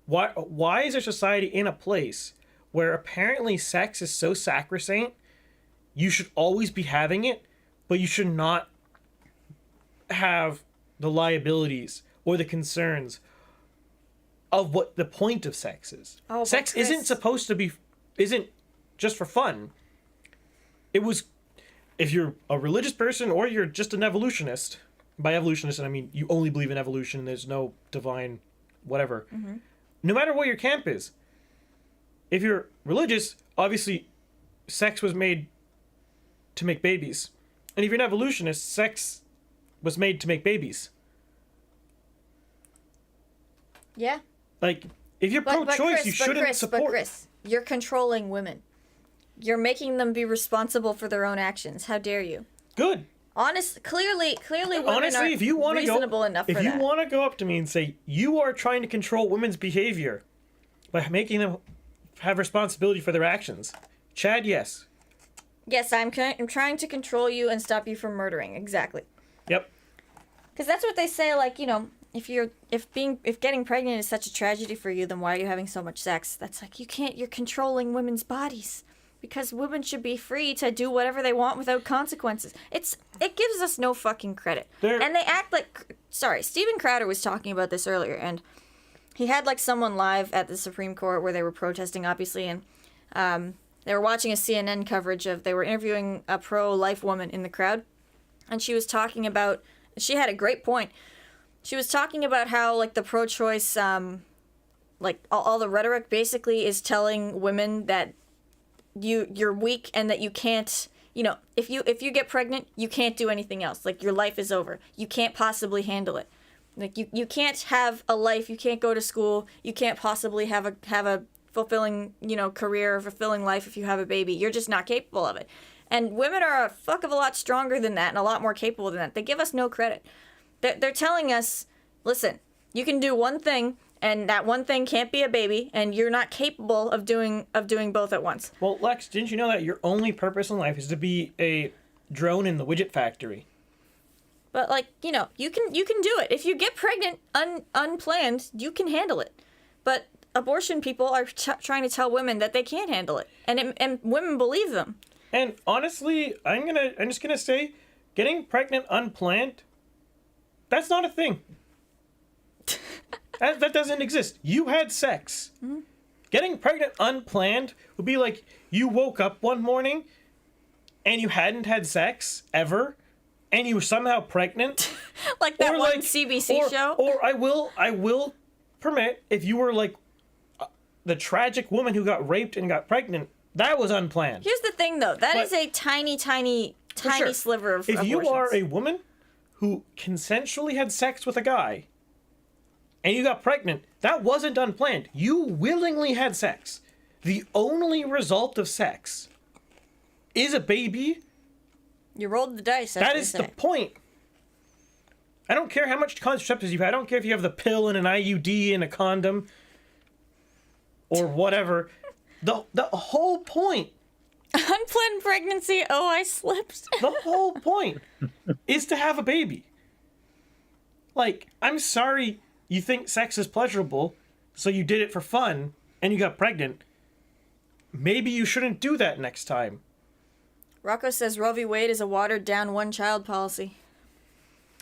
why is our society in a place where apparently sex is so sacrosanct, you should always be having it, but you should not have the liabilities or the concerns of what the point of sex is. Oh, sex isn't just for fun. It was, if you're a religious person or you're just an evolutionist, by evolutionist I mean you only believe in evolution and there's no divine whatever, no matter what your camp is, if you're religious, obviously sex was made to make babies. And if you're an evolutionist, sex was made to make babies. Yeah. Like, if you're pro-choice, you shouldn't support... But Chris, you're controlling women. You're making them be responsible for their own actions. How dare you? Good. Clearly, women Honestly, aren't if you want to reasonable go, enough for if you that. want to go up to me and say you are trying to control women's behavior by making them have responsibility for their actions, Chad, yes. Yes, I'm trying to control you and stop you from murdering. Exactly. Yep. Because that's what they say. Like, you know, if getting pregnant is such a tragedy for you, then why are you having so much sex? That's like, you're controlling women's bodies. Because women should be free to do whatever they want without consequences. It gives us no fucking credit. And they act like... Sorry, Steven Crowder was talking about this earlier, and he had, like, someone live at the Supreme Court where they were protesting, obviously, and they were watching a CNN coverage of... They were interviewing a pro-life woman in the crowd, and she was talking about... She had a great point. She was talking about how, like, the pro-choice... like, all the rhetoric basically is telling women that you're weak and that you can't, you know, if you get pregnant, you can't do anything else. Like, your life is over. You can't possibly handle it. Like, you can't have a life. You can't go to school. You can't possibly have a fulfilling, you know, career or fulfilling life if you have a baby. You're just not capable of it. And women are a fuck of a lot stronger than that and a lot more capable than that. They give us no credit. They're telling us, listen, you can do one thing, and that one thing can't be a baby, and you're not capable of doing both at once. Well, Lex, didn't you know that your only purpose in life is to be a drone in the widget factory? But, like, you know, you can do it. If you get pregnant unplanned, you can handle it. But abortion people are trying to tell women that they can't handle it, and women believe them. And honestly, I'm just gonna say, getting pregnant unplanned, that's not a thing. That doesn't exist. You had sex. Mm-hmm. Getting pregnant unplanned would be like you woke up one morning and you hadn't had sex ever, and you were somehow pregnant. Like that one CBC show. Or I will permit, if you were like the tragic woman who got raped and got pregnant, that was unplanned. Here's the thing, though. That is a tiny sure. Sliver of If abortions. you are a woman who consensually had sex with a guy and you got pregnant, that wasn't unplanned. You willingly had sex. The only result of sex is a baby. You rolled the dice. That is the point. I don't care how much contraceptives you have. I don't care if you have the pill and an IUD and a condom or whatever. The whole point. Unplanned pregnancy. Oh, I slipped. The whole point is to have a baby. Like, I'm sorry you think sex is pleasurable, so you did it for fun, and you got pregnant. Maybe you shouldn't do that next time. Rocco says Roe v. Wade is a watered-down one-child policy.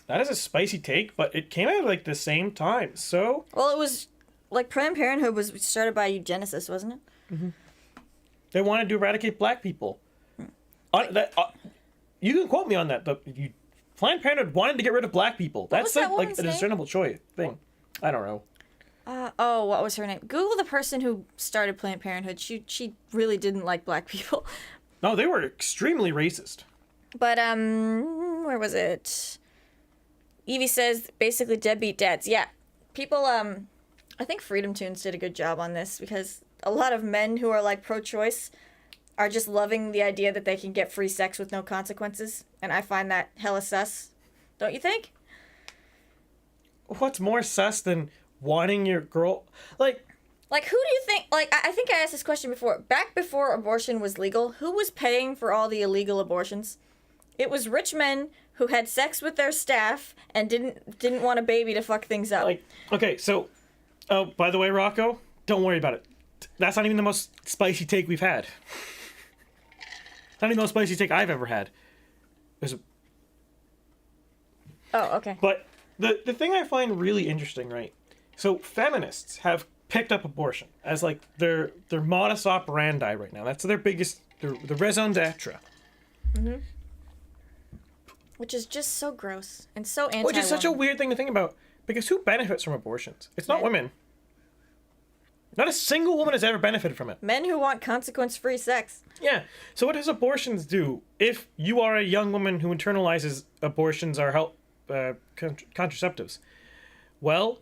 That is a spicy take, but it came out like the same time, so... Well, it was... Like, Planned Parenthood was started by eugenicists, wasn't it? Mm-hmm. They wanted to eradicate black people. You can quote me on that, but Planned Parenthood wanted to get rid of black people. That's like a discernible choice thing. I don't know. What was her name? Google the person who started Planned Parenthood. She really didn't like black people. No, they were extremely racist. But, where was it? Evie says, basically deadbeat dads. Yeah. People, I think Freedom Tunes did a good job on this, because a lot of men who are, like, pro-choice are just loving the idea that they can get free sex with no consequences. And I find that hella sus. Don't you think? What's more sus than wanting your girl... Like, who do you think... Like, I think I asked this question before. Back before abortion was legal, who was paying for all the illegal abortions? It was rich men who had sex with their staff and didn't want a baby to fuck things up. Like, okay, so... Oh, by the way, Rocco, don't worry about it. That's not even the most spicy take we've had. Not even the most spicy take I've ever had. Oh, okay. But the thing I find really interesting, right? So feminists have picked up abortion as like their modus operandi right now. That's their biggest, the raison d'etre. Mm-hmm. Which is just so gross and so anti-woman. Which is such a weird thing to think about, because who benefits from abortions? It's not women. Not a single woman has ever benefited from it. Men who want consequence-free sex. Yeah. So what does abortions do? If you are a young woman who internalizes abortions are contraceptives, well,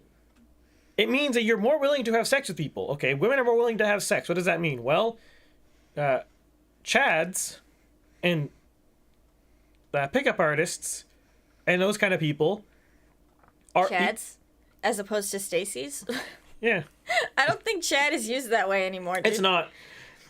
it means that you're more willing to have sex with people. Okay, women are more willing to have sex. What does that mean? Well, Chads and pickup artists and those kind of people are Chads, as opposed to Stacy's. Yeah. I don't think Chad is used that way anymore. Dude. It's not.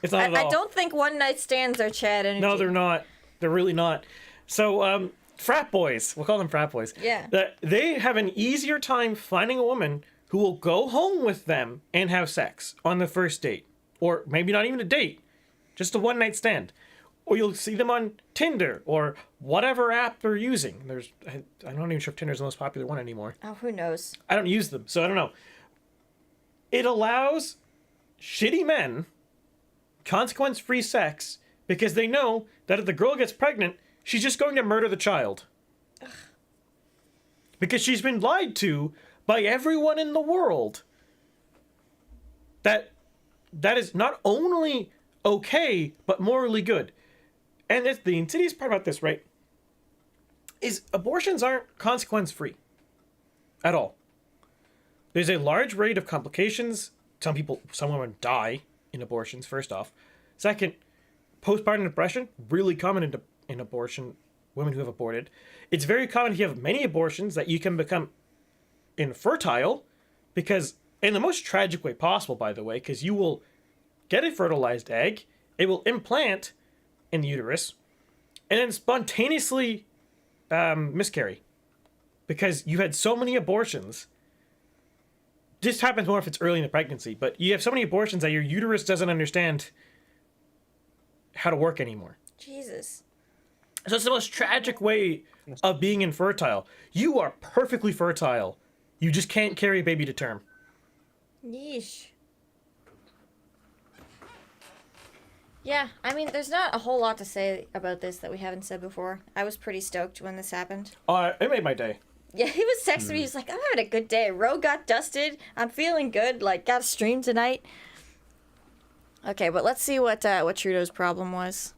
It's not at all. I don't think one night stands are Chad energy. No, they're not. They're really not. So, frat boys. We'll call them frat boys. Yeah. They have an easier time finding a woman who will go home with them and have sex on the first date. Or maybe not even a date. Just a one-night stand. Or you'll see them on Tinder or whatever app they're using. I'm not even sure if Tinder's the most popular one anymore. Oh, who knows? I don't use them, so I don't know. It allows shitty men consequence-free sex because they know that if the girl gets pregnant, she's just going to murder the child. Ugh. Because she's been lied to by everyone in the world. That is not only okay, but morally good. And it's the insidious part about this, right, is abortions aren't consequence-free at all. There's a large rate of complications. Some women die in abortions, first off. Second, postpartum depression, really common in abortion, women who have aborted. It's very common if you have many abortions that you can become infertile, because, in the most tragic way possible, by the way, because you will get a fertilized egg, it will implant in the uterus, and then spontaneously miscarry. Because you had so many abortions. This happens more if it's early in the pregnancy, but you have so many abortions that your uterus doesn't understand how to work anymore. Jesus. So it's the most tragic way of being infertile. You are perfectly fertile. You just can't carry a baby to term. Yeesh. Yeah, I mean, there's not a whole lot to say about this that we haven't said before. I was pretty stoked when this happened. It made my day. Yeah, he was texting me. He's like, I'm having a good day. Road got dusted. I'm feeling good. Like, got a stream tonight. Okay, but let's see what Trudeau's problem was.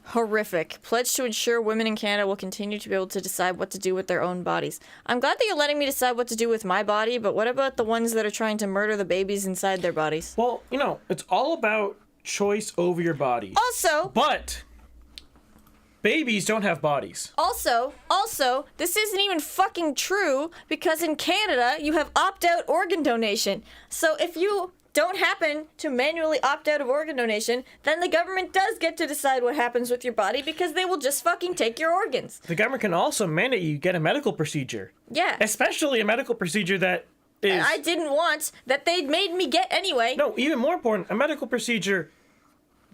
Horrific. Pledge to ensure women in Canada will continue to be able to decide what to do with their own bodies. I'm glad that you're letting me decide what to do with my body, but what about the ones that are trying to murder the babies inside their bodies? Well, it's all about choice over your body. Also... But... babies don't have bodies. Also, this isn't even fucking true because in Canada, you have opt-out organ donation. So if you don't happen to manually opt out of organ donation, then the government does get to decide what happens with your body because they will just fucking take your organs. The government can also mandate you get a medical procedure. Yeah. Especially a medical procedure that is... I didn't want, that they'd made me get anyway. No, even more important, a medical procedure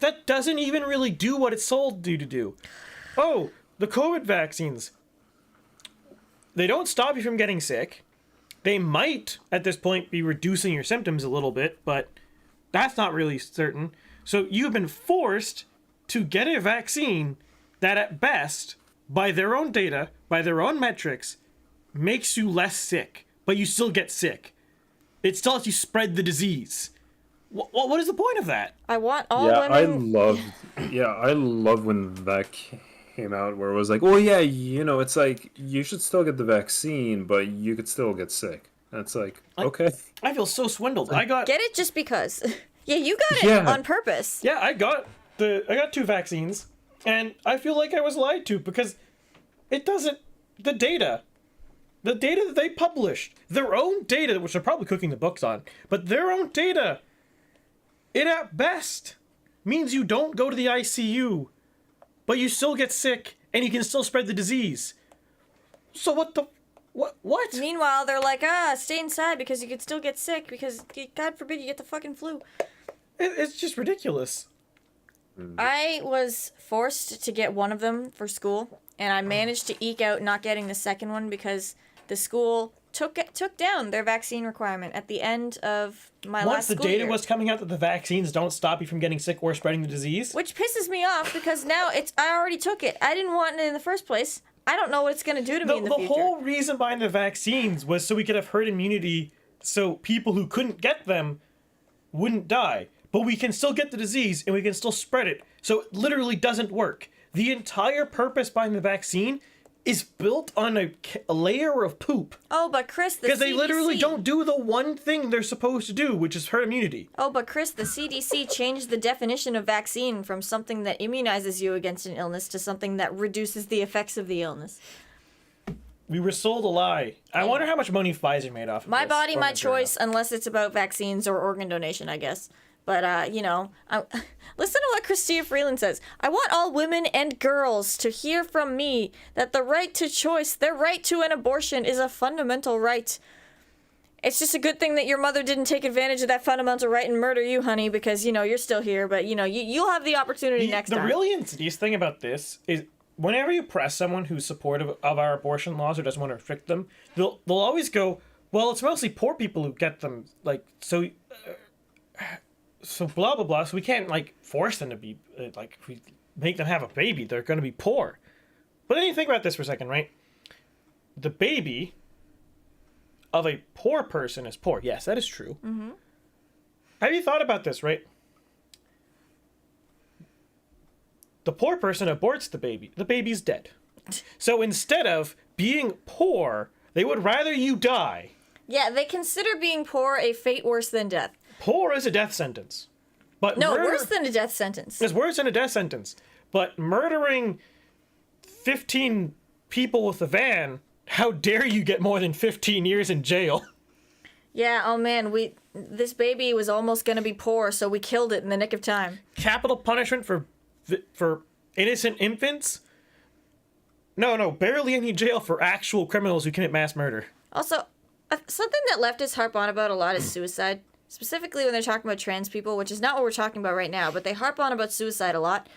that doesn't even really do what it's sold you to do. Oh, the COVID vaccines. They don't stop you from getting sick. They might, at this point, be reducing your symptoms a little bit, but that's not really certain. So you've been forced to get a vaccine that, at best, by their own data, by their own metrics, makes you less sick, but you still get sick. It still lets you spread the disease. What is the point of that? I want all women... I love when that came out, where it was like, oh yeah, it's like, you should still get the vaccine, but you could still get sick. And it's like, okay. I feel so swindled. Get it just because. Yeah, you got it on purpose. Yeah, I got 2 vaccines, and I feel like I was lied to because it doesn't... The data that they published, their own data, which they're probably cooking the books on, but their own data, it at best means you don't go to the ICU, but you still get sick, and you can still spread the disease. So what? Meanwhile, they're like, stay inside because you could still get sick because, God forbid, you get the fucking flu. It's just ridiculous. I was forced to get one of them for school, and I managed to eke out not getting the second one because the school took down their vaccine requirement at the end of my last school year. Once the data was coming out that the vaccines don't stop you from getting sick or spreading the disease? Which pisses me off because now I already took it. I didn't want it in the first place. I don't know what it's going to do to me in the future. The whole reason behind the vaccines was so we could have herd immunity so people who couldn't get them wouldn't die. But we can still get the disease and we can still spread it. So it literally doesn't work. The entire purpose behind the vaccine is built on a layer of poop. Oh, but Chris, the Because they CDC literally don't do the one thing they're supposed to do, which is herd immunity. Oh, but Chris, the CDC changed the definition of vaccine from something that immunizes you against an illness to something that reduces the effects of the illness. We were sold a lie. I wonder how much money Pfizer made off of My this, body, or my Moderna. choice, unless it's about vaccines or organ donation, I guess. But, listen to what Christia Freeland says. I want all women and girls to hear from me that the right to choice, their right to an abortion, is a fundamental right. It's just a good thing that your mother didn't take advantage of that fundamental right and murder you, honey, because, you're still here. But, you'll have the opportunity next time. The really insidious thing about this is whenever you press someone who's supportive of our abortion laws or doesn't want to restrict them, they'll always go, well, it's mostly poor people who get them, so blah, blah, blah, so we can't, force them to be, if we make them have a baby, they're going to be poor. But then you think about this for a second, right? The baby of a poor person is poor. Yes, that is true. Mm-hmm. Have you thought about this, right? The poor person aborts the baby. The baby's dead. So instead of being poor, they would rather you die. Yeah, they consider being poor a fate worse than death. Poor is a death sentence. But No, worse than a death sentence. It's worse than a death sentence. But murdering 15 people with a van, how dare you get more than 15 years in jail? Yeah, oh man, this baby was almost gonna be poor, so we killed it in the nick of time. Capital punishment for innocent infants? No, barely any jail for actual criminals who commit mass murder. Also, something that leftists harp on about a lot is suicide. Specifically when they're talking about trans people, which is not what we're talking about right now, but they harp on about suicide a lot.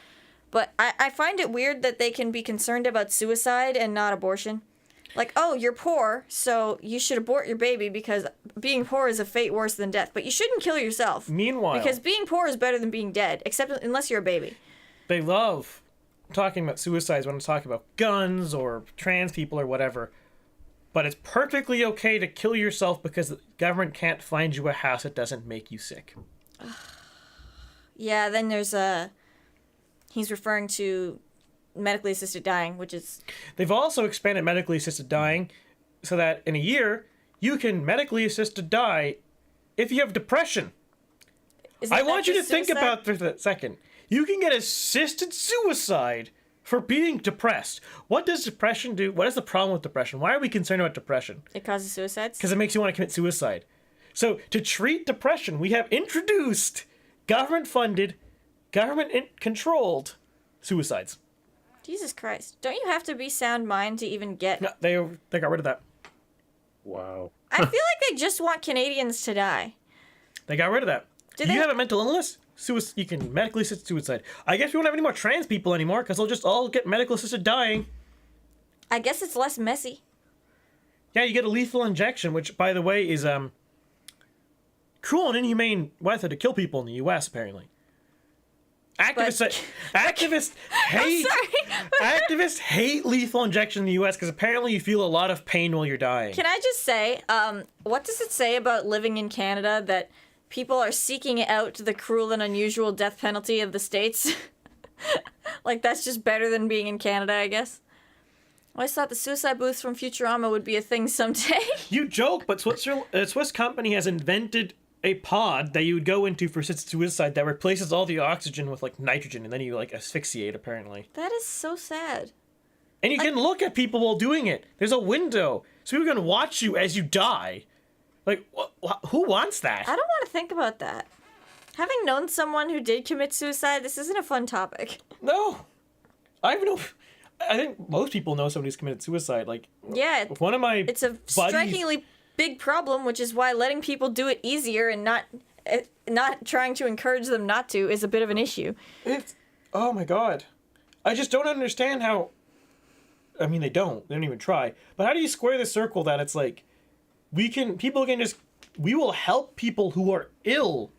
But I find it weird that they can be concerned about suicide and not abortion. Like, oh, you're poor, so you should abort your baby because being poor is a fate worse than death. But you shouldn't kill yourself. Meanwhile, because being poor is better than being dead, unless you're a baby. They love talking about suicides when I'm talking about guns or trans people or whatever. But it's perfectly okay to kill yourself because the government can't find you a house that doesn't make you sick. Yeah, then there's he's referring to medically assisted dying, which is... They've also expanded medically assisted dying so that in a year, you can medically assisted die if you have depression. I want you to think about this for a second. You can get assisted suicide for being depressed. What does depression do? What is the problem with depression? Why are we concerned about depression? It causes suicides? Because it makes you want to commit suicide. So to treat depression, we have introduced government-funded, government-controlled suicides. Jesus Christ. Don't you have to be sound mind to even get... No, they got rid of that. Wow. I feel like they just want Canadians to die. They got rid of that. Did You they- have a mental illness? You can medically assist suicide. I guess we won't have any more trans people anymore because they'll just all get medical assisted dying. I guess it's less messy. Yeah, you get a lethal injection, which, by the way, is cruel and inhumane method to kill people in the U.S. Apparently. Activists hate lethal injection in the U.S. because apparently you feel a lot of pain while you're dying. Can I just say, what does it say about living in Canada that people are seeking out the cruel and unusual death penalty of the States? Like, that's just better than being in Canada, I guess. I always thought the suicide booths from Futurama would be a thing someday. You joke, but a Swiss company has invented a pod that you would go into for assisted suicide that replaces all the oxygen with, nitrogen, and then you, asphyxiate, apparently. That is so sad. And you can look at people while doing it. There's a window, so people can watch you as you die. Who wants that? I don't want to think about that. Having known someone who did commit suicide, this isn't a fun topic. No. I think most people know somebody who's committed suicide. Yeah, one of my it's a buddies, strikingly big problem, which is why letting people do it easier and not trying to encourage them not to is a bit of an issue. Oh my god. I just don't understand how... I mean, they don't even try. But how do you square the circle that it's we will help people who are ill.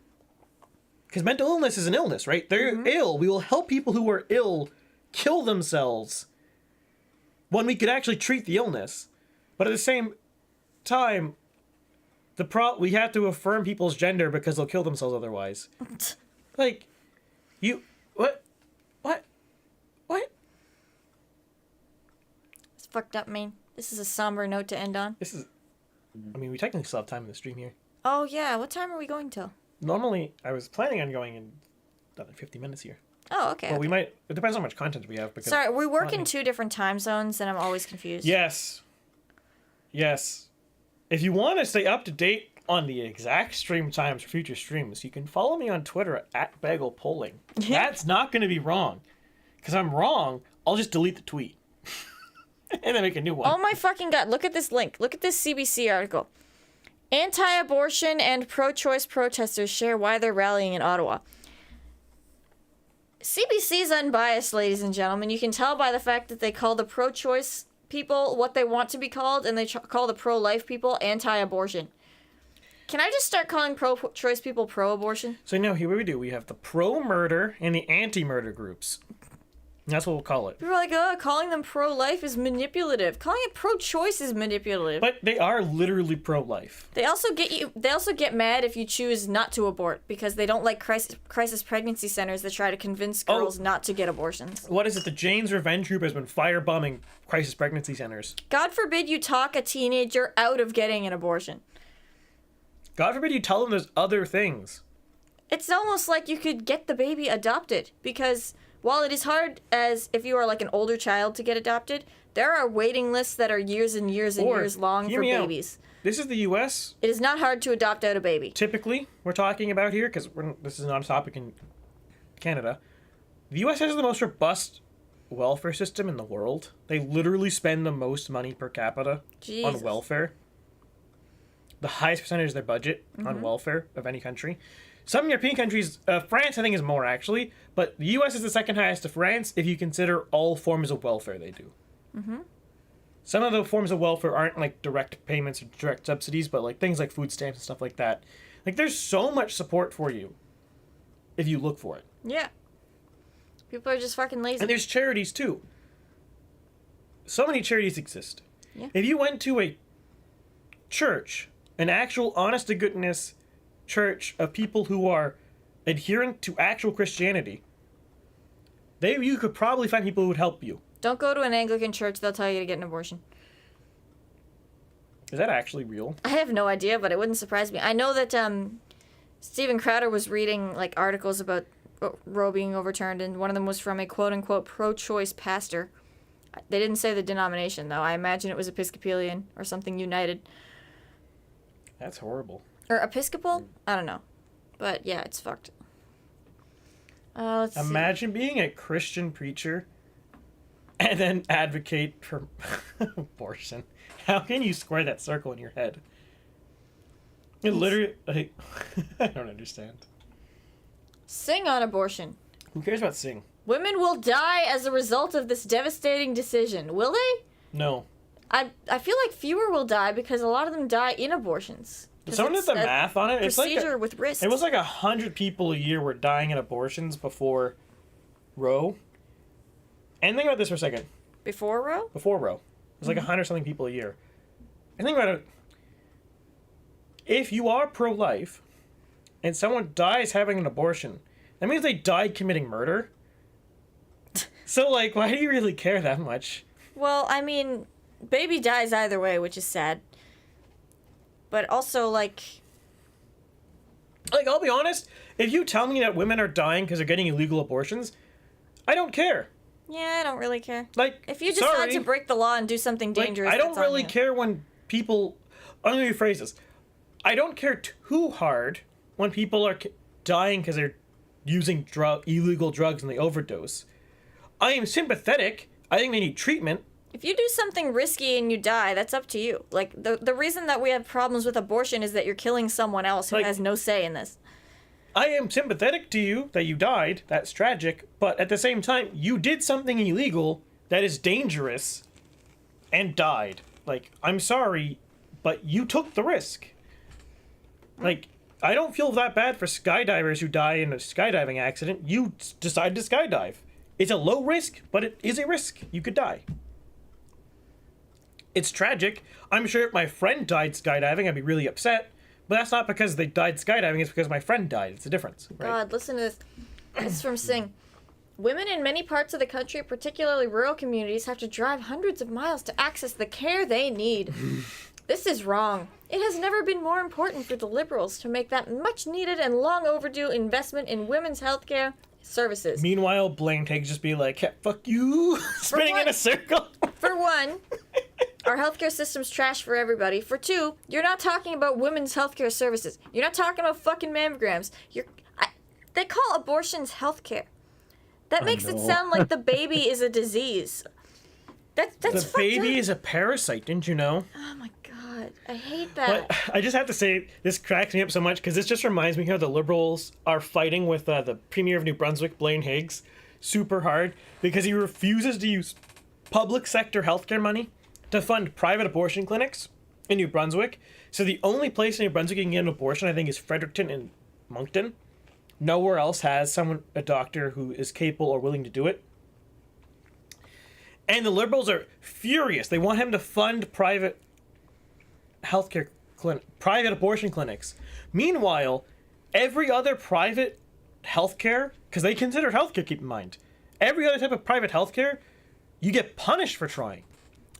Because mental illness is an illness, right? They're ill. We will help people who are ill kill themselves when we could actually treat the illness. But at the same time, we have to affirm people's gender because they'll kill themselves otherwise. What? As fucked up, man. This is a somber note to end on. This is... I mean, we technically still have time in the stream here. Oh, yeah. What time are we going till? Normally, I was planning on going in another 50 minutes here. Oh, okay. Well, we might... It depends on how much content we have. Because Sorry, we work in 2 different time zones, and I'm always confused. Yes. Yes. If you want to stay up to date on the exact stream times for future streams, you can follow me on Twitter at @BagelPolling. That's not going to be wrong. Because I'm wrong, I'll just delete the tweet. And then make a new one. Oh my fucking god, look at this link. Look at this CBC article. Anti-abortion and pro-choice protesters share why they're rallying in Ottawa. CBC's unbiased, ladies and gentlemen. You can tell by the fact that they call the pro-choice people what they want to be called, and they call the pro-life people anti-abortion. Can I just start calling pro-choice people pro-abortion? So now here we do. We have the pro-murder and the anti-murder groups. That's what we'll call it. People are like, oh, calling them pro-life is manipulative. Calling it pro-choice is manipulative. But they are literally pro-life. They also get mad if you choose not to abort because they don't like crisis pregnancy centers that try to convince girls not to get abortions. What is it? The Jane's Revenge Group has been firebombing crisis pregnancy centers. God forbid you talk a teenager out of getting an abortion. God forbid you tell them there's other things. It's almost like you could get the baby adopted because while it is hard as if you are like an older child to get adopted, there are waiting lists that are years and years and years long for babies. This is the U.S. It is not hard to adopt out a baby. Typically, we're talking about here, because this is not a topic in Canada. The U.S. has the most robust welfare system in the world. They literally spend the most money per capita on welfare. The highest percentage of their budget on welfare of any country. Some European countries, France I think is more actually, but the U.S. is the second highest to France if you consider all forms of welfare they do. Some of the forms of welfare aren't like direct payments or direct subsidies, but like things like food stamps and stuff like that. Like there's so much support for you if you look for it. Yeah. People are just fucking lazy. And there's charities too. So many charities exist. Yeah. If you went to a church, an actual honest-to-goodness church of people who are adherent to actual Christianity, you could probably find people who would help you. Don't go to an Anglican church, they'll tell you to get an abortion. Is that actually real? I have no idea, but it wouldn't surprise me. I know that Steven Crowder was reading like articles about Roe being overturned, and one of them was from a quote-unquote pro-choice pastor. They didn't say the denomination, though. I imagine it was Episcopalian or something united. That's horrible. Or Episcopal? I don't know. But yeah, it's fucked. Let's Imagine being a Christian preacher and then advocate for abortion. How can you square that circle in your head? It literally, like, I don't understand. Sing on abortion. Who cares about Sing? Women will die as a result of this devastating decision. Will they? No. I feel like fewer will die because a lot of them die in abortions. Someone did the math on it. It's Procedure like with risks. It was like 100 people a year were dying in abortions before Roe. And think about this for a second. Before Roe? Before Roe. It was like 100-something people a year. And think about it. If you are pro-life and someone dies having an abortion, that means they died committing murder. So, like, why do you really care that much? Well, I mean, baby dies either way, which is sad. But also, like, I'll be honest. If you tell me that women are dying because they're getting illegal abortions, I don't care. yeah, I don't really care. Like, If you decide to break the law and do something dangerous, I don't that's on really you. care when people... I'm going to rephrase this. I don't care too hard when people are dying because they're using illegal drugs and they overdose. I am sympathetic. I think they need treatment. If you do something risky and you die, that's up to you. Like, the reason that we have problems with abortion is that you're killing someone else who has no say in this. I am sympathetic to you that you died. That's tragic. But at the same time, you did something illegal that is dangerous and died. Like, I'm sorry, but you took the risk. Like, I don't feel that bad for skydivers who die in a skydiving accident. You decide to skydive. It's a low risk, but it is a risk. You could die. It's tragic. I'm sure if my friend died skydiving, I'd be really upset. But that's not because they died skydiving. It's because my friend died. It's a difference. Right? God, listen to this. This is from Sing. Women in many parts of the country, particularly rural communities, have to drive hundreds of miles to access the care they need. This is wrong. It has never been more important for the Liberals to make that much-needed and long-overdue investment in women's healthcare services. Meanwhile, Blaine takes just be like, "Yeah, fuck you," spinning in a circle. For one, our healthcare system's trash for everybody. For two, you're not talking about women's healthcare services. You're not talking about fucking mammograms. They call abortions healthcare. That makes it sound like the baby is a disease. That's the baby is a parasite, didn't you know? Oh my god, I hate that. But I just have to say, this cracks me up so much because this just reminds me how the Liberals are fighting with the Premier of New Brunswick, Blaine Higgs, super hard because he refuses to use public sector healthcare money to fund private abortion clinics in New Brunswick. So the only place in New Brunswick you can get an abortion, I think, is Fredericton and Moncton. Nowhere else has a doctor who is capable or willing to do it. And the Liberals are furious. They want him to fund private private abortion clinics. Meanwhile, every other private healthcare, because they consider healthcare, keep in mind, every other type of private healthcare, you get punished for trying.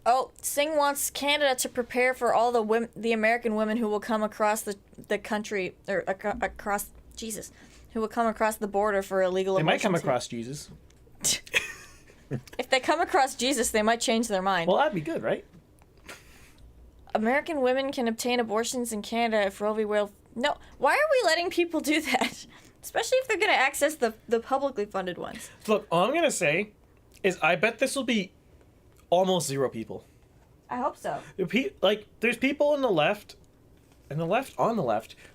Oh, Singh wants Canada to prepare for all the American women who will come across the country, or across, Jesus, who will come across the border for illegal abortion. They might come across Jesus. If they come across Jesus, they might change their mind. Well, that'd be good, right? American women can obtain abortions in Canada if Roe v. Wade... No, why are we letting people do that? Especially if they're going to access the publicly funded ones. Look, all I'm going to say is I bet this will be almost zero people. I hope so. There's people on the left,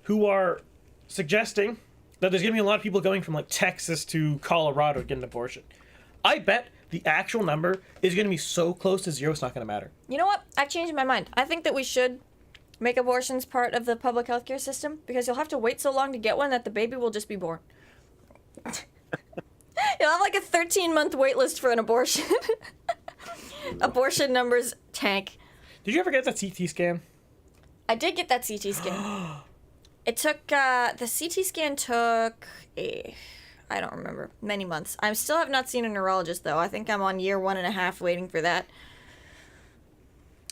who are suggesting that there's going to be a lot of people going from, like, Texas to Colorado to get an abortion. I bet the actual number is going to be so close to zero, it's not going to matter. You know what? I've changed my mind. I think that we should make abortions part of the public healthcare system because you'll have to wait so long to get one that the baby will just be born. You'll have like a 13-month wait list for an abortion. Abortion numbers tank. Did you ever get that CT scan? I did get that CT scan. It took, the CT scan took I don't remember, many months. I still have not seen a neurologist, though. I think I'm on year 1.5 waiting for that.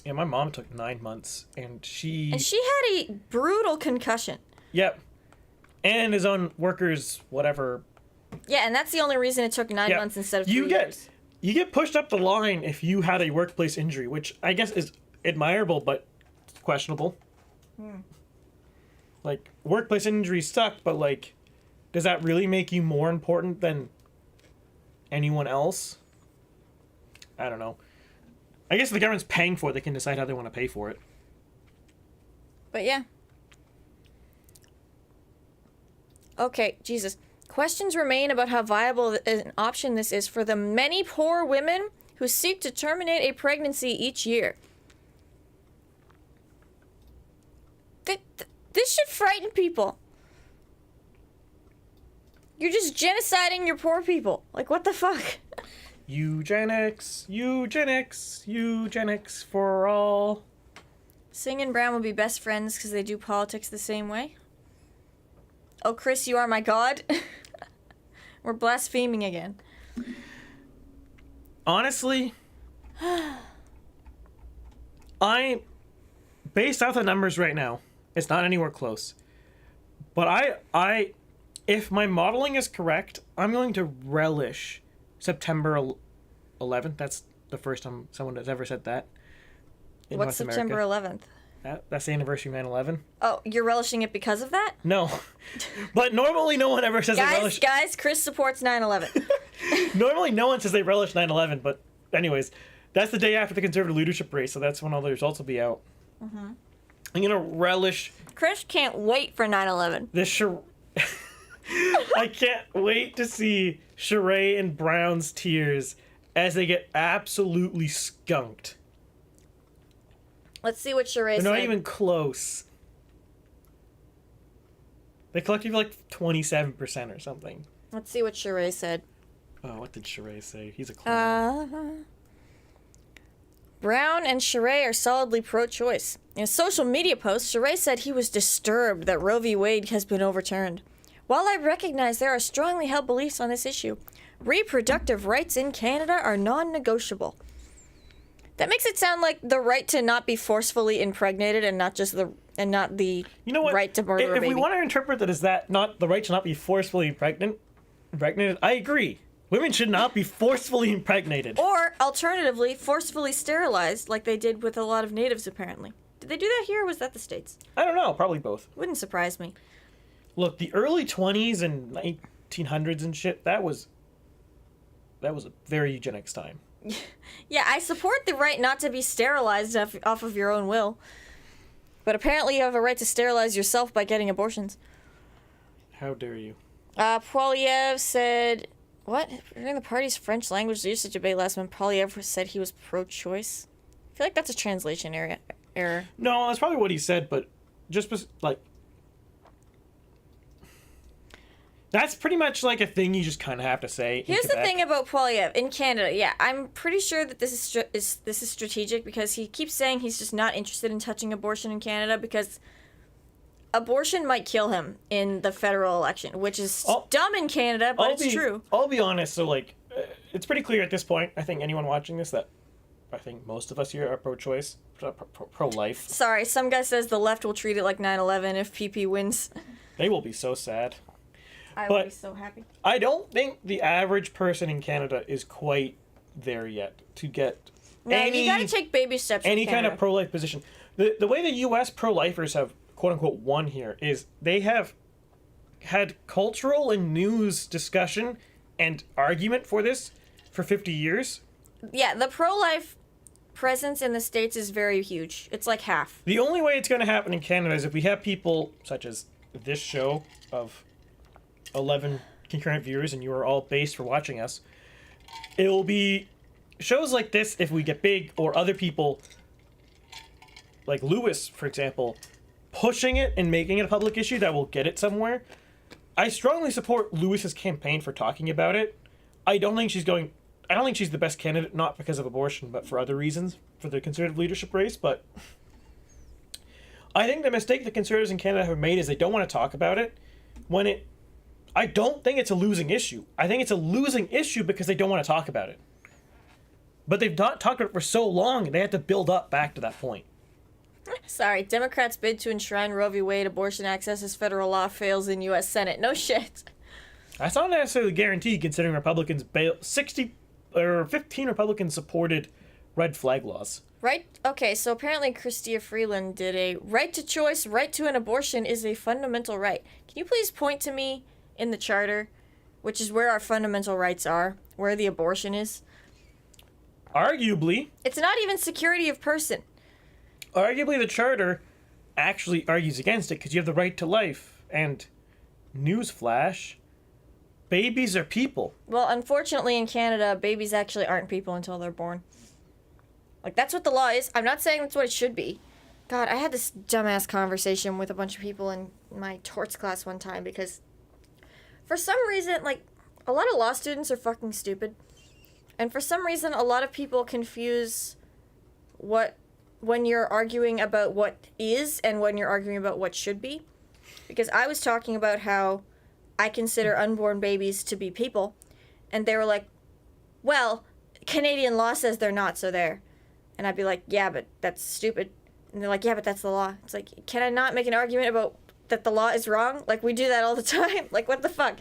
Yeah, my mom took 9 months, and she had a brutal concussion. Yep. And is on workers, whatever. Yeah, and that's the only reason it took 9 months instead of 3 years. You get pushed up the line if you had a workplace injury, which I guess is admirable, but questionable. Like, workplace injuries suck, but, like, does that really make you more important than anyone else? I don't know. I guess if the government's paying for it, they can decide how they want to pay for it. But yeah. Okay, Jesus. Questions remain about how viable an option this is for the many poor women who seek to terminate a pregnancy each year. This should frighten people. You're just genociding your poor people. Like, what the fuck? Eugenics for all. Singh and Brown will be best friends because they do politics the same way. Oh, Chris, you are my god. We're blaspheming again. Honestly, based off the numbers right now, it's not anywhere close. But if my modeling is correct, I'm going to relish September 11th. That's the first time someone has ever said that. What's September 11th? That's the anniversary of 9/11. Oh, you're relishing it because of that? No. But normally no one ever says they relish... Guys, Chris supports 9/11. Normally no one says they relish 9/11, but anyways, that's the day after the Conservative leadership race, so that's when all the results will be out. Mm-hmm. I'm going to relish... Chris can't wait for 9/11. I can't wait to see Sheree and Brown's tears as they get absolutely skunked. Let's see what Sheree said. They're not even close. They collected like 27% or something. Let's see what Sheree said. Oh, what did Sheree say? He's a clown. Brown and Sheree are solidly pro-choice. In a social media post, Sheree said he was disturbed that Roe v. Wade has been overturned. While I recognize there are strongly held beliefs on this issue, Reproductive rights in Canada are non-negotiable. That makes it sound like the right to not be forcefully impregnated and not the You know what? right to murder a If baby. we want to interpret that as that, not the right to not be forcefully impregnated, I agree. Women should not be forcefully impregnated. Or, alternatively, forcefully sterilized, like they did with a lot of natives, apparently. Did they do that here, or was that the States? I don't know, probably both. Wouldn't surprise me. Look, the early 20s and 1900s and shit, that was a very eugenics time. Yeah, I support the right not to be sterilized off of your own will. But apparently you have a right to sterilize yourself by getting abortions. How dare you? Poiliev said... What? During the party's French language usage debate last month, Poiliev said he was pro-choice. I feel like that's a translation error. No, that's probably what he said, but just like... That's pretty much like a thing you just kind of have to say. Here's the thing about Poiliev in Canada. Yeah, I'm pretty sure that this is strategic because he keeps saying he's just not interested in touching abortion in Canada because abortion might kill him in the federal election, which is dumb in Canada, but it's true. I'll be honest. So, like, it's pretty clear at this point, I think anyone watching this, that I think most of us here are pro-choice, pro-life. Sorry, some guy says the left will treat it like 9/11 if PP wins. They will be so sad. I would be so happy. I don't think the average person in Canada is quite there yet to get you gotta take baby steps. Any kind of pro-life position. The way the U.S. pro-lifers have quote-unquote won here is they have had cultural and news discussion and argument for this for 50 years. Yeah, the pro-life presence in the States is very huge. It's like half. The only way it's going to happen in Canada is if we have people such as this show of 11 concurrent viewers and you are all based for watching us. It will be shows like this if we get big, or other people like Lewis, for example, pushing it and making it a public issue that will get it somewhere. I strongly support Lewis's campaign for talking about it. I don't think she's the best candidate, not because of abortion, but for other reasons, for the Conservative leadership race. But I think the mistake the Conservatives in Canada have made is they don't want to talk about it I don't think it's a losing issue. I think it's a losing issue because they don't want to talk about it. But they've not talked about it for so long, they have to build up back to that point. Sorry, Democrats bid to enshrine Roe v. Wade abortion access as federal law fails in U.S. Senate. No shit. That's not necessarily guaranteed considering Republicans 15 Republicans supported red flag laws. Right? Okay, so apparently Chrystia Freeland did a right to choice, right to an abortion is a fundamental right. Can you please point to me in the charter, which is where our fundamental rights are, where the abortion is? Arguably. It's not even security of person. Arguably, the charter actually argues against it because you have the right to life. And newsflash, babies are people. Well, unfortunately in Canada, babies actually aren't people until they're born. Like, that's what the law is. I'm not saying that's what it should be. God, I had this dumbass conversation with a bunch of people in my torts class one time because for some reason, like, a lot of law students are fucking stupid. And for some reason, a lot of people confuse when you're arguing about what is and when you're arguing about what should be. Because I was talking about how I consider unborn babies to be people. And they were like, well, Canadian law says they're not, so there. And I'd be like, yeah, but that's stupid. And they're like, yeah, but that's the law. It's like, can I not make an argument about that the law is wrong? Like, we do that all the time. Like, what the fuck?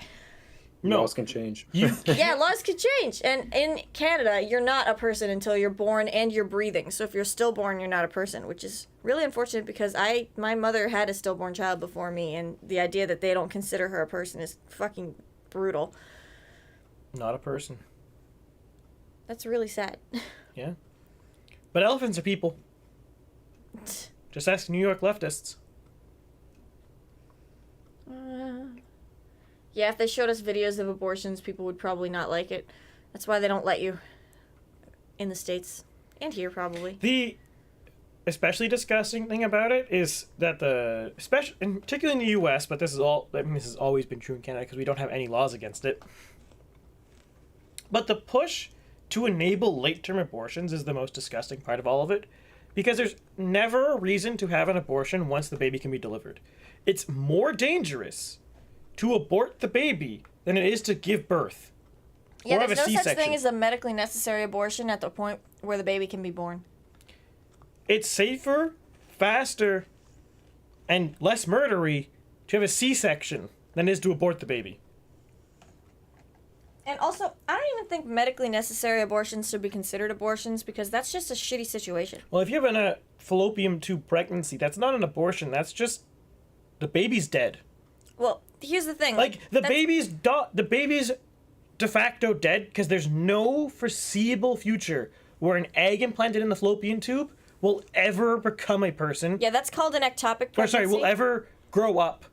No. Laws can change. Yeah, laws can change. And in Canada, you're not a person until you're born and you're breathing. So if you're stillborn, you're not a person, which is really unfortunate because my mother had a stillborn child before me, and the idea that they don't consider her a person is fucking brutal. Not a person. That's really sad. Yeah. But elephants are people. Just ask New York leftists. Yeah, if they showed us videos of abortions, people would probably not like it. That's why they don't let you in the States. And here, probably. The especially disgusting thing about it is that particularly in the U.S., but this has always been true in Canada because we don't have any laws against it. But the push to enable late-term abortions is the most disgusting part of all of it, because there's never a reason to have an abortion once the baby can be delivered. It's more dangerous to abort the baby than it is to give birth. Yeah, or have there's a no C-section. such thing as a medically necessary abortion at the point where the baby can be born. It's safer, faster, and less murdery to have a C-section than it is to abort the baby. And also, I don't even think medically necessary abortions should be considered abortions because that's just a shitty situation. Well, if you have a fallopian tube pregnancy, that's not an abortion. That's just the baby's dead. Well, here's the thing. Like the baby's de facto dead because there's no foreseeable future where an egg implanted in the fallopian tube will ever become a person. Yeah, that's called an ectopic pregnancy. Or sorry, will ever grow up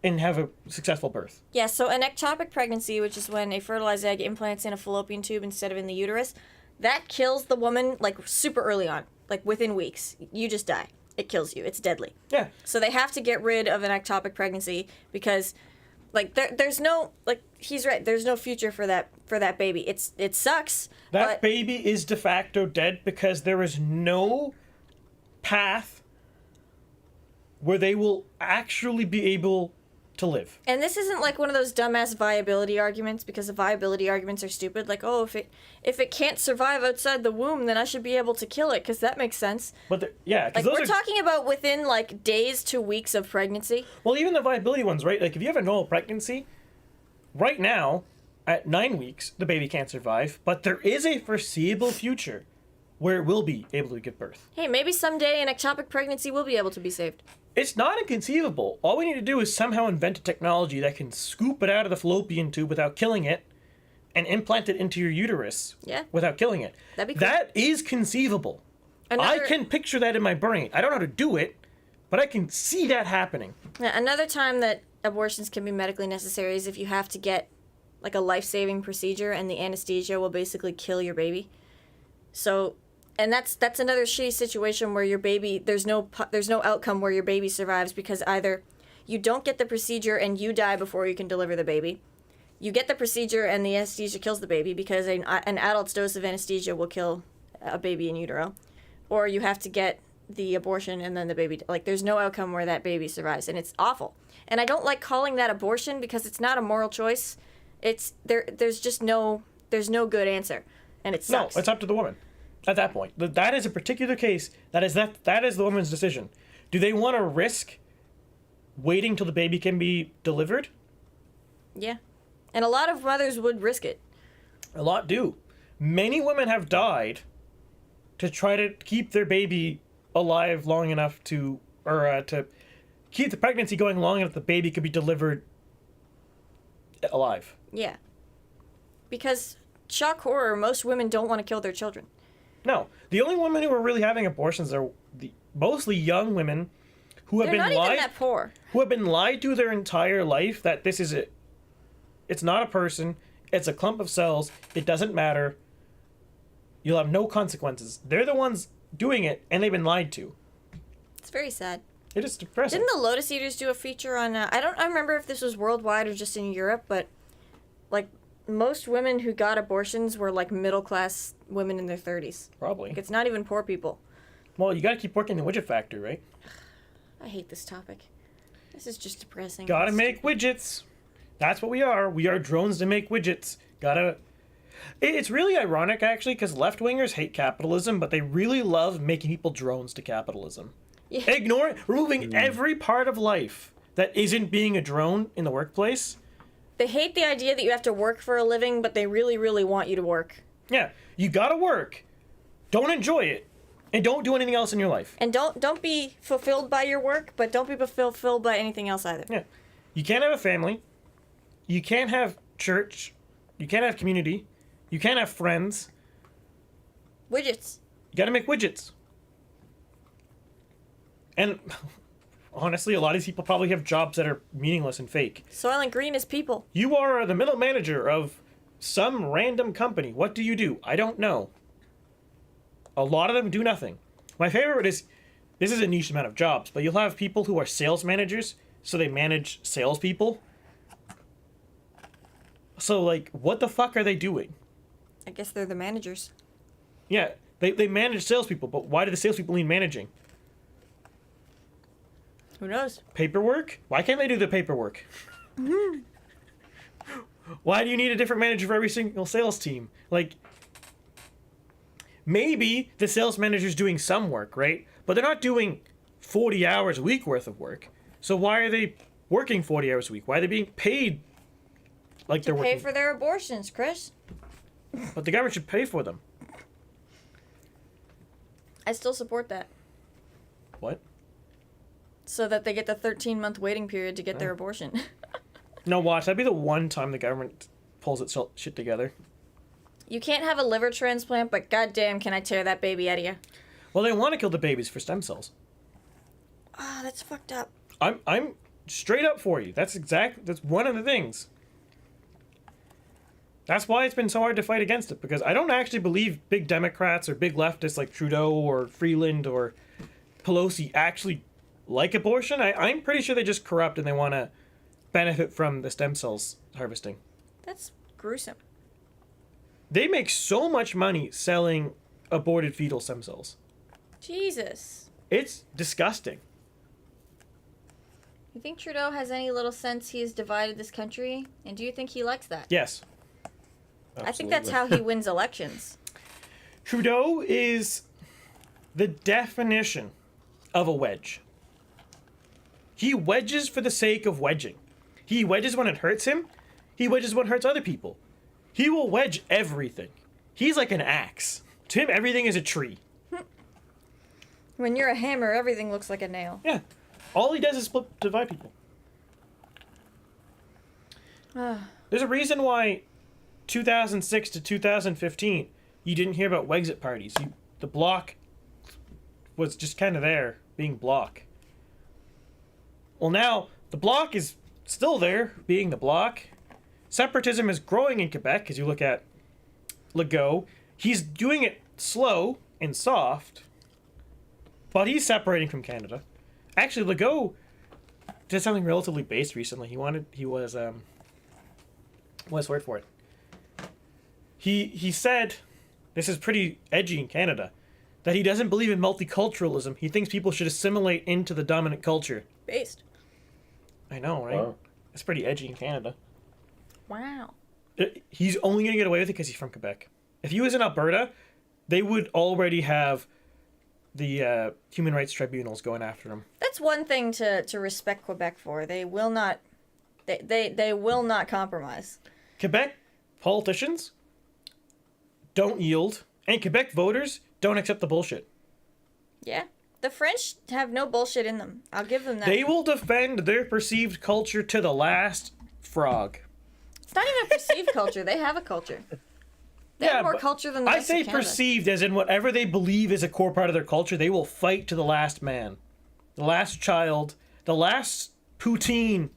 and have a successful birth. Yeah, so an ectopic pregnancy, which is when a fertilized egg implants in a fallopian tube instead of in the uterus, that kills the woman like super early on, like within weeks. You just die. It kills you. It's deadly. Yeah. So they have to get rid of an ectopic pregnancy because, like, there's no, like, he's right. There's no future for that baby. It sucks. That but baby is de facto dead because there is no path where they will actually be able to live. And this isn't like one of those dumbass viability arguments because the viability arguments are stupid. Like, oh, if it can't survive outside the womb, then I should be able to kill it because that makes sense. But yeah, because Like, those we're are talking about within like days to weeks of pregnancy. well, even the viability ones, right? Like if you have a normal pregnancy, right now at 9 weeks the baby can't survive, but there is a foreseeable future where it will be able to give birth. Hey, maybe someday an ectopic pregnancy will be able to be saved. It's not inconceivable. All we need to do is somehow invent a technology that can scoop it out of the fallopian tube without killing it and implant it into your uterus without killing it. That'd be cool. That is conceivable. I can picture that in my brain. I don't know how to do it, but I can see that happening. Yeah, another time that abortions can be medically necessary is if you have to get like a life-saving procedure and the anesthesia will basically kill your baby. So, and that's another shitty situation where your baby, there's no outcome where your baby survives because either you don't get the procedure and you die before you can deliver the baby. You get the procedure and the anesthesia kills the baby because an adult's dose of anesthesia will kill a baby in utero. Or you have to get the abortion and then the baby, like there's no outcome where that baby survives and it's awful. And I don't like calling that abortion because it's not a moral choice. It's there's just no good answer and it sucks. No, it's up to the woman at that point. That is a particular case. That is the woman's decision. Do they want to risk waiting till the baby can be delivered? Yeah. And a lot of mothers would risk it. A lot do. Many women have died to try to keep their baby alive long enough to keep the pregnancy going long enough the baby could be delivered alive. Yeah. Because, shock horror, most women don't want to kill their children. No. The only women who are really having abortions are mostly young women who have They're been not lied even that poor. who have been lied to their entire life that this is it. It's not a person, it's a clump of cells, it doesn't matter. You'll have no consequences. They're the ones doing it, and they've been lied to. It's very sad. It is depressing. Didn't the Lotus Eaters do a feature on, I remember if this was worldwide or just in Europe, but, like, most women who got abortions were, like, middle-class women in their 30s. Probably. Like, it's not even poor people. Well, you gotta keep working the widget factory, right? I hate this topic. This is just depressing. Gotta make widgets. That's what we are. We are drones to make widgets. It's really ironic, actually, because left-wingers hate capitalism, but they really love making people drones to capitalism. Yeah. Removing every part of life that isn't being a drone in the workplace. They hate the idea that you have to work for a living, but they really, really want you to work. Yeah, you gotta work. Don't enjoy it. And don't do anything else in your life. And don't be fulfilled by your work, but don't be fulfilled by anything else either. Yeah. You can't have a family. You can't have church. You can't have community. You can't have friends. Widgets. You gotta make widgets. And honestly, a lot of these people probably have jobs that are meaningless and fake. Soylent Green is people. You are the middle manager of some random company. What do you do? I don't know. A lot of them do nothing. My favorite is, this is a niche amount of jobs, but you'll have people who are sales managers, so they manage salespeople. So, like, what the fuck are they doing? I guess they're the managers. Yeah, they manage salespeople, but why do the salespeople need managing? Who knows? Paperwork? Why can't they do the paperwork? Why do you need a different manager for every single sales team? Like, maybe the sales manager's doing some work, right? But they're not doing 40 hours a week worth of work. So why are they working 40 hours a week? Why are they being paid like they're Pay working? for their abortions, Chris. But the government should pay for them. I still support that. What? So that they get the 13-month waiting period to get their abortion. No, watch. That'd be the one time the government pulls its shit together. You can't have a liver transplant, but goddamn, can I tear that baby out of you? Well, they want to kill the babies for stem cells. Ah, that's fucked up. I'm straight up for you. That's one of the things. That's why it's been so hard to fight against it, because I don't actually believe big Democrats or big leftists like Trudeau or Freeland or Pelosi actually like abortion. I'm pretty sure they just corrupt and they want to benefit from the stem cells harvesting. That's gruesome. They make so much money selling aborted fetal stem cells. Jesus. It's disgusting. You think Trudeau has any little sense he has divided this country? And do you think he likes that? Yes. I think that's how he wins elections. Trudeau is the definition of a wedge. He wedges for the sake of wedging. He wedges when it hurts him. He wedges when it hurts other people. He will wedge everything. He's like an axe. To him, everything is a tree. When you're a hammer, everything looks like a nail. Yeah. All he does is divide people. There's a reason why 2006 to 2015, you didn't hear about Wexit parties. The bloc was just kind of there, being bloc. Well, now, the bloc is still there, being the bloc. Separatism is growing in Quebec, as you look at Legault. He's doing it slow and soft, but he's separating from Canada. Actually, Legault did something relatively base recently. What's the word for it? He said, this is pretty edgy in Canada, that he doesn't believe in multiculturalism. He thinks people should assimilate into the dominant culture. Based. I know, right? Wow. It's pretty edgy in Canada. Wow. He's only going to get away with it because he's from Quebec. If he was in Alberta, they would already have the human rights tribunals going after him. That's one thing to respect Quebec for. They will not they will not compromise. Quebec politicians don't yield, and Quebec voters don't accept the bullshit. Yeah. The French have no bullshit in them. I'll give them that. They will defend their perceived culture to the last frog. It's not even a perceived culture. They have a culture. They have more but culture than the I rest of say Canada. perceived as in whatever they believe is a core part of their culture, they will fight to the last man, the last child, the last poutine.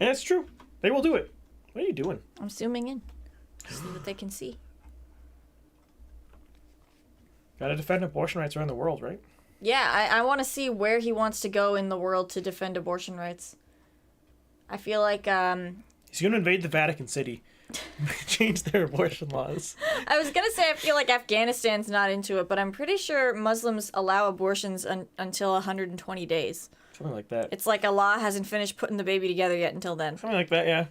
And it's true. They will do it. What are you doing? I'm zooming in so that they can see. Gotta defend abortion rights around the world, right? Yeah, I want to see where he wants to go in the world to defend abortion rights. I feel like He's gonna invade the Vatican City. Change their abortion laws. I was gonna say I feel like Afghanistan's not into it, but I'm pretty sure Muslims allow abortions until 120 days. Something like that. It's like Allah hasn't finished putting the baby together yet until then. Something like that, yeah.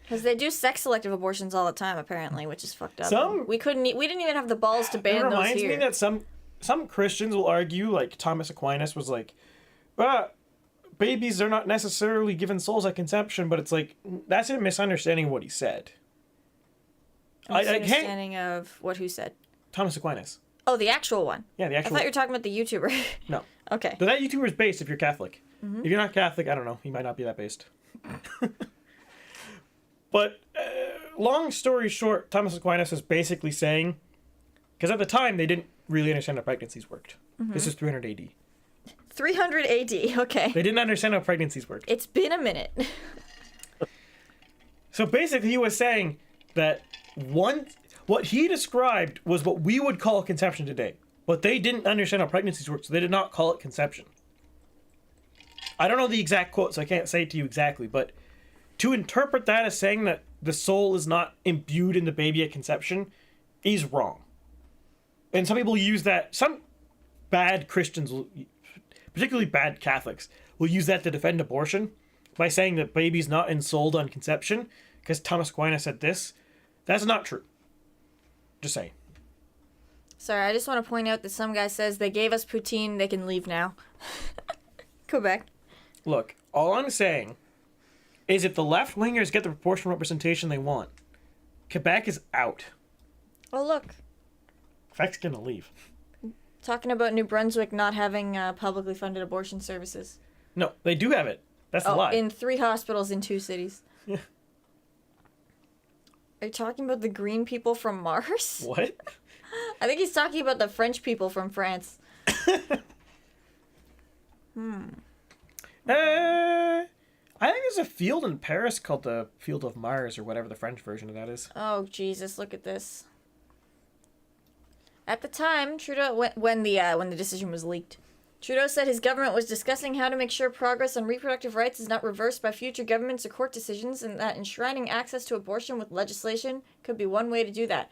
Because they do sex selective abortions all the time, apparently, which is fucked up. We didn't even have the balls to ban It those reminds here. me that some Christians will argue, like Thomas Aquinas was like, babies are not necessarily given souls at conception, but it's like, that's a misunderstanding of what he said. Misunderstanding of what who said. Thomas Aquinas. Oh, the actual one. Yeah, the I actual. thought you were talking about the YouTuber. No. Okay. But that YouTuber is based if you're Catholic. If you're not Catholic, I don't know. He might not be that based. But long story short, Thomas Aquinas is basically saying, because at the time they didn't really understand how pregnancies worked. This is 300 AD. 300 AD. Okay. They didn't understand how pregnancies worked. It's been a minute. So basically, he was saying that what he described was what we would call conception today, but they didn't understand how pregnancies work, so they did not call it conception. I don't know the exact quote, so I can't say it to you exactly, but to interpret that as saying that the soul is not imbued in the baby at conception is wrong. And some people use that, some bad Christians, particularly bad Catholics, will use that to defend abortion. by saying that baby's not ensouled on conception, because Thomas Aquinas said this. That's not true. Just saying. Sorry, I just want to point out that some guy says they gave us poutine, they can leave now. Quebec. Look, all I'm saying is if the left-wingers get the proportional representation they want, Quebec is out. Oh, look. Quebec's gonna leave. Talking about New Brunswick not having publicly funded abortion services. No, they do have it. That's a lie. In 3 hospitals in 2 cities. Yeah. Are you talking about the green people from Mars? What? I think he's talking about the French people from France. I think there's a field in Paris called the Field of Mars, or whatever the French version of that is. Oh, Jesus, look at this. At the time, Trudeau, when the decision was leaked, Trudeau said his government was discussing how to make sure progress on reproductive rights is not reversed by future governments or court decisions, and that enshrining access to abortion with legislation could be one way to do that.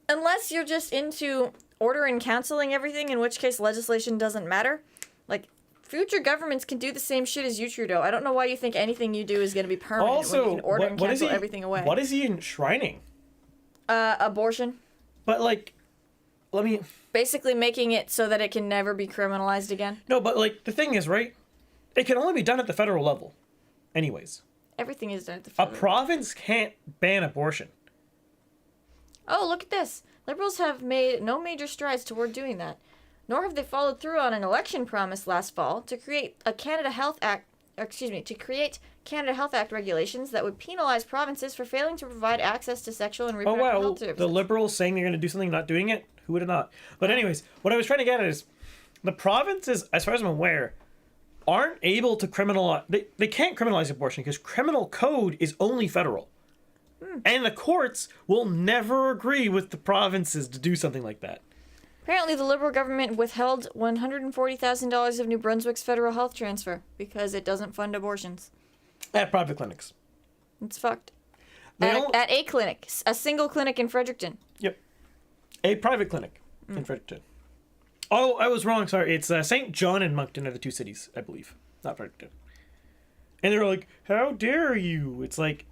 Unless you're just into order and counseling everything, in which case legislation doesn't matter. Like, future governments can do the same shit as you, Trudeau. I don't know why you think anything you do is going to be permanent Also, when you can order and cancel everything away. What is he enshrining? Abortion. But, like, let me... Basically making it so that it can never be criminalized again. No, but, like, the thing is, right? It can only be done at the federal level. Anyways. Everything is done at the A federal level. province can't ban abortion. Oh, look at this. Liberals have made no major strides toward doing that. Nor have they followed through on an election promise last fall to create a Canada Health Act, to create Canada Health Act regulations that would penalize provinces for failing to provide access to sexual and reproductive health services. The Liberals saying they're going to do something, not doing it? Who would have not? But anyways, what I was trying to get at is the provinces, as far as I'm aware, aren't able to criminalize... They can't criminalize abortion because criminal code is only federal. And the courts will never agree with the provinces to do something like that. Apparently, the Liberal government withheld $140,000 of New Brunswick's federal health transfer because it doesn't fund abortions. At private clinics. It's fucked. At a clinic. A single clinic in Fredericton. Yep. A private clinic in Fredericton. Oh, I was wrong. Sorry. It's St. John and Moncton are the 2 cities, I believe. Not Fredericton. And they're like, how dare you? It's like,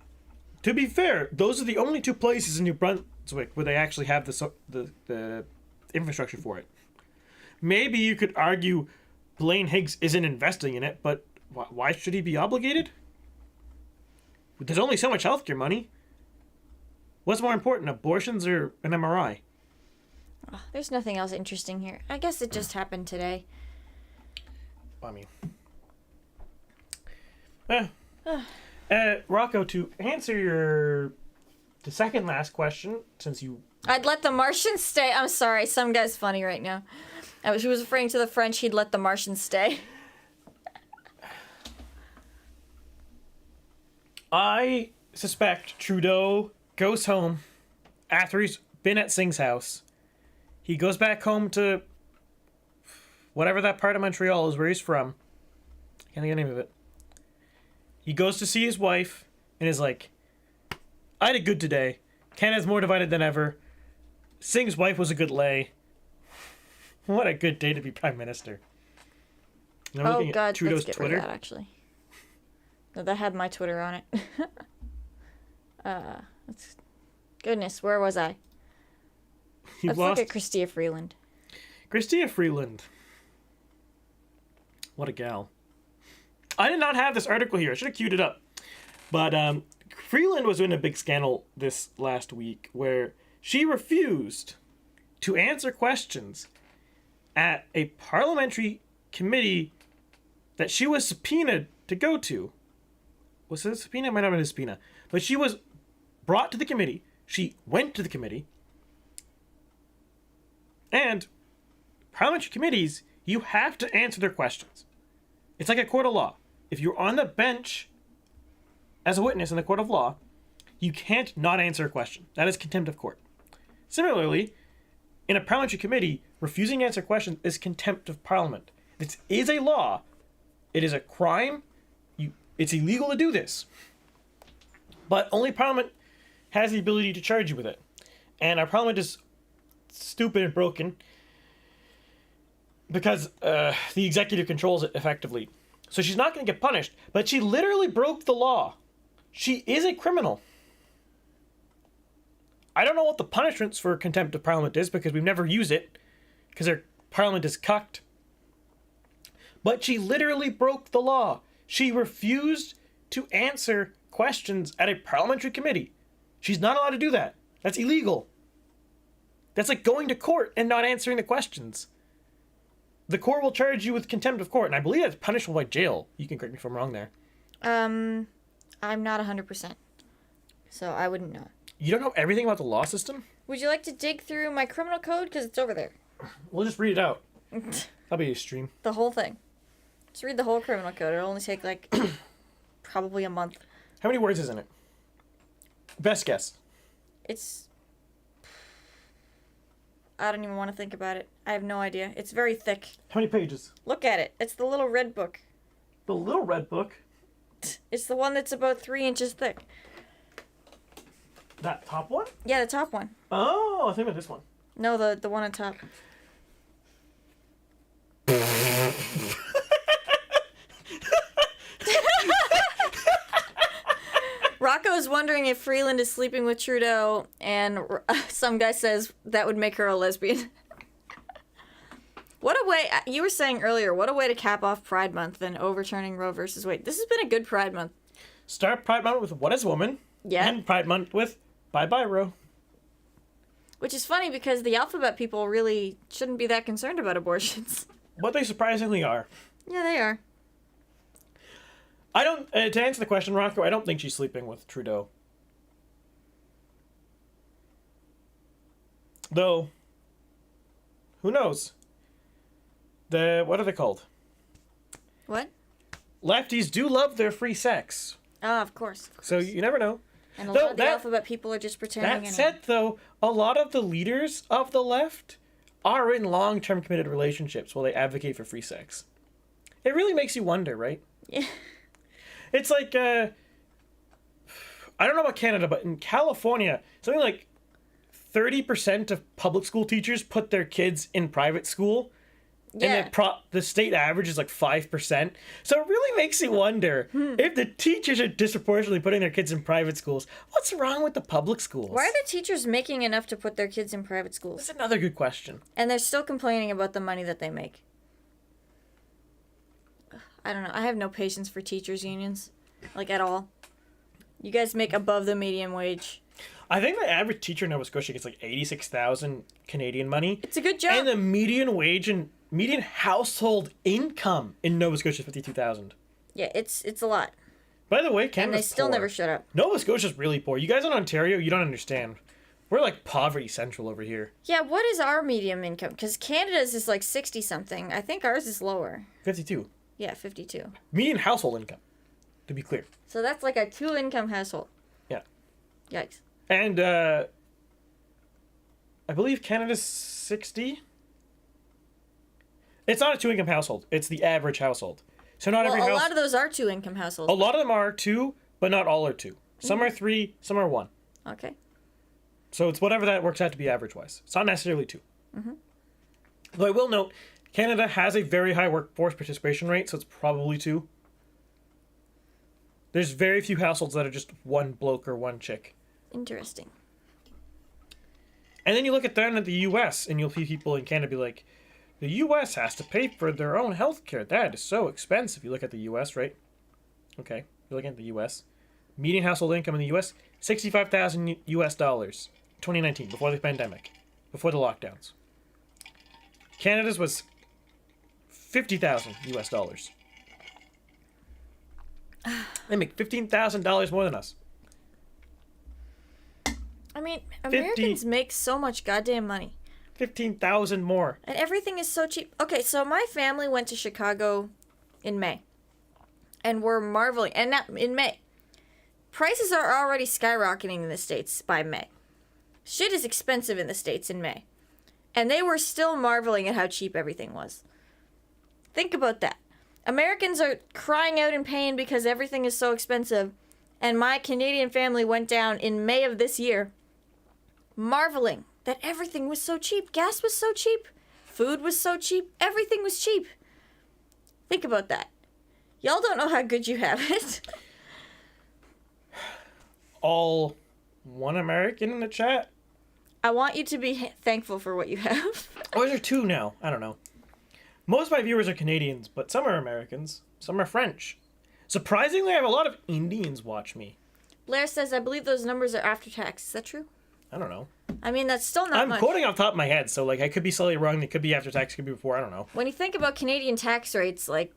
to be fair, those are the only 2 places in New Brunswick where they actually have the infrastructure for it. Maybe you could argue Blaine Higgs isn't investing in it, but why should he be obligated? There's only so much healthcare money. What's more important, abortions or an MRI? Oh, there's nothing else interesting here. I guess it just happened today. I mean... Rocco, to answer the second last question, since you... I'd let the Martians stay. I'm sorry, some guy's funny right now. He was referring to the French, he'd let the Martians stay. I suspect Trudeau goes home after he's been at Singh's house. He goes back home to whatever that part of Montreal is where he's from. Can't think of the name of it. He goes to see his wife and is like, I had a good today. Canada's more divided than ever. Singh's wife was a good lay. What a good day to be Prime Minister. And I'm looking at Trudeau's let's get Twitter. rid of that, actually. No, that had my Twitter on it. Goodness, where was I? Let's look at Chrystia Freeland. Chrystia Freeland. What a gal. I did not have this article here. I should have queued it up. But Freeland was in a big scandal this last week where she refused to answer questions at a parliamentary committee that she was subpoenaed to go to. Was it a subpoena? It might not have been a subpoena. But she was brought to the committee. She went to the committee. And parliamentary committees, you have to answer their questions. It's like a court of law. If you're on the bench as a witness in the court of law, you can't not answer a question. That is contempt of court. Similarly, in a parliamentary committee, refusing to answer questions is contempt of parliament. This is a law. It is a crime. It's illegal to do this. But only parliament has the ability to charge you with it. And our parliament is stupid and broken because the executive controls it effectively. So she's not going to get punished, but she literally broke the law. She is a criminal. I don't know what the punishments for contempt of parliament is because we've never used it because our parliament is cucked. But she literally broke the law. She refused to answer questions at a parliamentary committee. She's not allowed to do that. That's illegal. That's like going to court and not answering the questions. The court will charge you with contempt of court, and I believe that's punishable by jail. You can correct me if I'm wrong there. I'm not 100%, so I wouldn't know. You don't know everything about the law system? Would you like to dig through my criminal code? Because it's over there. We'll just read it out. That'll be a stream. The whole thing. Just read the whole criminal code. It'll only take, like, probably a month. How many words is in it? Best guess. It's... I don't even want to think about it. I have no idea. It's very thick. How many pages? Look at it. It's the little red book. The little red book? It's the one that's about 3 inches thick. That top one? Yeah, the top one. Oh, I think about this one. No, the one on top. Rocco's wondering if Freeland is sleeping with Trudeau, and some guy says that would make her a lesbian. What a way, you were saying earlier, what a way to cap off Pride Month than overturning Roe versus Wade. This has been a good Pride Month. Start Pride Month with What is Woman? Yeah. And Pride Month with Bye Bye Roe. Which is funny because the alphabet people really shouldn't be that concerned about abortions. What they surprisingly are. Yeah, they are. I don't, to answer the question, Rocco, I don't think she's sleeping with Trudeau. Though, who knows? What are they called? What? Lefties do love their free sex. Oh, of course. So you never know. And a lot of the alphabet people are just pretending. That said, though, a lot of the leaders of the left are in long-term committed relationships while they advocate for free sex. It really makes you wonder, right? Yeah. It's like, I don't know about Canada, but in California, something like 30% of public school teachers put their kids in private school. Yeah. And the state average is like 5%. So it really makes you wonder if the teachers are disproportionately putting their kids in private schools, what's wrong with the public schools? Why are the teachers making enough to put their kids in private schools? That's another good question. And they're still complaining about the money that they make. I don't know. I have no patience for teachers' unions. Like, at all. You guys make above the median wage. I think the average teacher in Nova Scotia gets like 86,000 Canadian money. It's a good job. And the median wage and median household income in Nova Scotia is 52,000. Yeah, it's a lot. By the way, Canada's And they still poor. never shut up. Nova Scotia's really poor. You guys in Ontario, you don't understand. We're like poverty central over here. Yeah, what is our medium income? Because Canada's is like 60-something. I think ours is lower. 52. Yeah, 52. Median household income, to be clear. So that's like a 2-income household. Yeah. Yikes. And I believe Canada's 60. It's not a 2-income household. It's the average household. So not every Well, a house. lot of those are 2-income households. A lot of them are 2, but not all are 2. Some are 3, some are 1. Okay. So it's whatever that works out to be average-wise. It's not necessarily 2. Mm-hmm. Though I will note, Canada has a very high workforce participation rate, so it's probably 2. There's very few households that are just one bloke or one chick. Interesting. And then you look at down at the U.S., and you'll see people in Canada be like, the U.S. has to pay for their own health care. That is so expensive. You look at the U.S., right? Okay, you're looking at the U.S. Median household income in the U.S., $65,000 U.S. dollars, 2019, before the pandemic, before the lockdowns. Canada's was $50,000 U.S. dollars. They make $15,000 more than us. I mean, Americans make so much goddamn money. 15,000 more. And everything is so cheap. Okay, so my family went to Chicago in May. And we're marveling. And not in May. Prices are already skyrocketing in the States by May. Shit is expensive in the States in May. And they were still marveling at how cheap everything was. Think about that. Americans are crying out in pain because everything is so expensive. And my Canadian family went down in May of this year, marveling that everything was so cheap. Gas was so cheap. Food was so cheap. Everything was cheap. Think about that. Y'all don't know how good you have it. All one American in the chat? I want you to be thankful for what you have. Oh, is there two now? I don't know. Most of my viewers are Canadians, but some are Americans. Some are French. Surprisingly, I have a lot of Indians watch me. Blair says, I believe those numbers are after tax. Is that true? I don't know. I mean, that's still not much. I'm quoting off the top of my head, so like I could be slightly wrong. They could be after tax, could be before. I don't know. When you think about Canadian tax rates, like,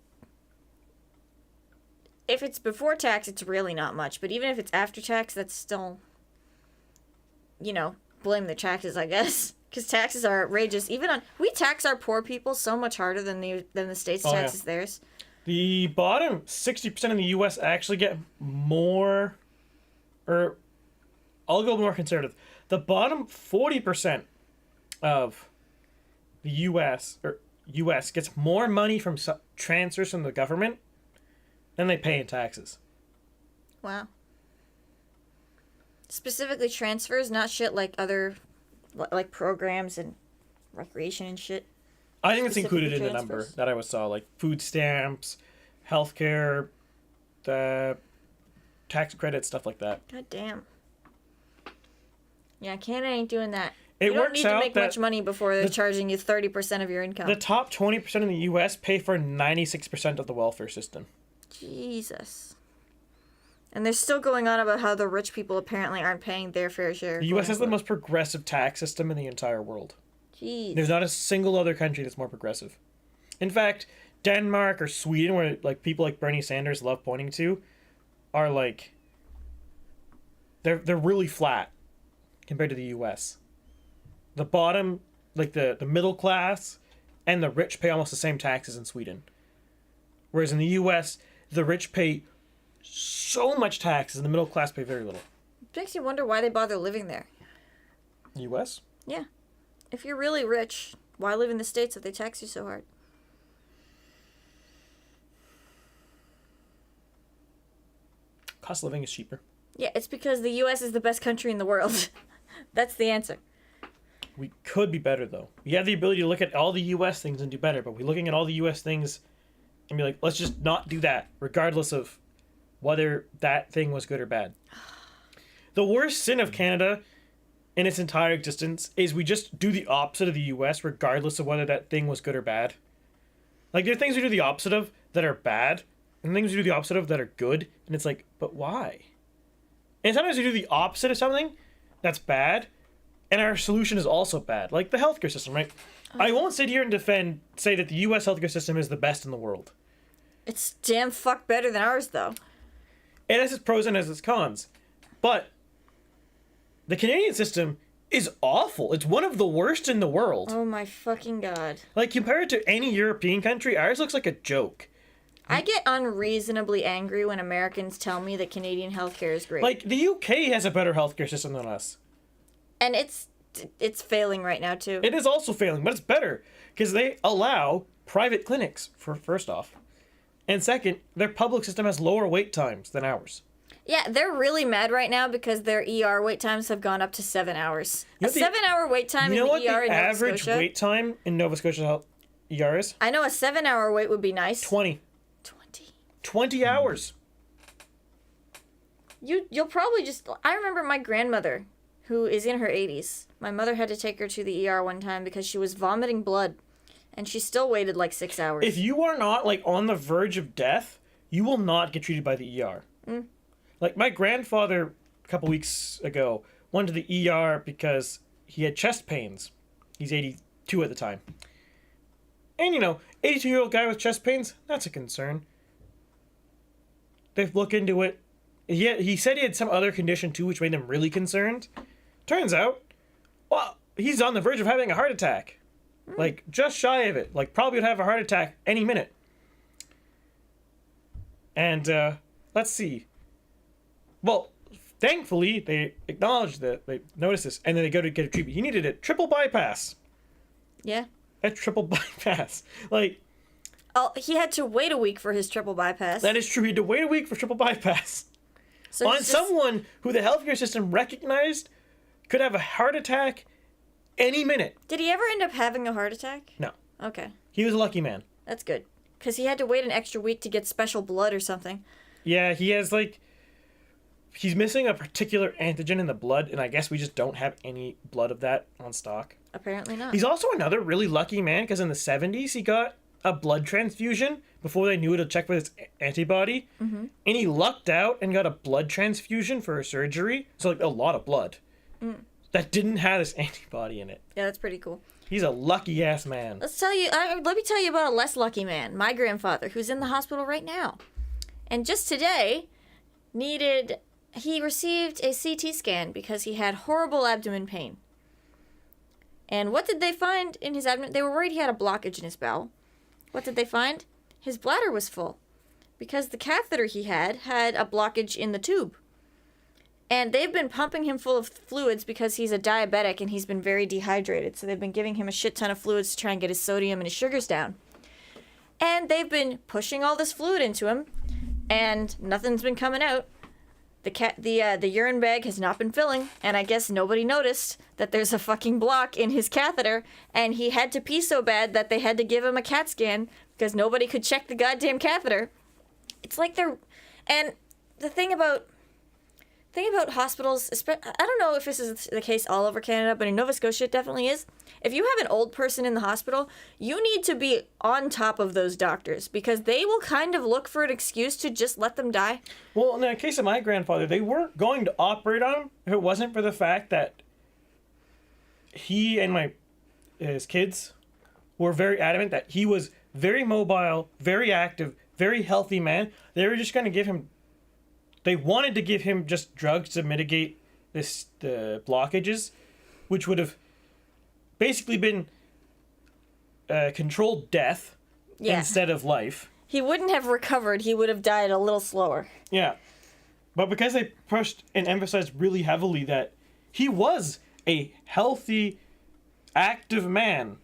if it's before tax, it's really not much. But even if it's after tax, that's still, you know, blame the taxes, I guess. Because taxes are outrageous. Even on, we tax our poor people so much harder than the state's taxes theirs. The bottom 60% in the U.S. actually get more, or I'll go more conservative. The bottom 40% of the U.S. gets more money from transfers from the government than they pay in taxes. Wow. Specifically transfers, not shit like other, like programs and recreation and shit. I think it's included in the Transfers. number that I saw, like food stamps, healthcare, the tax credits, stuff like that. God damn. Yeah, Canada ain't doing that. It You don't works need to out make that much money before they're charging you 30% of your income. the top 20% in the U.S. pay for 96% of the welfare system. Jesus. And they're still going on about how the rich people apparently aren't paying their fair share. The U.S. has the quote-unquote. most progressive tax system in the entire world. Jeez. There's not a single other country that's more progressive. In fact, Denmark or Sweden, where like people like Bernie Sanders love pointing to, are like they're really flat compared to the U.S. The bottom, like the middle class and the rich pay almost the same taxes in Sweden. Whereas in the U.S., the rich pay so much taxes and the middle class pay very little. It makes you wonder why they bother living there. U.S.? Yeah. If you're really rich, why live in the States if they tax you so hard? Cost of living is cheaper. Yeah, it's because the U.S. is the best country in the world. That's the answer. We could be better, though. We have the ability to look at all the U.S. things and do better, but we're looking at all the U.S. things and be like, let's just not do that, regardless of whether that thing was good or bad. The worst sin of Canada in its entire existence is we just do the opposite of the U.S., regardless of whether that thing was good or bad. Like, there are things we do the opposite of that are bad, and things we do the opposite of that are good, and it's like, but why? And sometimes we do the opposite of something that's bad, and our solution is also bad. Like the healthcare system, right? I won't sit here and say that the U.S. healthcare system is the best in the world. It's damn fuck better than ours, though. It has its pros and has its cons. But the Canadian system is awful. It's one of the worst in the world. Oh my fucking god. Like, compared to any European country, ours looks like a joke. I get unreasonably angry when Americans tell me that Canadian healthcare is great. Like, the UK has a better healthcare system than us. And it's failing right now, too. It is also failing, but it's better. Because they allow private clinics, for first off. And second, their public system has lower wait times than ours. Yeah, they're really mad right now because their ER wait times have gone up to 7 hours. You know A 7-hour wait time in the ER in Nova average Scotia? wait time in Nova Scotia ER is? I know a 7-hour wait would be nice. 20. 20. 20 hours. You'll probably just... I remember my grandmother, who is in her 80s. My mother had to take her to the ER one time because she was vomiting blood. And she still waited like 6 hours. If you are not, like, on the verge of death, you will not get treated by the ER. Like, my grandfather, a couple weeks ago, went to the ER because he had chest pains. He's 82 at the time. And, 82-year-old guy with chest pains, that's a concern. They've looked into it. He said he had some other condition, too, which made them really concerned. Turns out, well, he's on the verge of having a heart attack. Like, just shy of it. Like, probably would have a heart attack any minute. And, let's see. Well, thankfully, they acknowledged that, they noticed this, and then they go to get a treatment. He needed a triple bypass. Yeah. A triple bypass. Like... Oh, he had to wait a week for his triple bypass. That is true. He had to wait a week for triple bypass. So On he's just- someone who the healthcare system recognized could have a heart attack any minute. Did he ever end up having a heart attack? No. Okay. He was a lucky man. That's good. because he had to wait an extra week to get special blood or something. Yeah, he has like... He's missing a particular antigen in the blood, and I guess we just don't have any blood of that on stock. Apparently not. He's also another really lucky man, because in the 70s, he got a blood transfusion before they knew to check for his antibody. Mm-hmm. And he lucked out and got a blood transfusion for a surgery. So, like, a lot of blood. That didn't have this antibody in it. Yeah, that's pretty cool. He's a lucky-ass man. Let me tell you about a less lucky man. My grandfather, who's in the hospital right now. And just today, he received a CT scan because he had horrible abdomen pain. And what did they find in his abdomen? They were worried he had a blockage in his bowel. What did they find? His bladder was full because the catheter he had a blockage in the tube. And they've been pumping him full of fluids because he's a diabetic and he's been very dehydrated. So they've been giving him a shit ton of fluids to try and get his sodium and his sugars down. And they've been pushing all this fluid into him and nothing's been coming out. The urine bag has not been filling, and I guess nobody noticed that there's a fucking block in his catheter, and he had to pee so bad that they had to give him a CAT scan because nobody could check the goddamn catheter. It's like and the thing about hospitals, I don't know if this is the case all over Canada, but in Nova Scotia it definitely is. If you have an old person in the hospital, you need to be on top of those doctors because they will kind of look for an excuse to just let them die. Well, in the case of my grandfather, they weren't going to operate on him if it wasn't for the fact that he and his kids were very adamant that he was very mobile, very active, very healthy man. They were just going to give him... They wanted to give him just drugs to mitigate the blockages, which would have basically been controlled death instead of life. He wouldn't have recovered. He would have died a little slower. Yeah. But because they pushed and emphasized really heavily that he was a healthy, active man.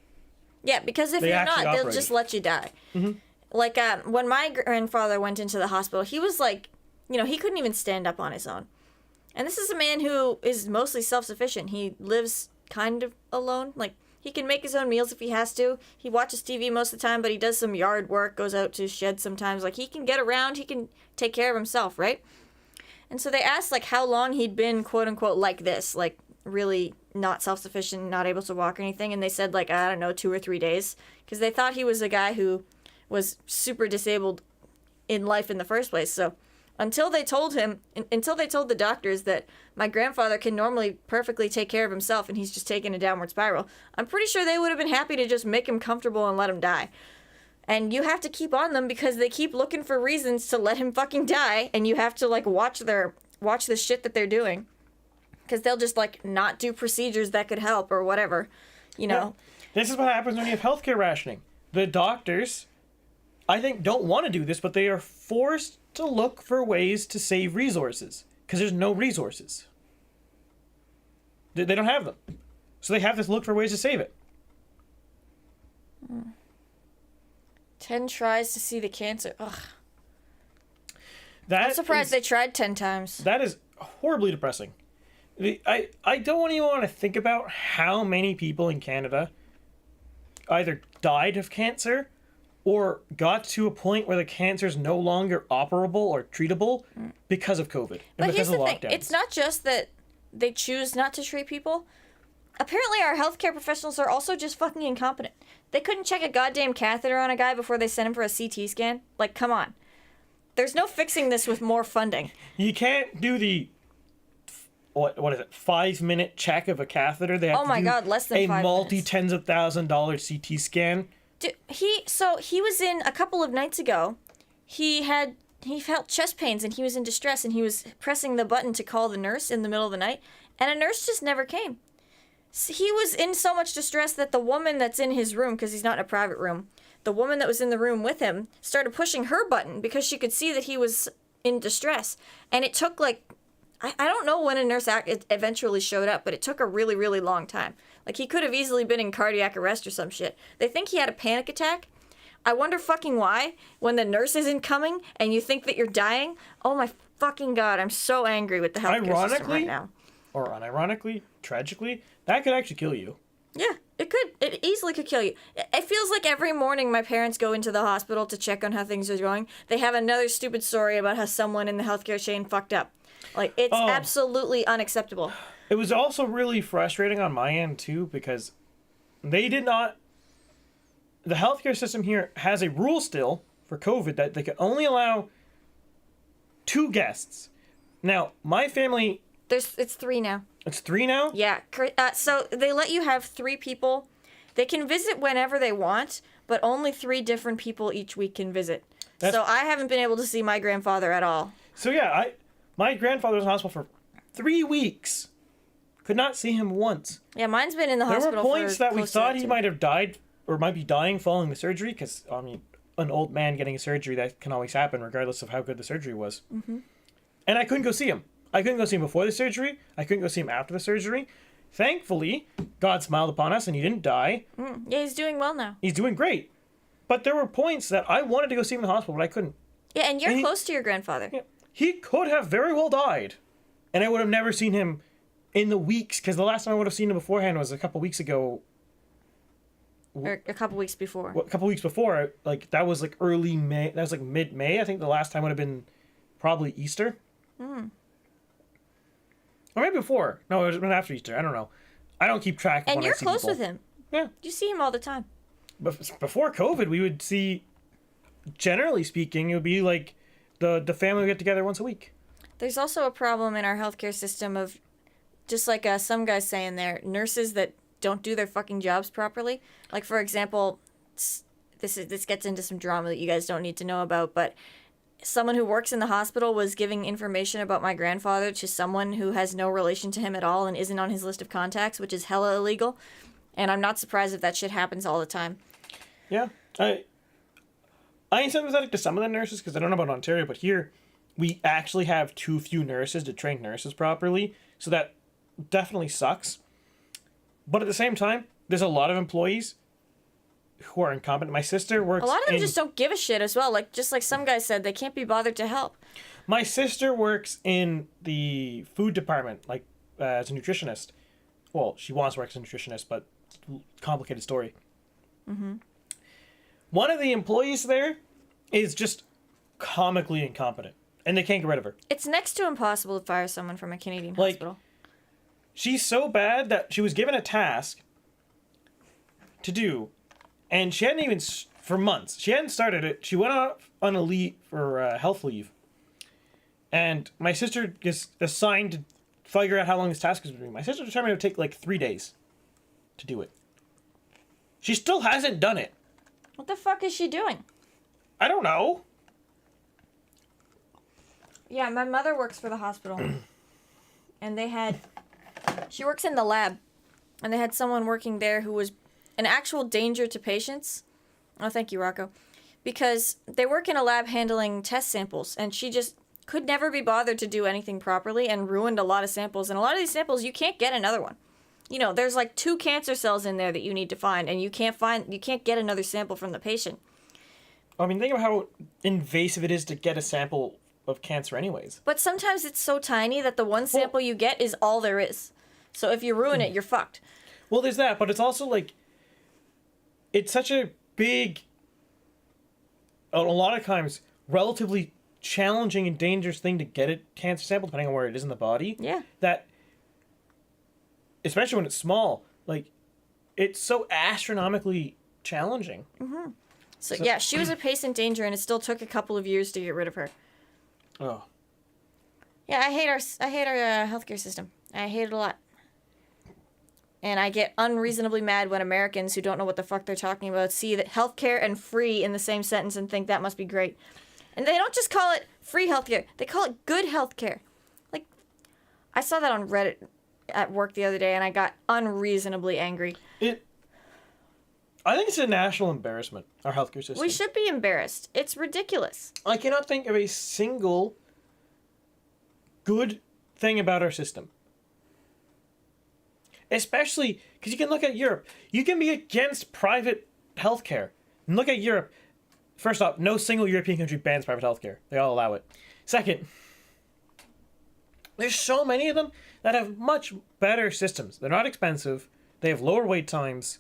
Yeah, because if you're not, they'll just let you die. Mm-hmm. Like, when my grandfather went into the hospital, he was like... he couldn't even stand up on his own. And this is a man who is mostly self-sufficient. He lives kind of alone. Like, he can make his own meals if he has to. He watches TV most of the time, but he does some yard work, goes out to his shed sometimes. Like, he can get around. He can take care of himself, right? And so they asked, like, how long he'd been, quote-unquote, like this. Like, really not self-sufficient, not able to walk or anything. And they said, like, I don't know, 2 or 3 days. Because they thought he was a guy who was super disabled in life in the first place. So... Until they told the doctors that my grandfather can normally perfectly take care of himself and he's just taking a downward spiral, I'm pretty sure they would have been happy to just make him comfortable and let him die. And you have to keep on them because they keep looking for reasons to let him fucking die, and you have to, like, watch the shit that they're doing. Because they'll just, like, not do procedures that could help or whatever, Yeah. This is what happens when you have healthcare rationing. The doctors, I think, don't want to do this, but they are forced to look for ways to save resources because there's no resources. They don't have them. So they have to look for ways to save it. 10 tries to see the cancer. Ugh. I'm surprised they tried 10 times. That is horribly depressing. I don't even want to think about how many people in Canada either died of cancer or got to a point where the cancer is no longer operable or treatable because of COVID and because of lockdowns. It's not just that they choose not to treat people. Apparently our healthcare professionals are also just fucking incompetent. They couldn't check a goddamn catheter on a guy before they sent him for a CT scan. Like, come on. There's no fixing this with more funding. You can't do the... What is it? 5-minute check of a catheter. They have oh my god, less than 5 minutes. A multi-tens of $1,000 CT scan. Dude, he was in a couple of nights ago. He felt chest pains and he was in distress and he was pressing the button to call the nurse in the middle of the night, and a nurse just never came. He was in so much distress that the woman that's in his room, because he's not in a private room, the woman that was in the room with him started pushing her button because she could see that he was in distress, and it took like I don't know when a nurse eventually showed up, but it took a really, really long time. Like, he could have easily been in cardiac arrest or some shit. They think he had a panic attack. I wonder fucking why, when the nurse isn't coming and you think that you're dying. Oh my fucking god, I'm so angry with the healthcare system right now. Or unironically, tragically, that could actually kill you. Yeah, it could. It easily could kill you. It feels like every morning my parents go into the hospital to check on how things are going. They have another stupid story about how someone in the healthcare chain fucked up. Like, it's absolutely unacceptable. It was also really frustrating on my end, too, because they did not... The healthcare system here has a rule still for COVID that they can only allow 2 guests. Now, my family... It's 3 now. It's 3 now? Yeah. So they let you have 3 people. They can visit whenever they want, but only 3 different people each week can visit. So I haven't been able to see my grandfather at all. So yeah, my grandfather was in hospital for 3 weeks. Could not see him once. Yeah, mine's been in the hospital for There were points that we thought he might might have died or might be dying following the surgery, because, I mean, an old man getting a surgery, that can always happen regardless of how good the surgery was. Mm-hmm. And I couldn't go see him. I couldn't go see him before the surgery. I couldn't go see him after the surgery. Thankfully, God smiled upon us and he didn't die. Yeah, he's doing well now. He's doing great. But there were points that I wanted to go see him in the hospital, but I couldn't. Yeah, and you're close to your grandfather. Yeah, he could have very well died. And I would have never seen him in the weeks, because the last time I would have seen him beforehand was a couple weeks ago. Or a couple weeks before. A couple weeks before. Like, that was like early May. That was like mid-May. I think the last time would have been probably Easter. Or maybe before. No, it was been after Easter. I don't know. I don't keep track of and when you're I see close people. with him. Yeah. You see him all the time. But before COVID, we would see, generally speaking, it would be like the family would get together once a week. There's also a problem in our healthcare system of, just like some guys saying there, nurses that don't do their fucking jobs properly. Like, for example, this gets into some drama that you guys don't need to know about, but someone who works in the hospital was giving information about my grandfather to someone who has no relation to him at all and isn't on his list of contacts, which is hella illegal. And I'm not surprised if that shit happens all the time. Yeah. I ain't sympathetic to some of the nurses, because I don't know about Ontario, but here we actually have too few nurses to train nurses properly. So that definitely sucks. But at the same time, there's a lot of employees who are incompetent. My sister works A lot of them just don't give a shit as well. Like, just like some guys said, they can't be bothered to help. My sister works in the food department, like, as a nutritionist. Well, she wants to work as a nutritionist, but complicated story. Mm-hmm. One of the employees there is just comically incompetent, and they can't get rid of her. It's next to impossible to fire someone from a Canadian hospital. She's so bad that she was given a task to do, and she hadn't even, for months, she hadn't started it. She went off on a leave, for health leave, and my sister is assigned to figure out how long this task is going to be. My sister determined it would take like 3 days to do it. She still hasn't done it. What the fuck is she doing? I don't know. Yeah, my mother works for the hospital. And she works in the lab. And they had someone working there who was an actual danger to patients. Oh, thank you, Rocco. Because they work in a lab handling test samples. And she just could never be bothered to do anything properly and ruined a lot of samples. And a lot of these samples, you can't get another one. You know, there's like 2 cancer cells in there that you need to find, and you can't get another sample from the patient. I mean, think of how invasive it is to get a sample of cancer anyways. But sometimes it's so tiny that the one sample you get is all there is. So if you ruin it, you're fucked. Well, there's that, but it's also like, it's such a big, a lot of times, relatively challenging and dangerous thing to get a cancer sample, depending on where it is in the body. Yeah. That, especially when it's small, like, it's so astronomically challenging. Mm-hmm. So yeah, she was a patient danger, and it still took a couple of years to get rid of her. Oh. Yeah, I hate our healthcare system. I hate it a lot. And I get unreasonably mad when Americans who don't know what the fuck they're talking about see that healthcare and free in the same sentence and think that must be great. And they don't just call it free healthcare; they call it good healthcare. Like, I saw that on Reddit at work the other day, and I got unreasonably angry. I think it's a national embarrassment, our healthcare system. We should be embarrassed. It's ridiculous. I cannot think of a single good thing about our system. Especially because you can look at Europe. You can be against private healthcare. And look at Europe. First off, no single European country bans private healthcare. They all allow it. Second, there's so many of them that have much better systems. They're not expensive. They have lower wait times.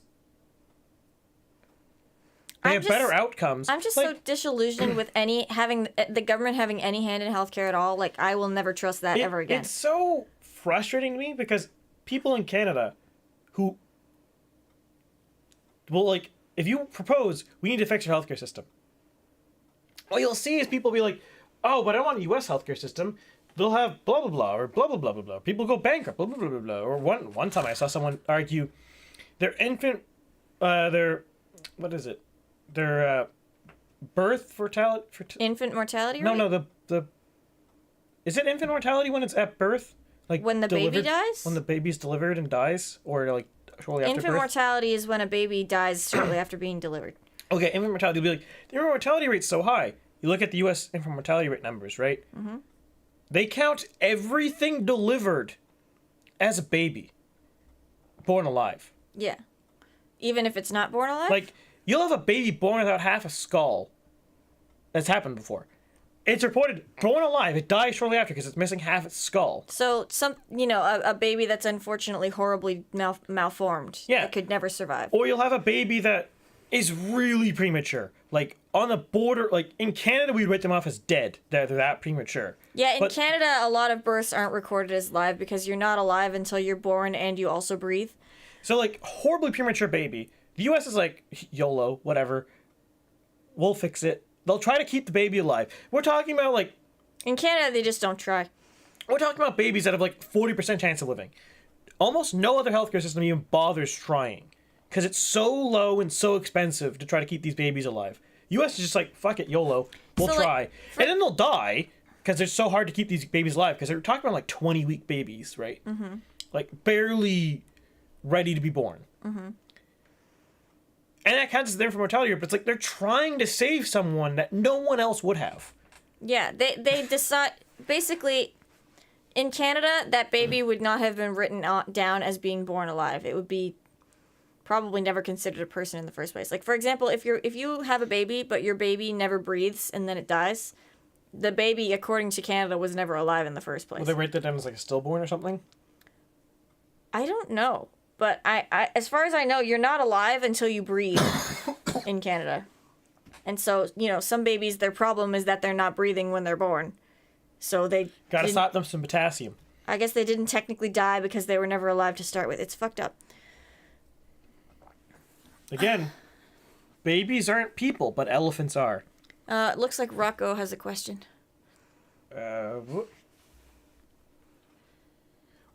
They have better outcomes. I'm just so disillusioned with the government having any hand in healthcare at all. Like, I will never trust that ever again. It's so frustrating to me because people in Canada who, well, like, if you propose, we need to fix our healthcare system, what you'll see is people be like, oh, but I want a U.S. healthcare system. They'll have blah, blah, blah, or blah, blah, blah, blah, blah. People go bankrupt, blah, blah, blah, blah, blah. Or one time I saw someone argue their what is it? Their birth mortality... Infant mortality rate? No, the... Is it infant mortality when it's at birth? Like when the baby dies? When the baby's delivered and dies? Or, like, shortly after birth? Infant mortality is when a baby dies shortly after being delivered. Okay, infant mortality will be like, the infant mortality rate's so high. You look at the U.S. infant mortality rate numbers, right? Mm-hmm. They count everything delivered as a baby. Born alive. Yeah. Even if it's not born alive? Like, you'll have a baby born without half a skull. That's happened before. It's reported born alive. It dies shortly after because it's missing half its skull. So, a baby that's unfortunately horribly malformed. Yeah. That could never survive. Or you'll have a baby that is really premature. Like, on the border, like, in Canada, we'd write them off as dead. They're that premature. Yeah, in Canada, a lot of births aren't recorded as live because you're not alive until you're born and you also breathe. So, like, horribly premature baby. The U.S. is like, YOLO, whatever. We'll fix it. They'll try to keep the baby alive. We're talking about, like... In Canada, they just don't try. We're talking about babies that have, like, 40% chance of living. Almost no other healthcare system even bothers trying. Because it's so low and so expensive to try to keep these babies alive. U.S. is just like, fuck it, YOLO. We'll try. Like, and then they'll die because it's so hard to keep these babies alive. Because they're talking about, like, 20-week babies, right? Mm-hmm. Like, barely ready to be born. Mm-hmm. And that counts as their infant mortality rate, but it's like they're trying to save someone that no one else would have. Yeah, they decide... Basically, in Canada, that baby would not have been written down as being born alive. It would be probably never considered a person in the first place. Like, for example, if you have a baby, but your baby never breathes and then it dies, the baby, according to Canada, was never alive in the first place. Will they write that down as, like, a stillborn or something? I don't know. But I, as far as I know, you're not alive until you breathe in Canada. And so, some babies, their problem is that they're not breathing when they're born. So they... Gotta stop them some potassium. I guess they didn't technically die because they were never alive to start with. It's fucked up. Again, babies aren't people, but elephants are. It looks like Rocco has a question.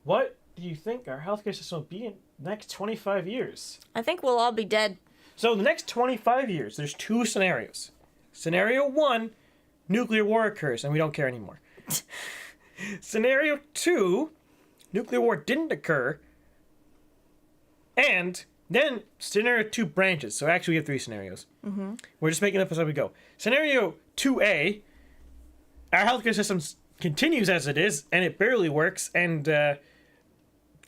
What do you think our healthcare system will be in the next 25 years? I think we'll all be dead. So in the next 25 years, there's two scenarios. Scenario 1, nuclear war occurs and we don't care anymore. Scenario 2, nuclear war didn't occur, and then scenario 2 branches. So actually we have 3 scenarios. Mm-hmm. We're just making up as we go. Scenario 2A, our healthcare system continues as it is, and it barely works, and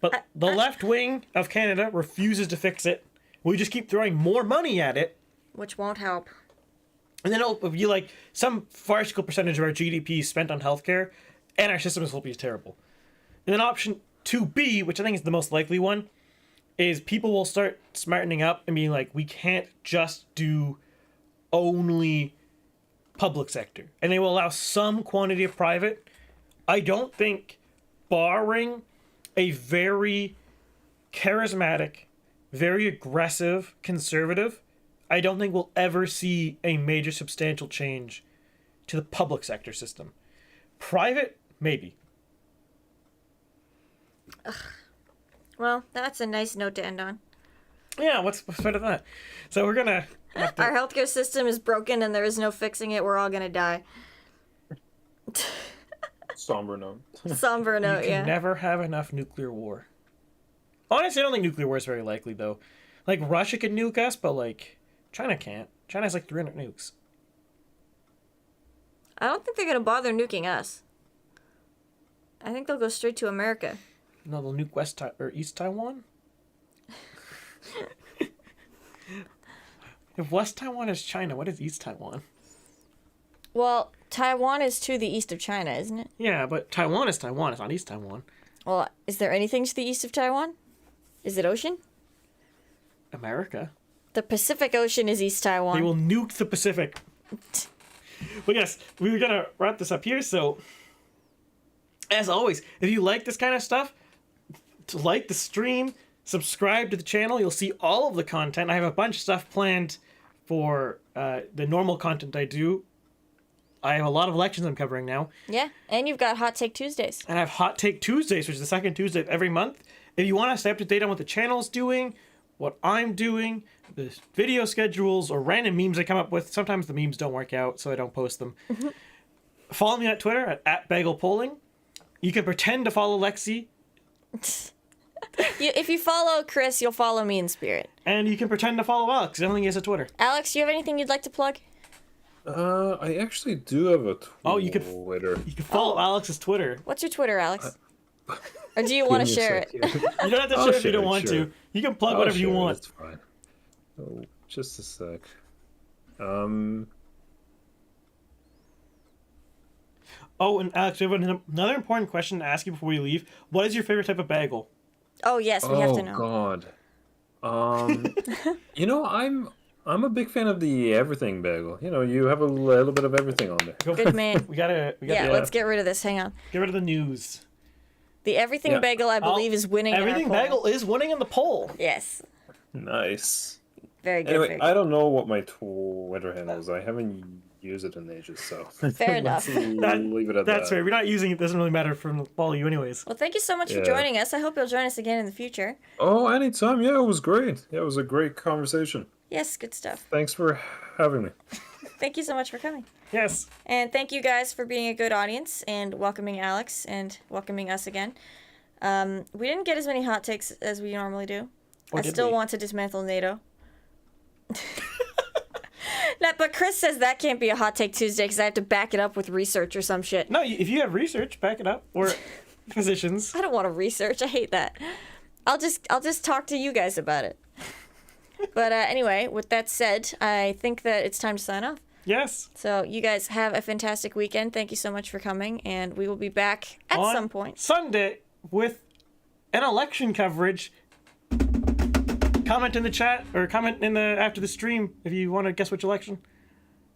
but the left wing of Canada refuses to fix it. We just keep throwing more money at it. Which won't help. And then it'll be like some farcical percentage of our GDP spent on healthcare, and our systems will be terrible. And then option 2B, which I think is the most likely one, is people will start smartening up and being like, we can't just do only public sector. And they will allow some quantity of private. I don't think, barring a very charismatic, very aggressive conservative, I don't think we'll ever see a major substantial change to the public sector system. Private, maybe. Ugh. Well, that's a nice note to end on. Yeah, what's better than that? So we're gonna... Our healthcare system is broken and there is no fixing it. We're all gonna die. Somber note. Somber note, you can never have enough nuclear war. Honestly, I don't think nuclear war is very likely, though. Like, Russia could nuke us, but, like, China can't. China has, like, 300 nukes. I don't think they're gonna bother nuking us. I think they'll go straight to America. No, they'll nuke East Taiwan? If West Taiwan is China, what is East Taiwan? Well, Taiwan is to the east of China, isn't it? Yeah, but Taiwan is Taiwan. It's not East Taiwan. Well, is there anything to the east of Taiwan? Is it ocean? America. The Pacific Ocean is East Taiwan. They will nuke the Pacific. But yes, we were gonna wrap this up here. So, as always, if you like this kind of stuff, to like the stream, subscribe to the channel. You'll see all of the content. I have a bunch of stuff planned for the normal content I do. I have a lot of elections I'm covering now. Yeah, and you've got Hot Take Tuesdays. And I have Hot Take Tuesdays, which is the second Tuesday of every month. If you want to stay up to date on what the channel's doing, what I'm doing, the video schedules, or random memes I come up with, sometimes the memes don't work out, so I don't post them. Follow me on Twitter at @BagelPolling. You can pretend to follow Lexie. If you follow Chris, you'll follow me in spirit. And you can pretend to follow Alex. I don't think he has a Twitter. Alex, do you have anything you'd like to plug? I actually do have a Twitter. Oh, you can follow Alex's Twitter. What's your Twitter, Alex? Or do you want to share it? You don't have to share it if you don't want to. You can plug whatever you want. That's fine. Oh, just a sec. Oh, and Alex, we have another important question to ask you before we leave. What is your favorite type of bagel? Oh, yes, we have to know. Oh, God. You know, I'm a big fan of the everything bagel. You know, you have a little bit of everything on there. Good man. We gotta Let's get rid of this. Hang on. get rid of the news. The Everything Bagel, I believe, is winning. Everything in our poll. bagel is winning in the poll. Yes. Nice. Very good. Anyway, very good. I don't know what my Twitter handle is. I haven't used it in ages, so Fair enough. Leave it at That's that. fair. We're not using it. Doesn't really matter for follow you anyways. Well, thank you so much for Yeah. joining us. I hope you'll join us again in the future. Oh, anytime. Yeah, it was great. Yeah, it was a great conversation. Yes, good stuff. Thanks for having me. Thank you so much for coming. Yes. And thank you guys for being a good audience and welcoming Alex and welcoming us again. We didn't get as many hot takes as we normally do. Or I did still we? want to dismantle NATO. But Chris says that can't be a hot take Tuesday because I have to back it up with research or some shit. No, if you have research, back it up. Or positions. I don't want to research. I hate that. I'll just talk to you guys about it. But anyway, with that said, I think that it's time to sign off. Yes. So you guys have a fantastic weekend. Thank you so much for coming, and we will be back at On some point. Sunday with an election coverage. Comment in the chat or comment in the after the stream if you want to guess which election.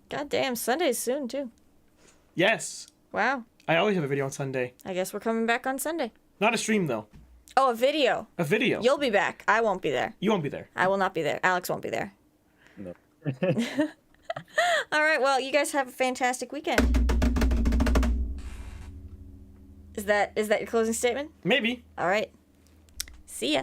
God damn, Sunday's soon too. Yes. Wow. I always have a video on Sunday. I guess we're coming back on Sunday. Not a stream though. Oh, a video. A video. You'll be back. I won't be there. You won't be there. I will not be there. Alex won't be there. No. All right, well, you guys have a fantastic weekend. Is that your closing statement? Maybe. All right. See ya.